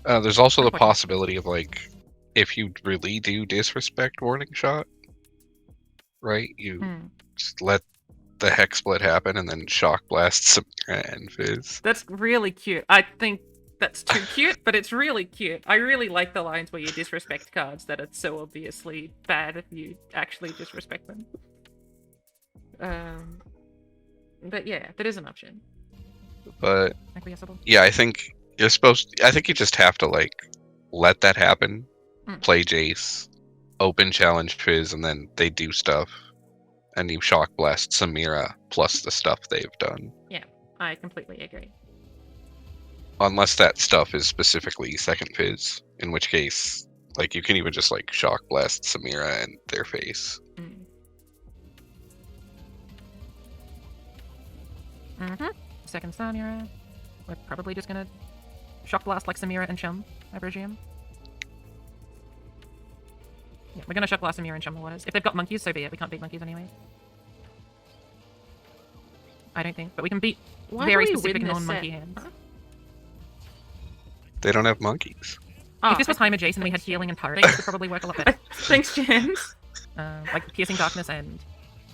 There's also the Good point. possibility of like, if you really do disrespect Warning Shot, right? You just let the Hex Split happen and then Shock Blast Samira and Fizz. That's really cute. I think that's too cute, but it's really cute. I really like the lines where you disrespect cards that are so obviously bad if you actually disrespect them. But yeah, that is an option. But Acquiesceable. yeah, I think you're I think you just have to like let that happen. Play Jayce, open challenge Fizz, and then they do stuff. And you Shock Blast Samira plus the stuff they've done. Yeah, I completely agree. Unless that stuff is specifically second Fizz, in which case, like, you can even just, like, Shock Blast Samira and their face. Second Samira. We're probably just gonna Shock Blast like Samira and Chum, I presume. Yeah, we're gonna Shock Blast Samira and Chum the waters. If they've got monkeys, so be it. We can't beat monkeys anyway. I don't think, but we can beat very specific non-monkey hands. Huh? They don't have monkeys. If this was Heimer Jayce and we had healing and power, this would probably work a lot better. Thanks, Jens. Like Piercing Darkness and,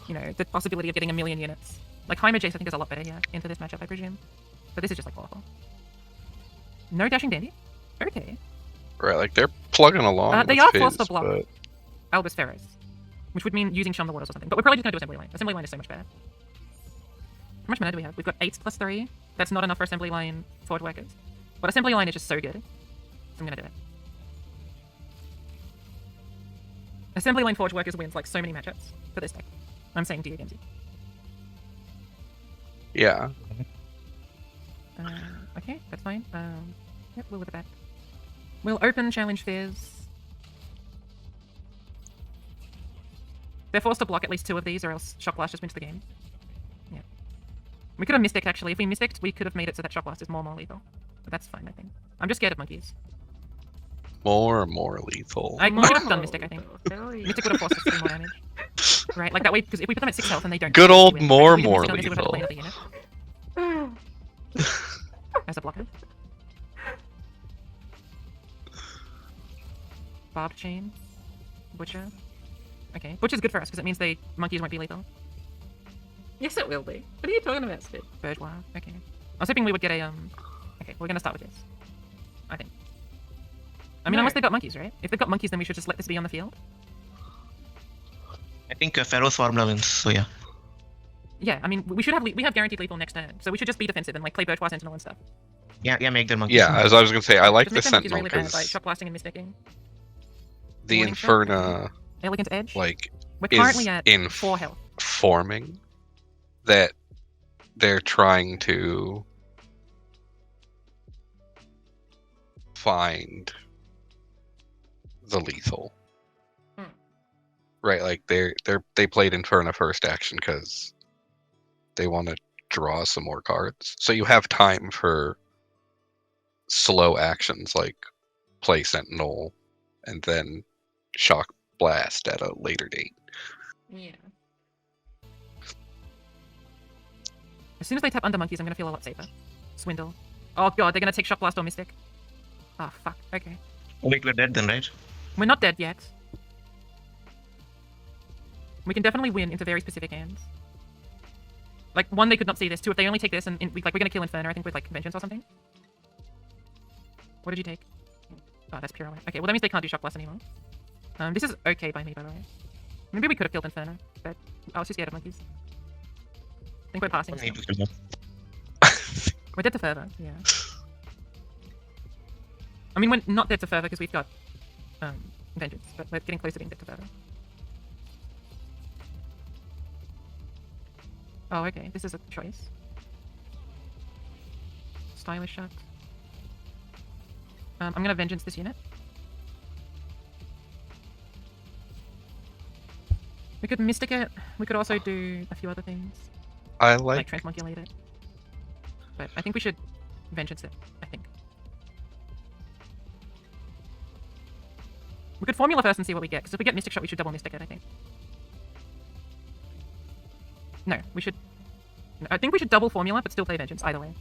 you know, the possibility of getting a million units. Like Heimer Jayce I think is a lot better, yeah, into this matchup, I presume. But this is just like awful. No Dashing Dandy? Okay. Right, like, they're plugging along they with are Fizz, forced to block but... Albus Ferris, which would mean using Shun the Waters or something. But we're probably just gonna do Assembly Line. Assembly Line is so much better. How much mana do we have? We've got 8 plus 3. That's not enough for Assembly Line forward workers. But Assembly Line is just so good. So I'm gonna do it. Assembly Line Forge Workers wins like so many matchups for this deck. I'm saying to you, Gemsy. Yeah. Okay, that's fine. Yep, we'll look at that. We'll open Challenge Fizz. They're forced to block at least 2 of these or else Shock Blast just wins the game. Yeah. We could have misdecked actually. If we misdecked, we could have made it so that Shock Blast is more lethal. But that's fine, I think. I'm just scared of monkeys. More and more lethal. I could have done Mystic, I think. Mystic would have forced us to do more damage. Right, like that way, because if we put them at 6 health and they don't... Good old win, more we did Mystic on this, we lethal. would have played another unit. As a blocker. Barbed Chain. Butcher. Okay, Butcher's good for us, because it means monkeys won't be lethal. Yes, it will be. What are you talking about, Spid? Bourgeois. Okay. I was hoping we would get a Okay, we're gonna start with this. I think. I mean, No. unless they've got monkeys, right? If they've got monkeys, then we should just let this be on the field. I think Pharaoh's formula wins. So yeah. Yeah, I mean, we should have we have guaranteed lethal next turn, so we should just be defensive and like play Bourgeois Sentinel and stuff. Yeah, make their monkeys. Yeah, as I was gonna say, I like Just the make their monkeys Sentinel really bad by because shock blasting and misticking. the Warning shot, Inferna, Elegant Edge. like, We're is currently at in 4 health. forming that they're trying to find the lethal. Right, like they played Inferna first action because they want to draw some more cards. So you have time for slow actions like play Sentinel and then Shock Blast at a later date. Yeah. As soon as they tap under monkeys, I'm gonna feel a lot safer. Swindle. Oh god, they're gonna take Shock Blast or Mystic. Oh fuck. Okay. Wait, we're dead then, right? We're not dead yet. We can definitely win into very specific hands. Like, 1, they could not see this. 2, if they only take this, and we're gonna kill Inferno, I think, with, like, Vengeance or something. What did you take? Oh, that's Pirouette. Okay, well, that means they can't do Shock Blast anymore. This is okay by me, by the way. Maybe we could have killed Inferno, but I was too scared of monkeys. I think we're passing. Don't need Still. to kill them. We're dead to Fervor, yeah. I mean, we're not dead to Fervor because we've got Vengeance, but we're getting close to being dead to Fervor. Oh, okay. This is a choice. Stylish shot. I'm gonna Vengeance this unit. We could Mystic it. We could also do a few other things, I like like Transmogulate it. But I think we should Vengeance it, I think. We could Formula first and see what we get, because if we get Mystic Shot, we should double Mystic it, I think. No, we should... No, I think we should double Formula, but still play Vengeance, either way.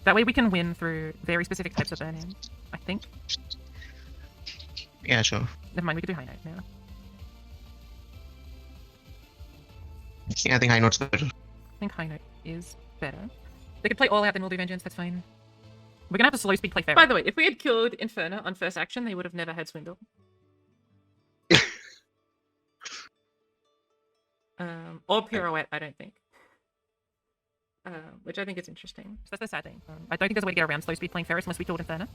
That way we can win through very specific types of burn-in, I think. Yeah, sure. Never mind, we could do High Note now. Yeah, I think High Note's better. I think High Note is better. They could play All Out, then we'll do Vengeance, that's fine. We're gonna have to slow speed play Pharaoh. By the way, if we had killed Inferno on first action, they would have never had Swindle. Or Pirouette, I don't think. Which I think is interesting. So that's the sad thing. I don't think there's a way to get around slow speed playing Ferris unless we killed Inferno.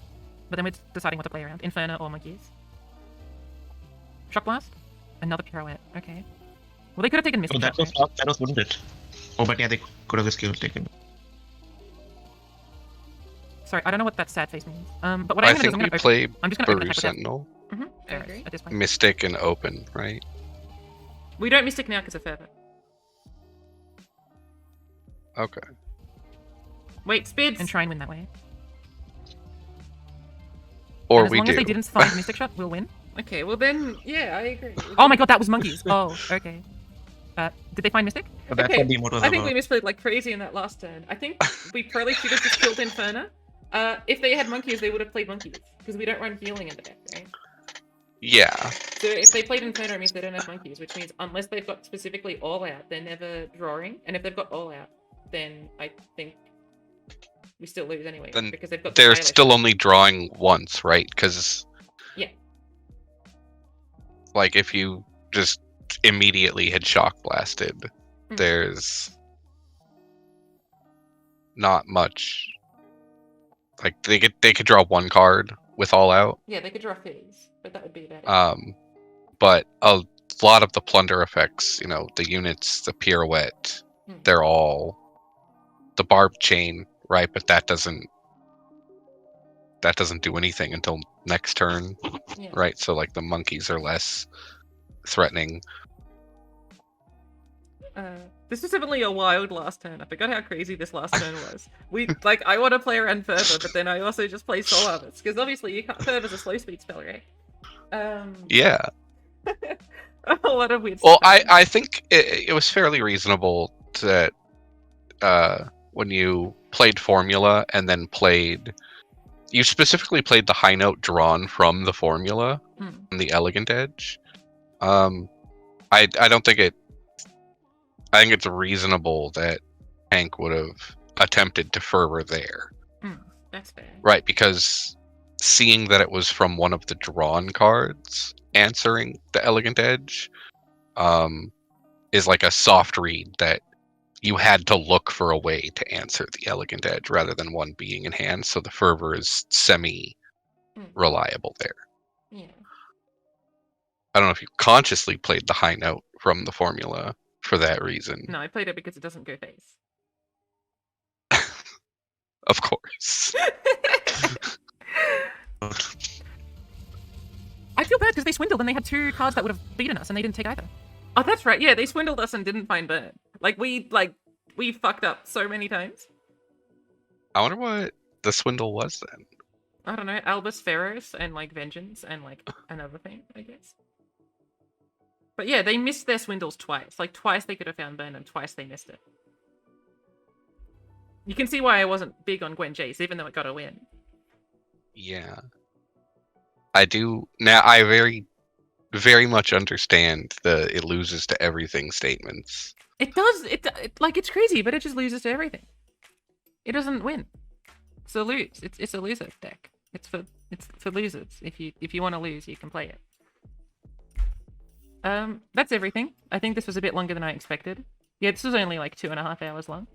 But then we're deciding what to play around. Inferno or Monkeys. Shock Blast? Another Pirouette. Okay. Well, they could have taken Mystic So that Shot, was right? Thanos, wouldn't it? Oh, but yeah, they could have skill taken. Sorry, I don't know what that sad face means. But what I'm I gonna do is think I'm we gonna play I'm just gonna open Baru attack with Sentinel, Ferris agree. at this point. Mystic, and Open, right? We don't Mystic now because of Fervor. Okay. Wait, Spidz! And try and win that way. Or And as we long do. as they didn't find Mystic Shot, we'll win. Okay, well then, yeah, I agree. Oh my god, that was monkeys! Oh, okay. Did they find Mystic? So that's Okay, what the emote was I think about. we misplayed like crazy in that last turn. I think we probably should have just killed Inferno. If they had monkeys, they would have played monkeys. Because we don't run healing in the deck, right? Yeah. So if they played Inferno, it means they don't have monkeys, which means unless they've got specifically All Out, they're never drawing. And if they've got All Out, then I think we still lose anyway. Then because they've got They're Stylish. still only drawing once, right? Because Yeah. like if you just immediately had Shock Blasted, Mhm. there's not much. Like they could draw one card with All Out. Yeah, they could draw Fizz, but that would be about it. But a lot of the plunder effects, you know, the units, the pirouette, they're all the barb chain, right? But that doesn't do anything until next turn, Yeah. right? So like the monkeys are less threatening. This was definitely a wild last turn. I forgot how crazy this last turn was. I want to play around Fervor, but then I also just play Soul Harvest because obviously you can't. Fervor's a slow speed spell, right? Yeah. A lot of weird Well, stuff. I think it was fairly reasonable that when you played Formula and then you specifically played the high note drawn from the Formula and the Elegant Edge. I don't think I think it's reasonable that Hank would have attempted to fervor there. That's fair. Right, because seeing that it was from one of the drawn cards answering the Elegant Edge is like a soft read that you had to look for a way to answer the Elegant Edge rather than one being in hand, so the fervor is semi-reliable there. Yeah. I don't know if you consciously played the high note from the formula for that reason. No, I played it because it doesn't go face. Of course. I feel bad because they swindled and they had 2 cards that would have beaten us and they didn't take either. Oh, that's right. Yeah, they swindled us and didn't find burn. We fucked up so many times. I wonder what the swindle was then. I don't know, Albus Ferros and Vengeance and another thing, I guess. But yeah, they missed their swindles twice. Twice they could have found burn and twice they missed it. You can see why I wasn't big on Gwen Jayce, even though it got a win. Yeah. I do now. I very, very much understand the "it loses to everything" statements. It does. It's crazy, but it just loses to everything. It doesn't win. It's a lose. It's a loser deck. It's for losers. If you want to lose, you can play it. That's everything. I think this was a bit longer than I expected. Yeah, this was only 2.5 hours long.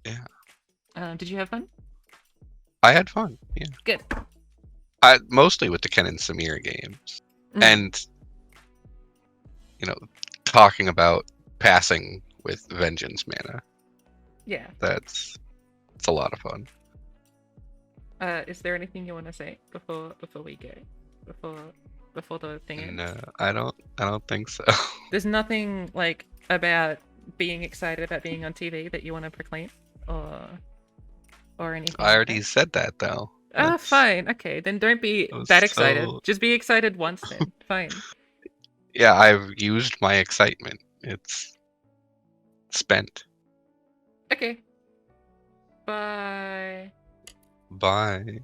Yeah. Did you have fun? I had fun. Yeah. Good. Mostly with the Kennen Samira games, and talking about passing with Vengeance mana. Yeah. It's a lot of fun. Is there anything you want to say before we go? Before the thing ends? No, I don't think so. There's nothing about being excited about being on TV that you want to proclaim, or anything. I already said that though. Oh, fine. Okay, then don't be that excited. Just be excited once then. Fine. Yeah, I've used my excitement. It's spent. Okay. Bye. Bye.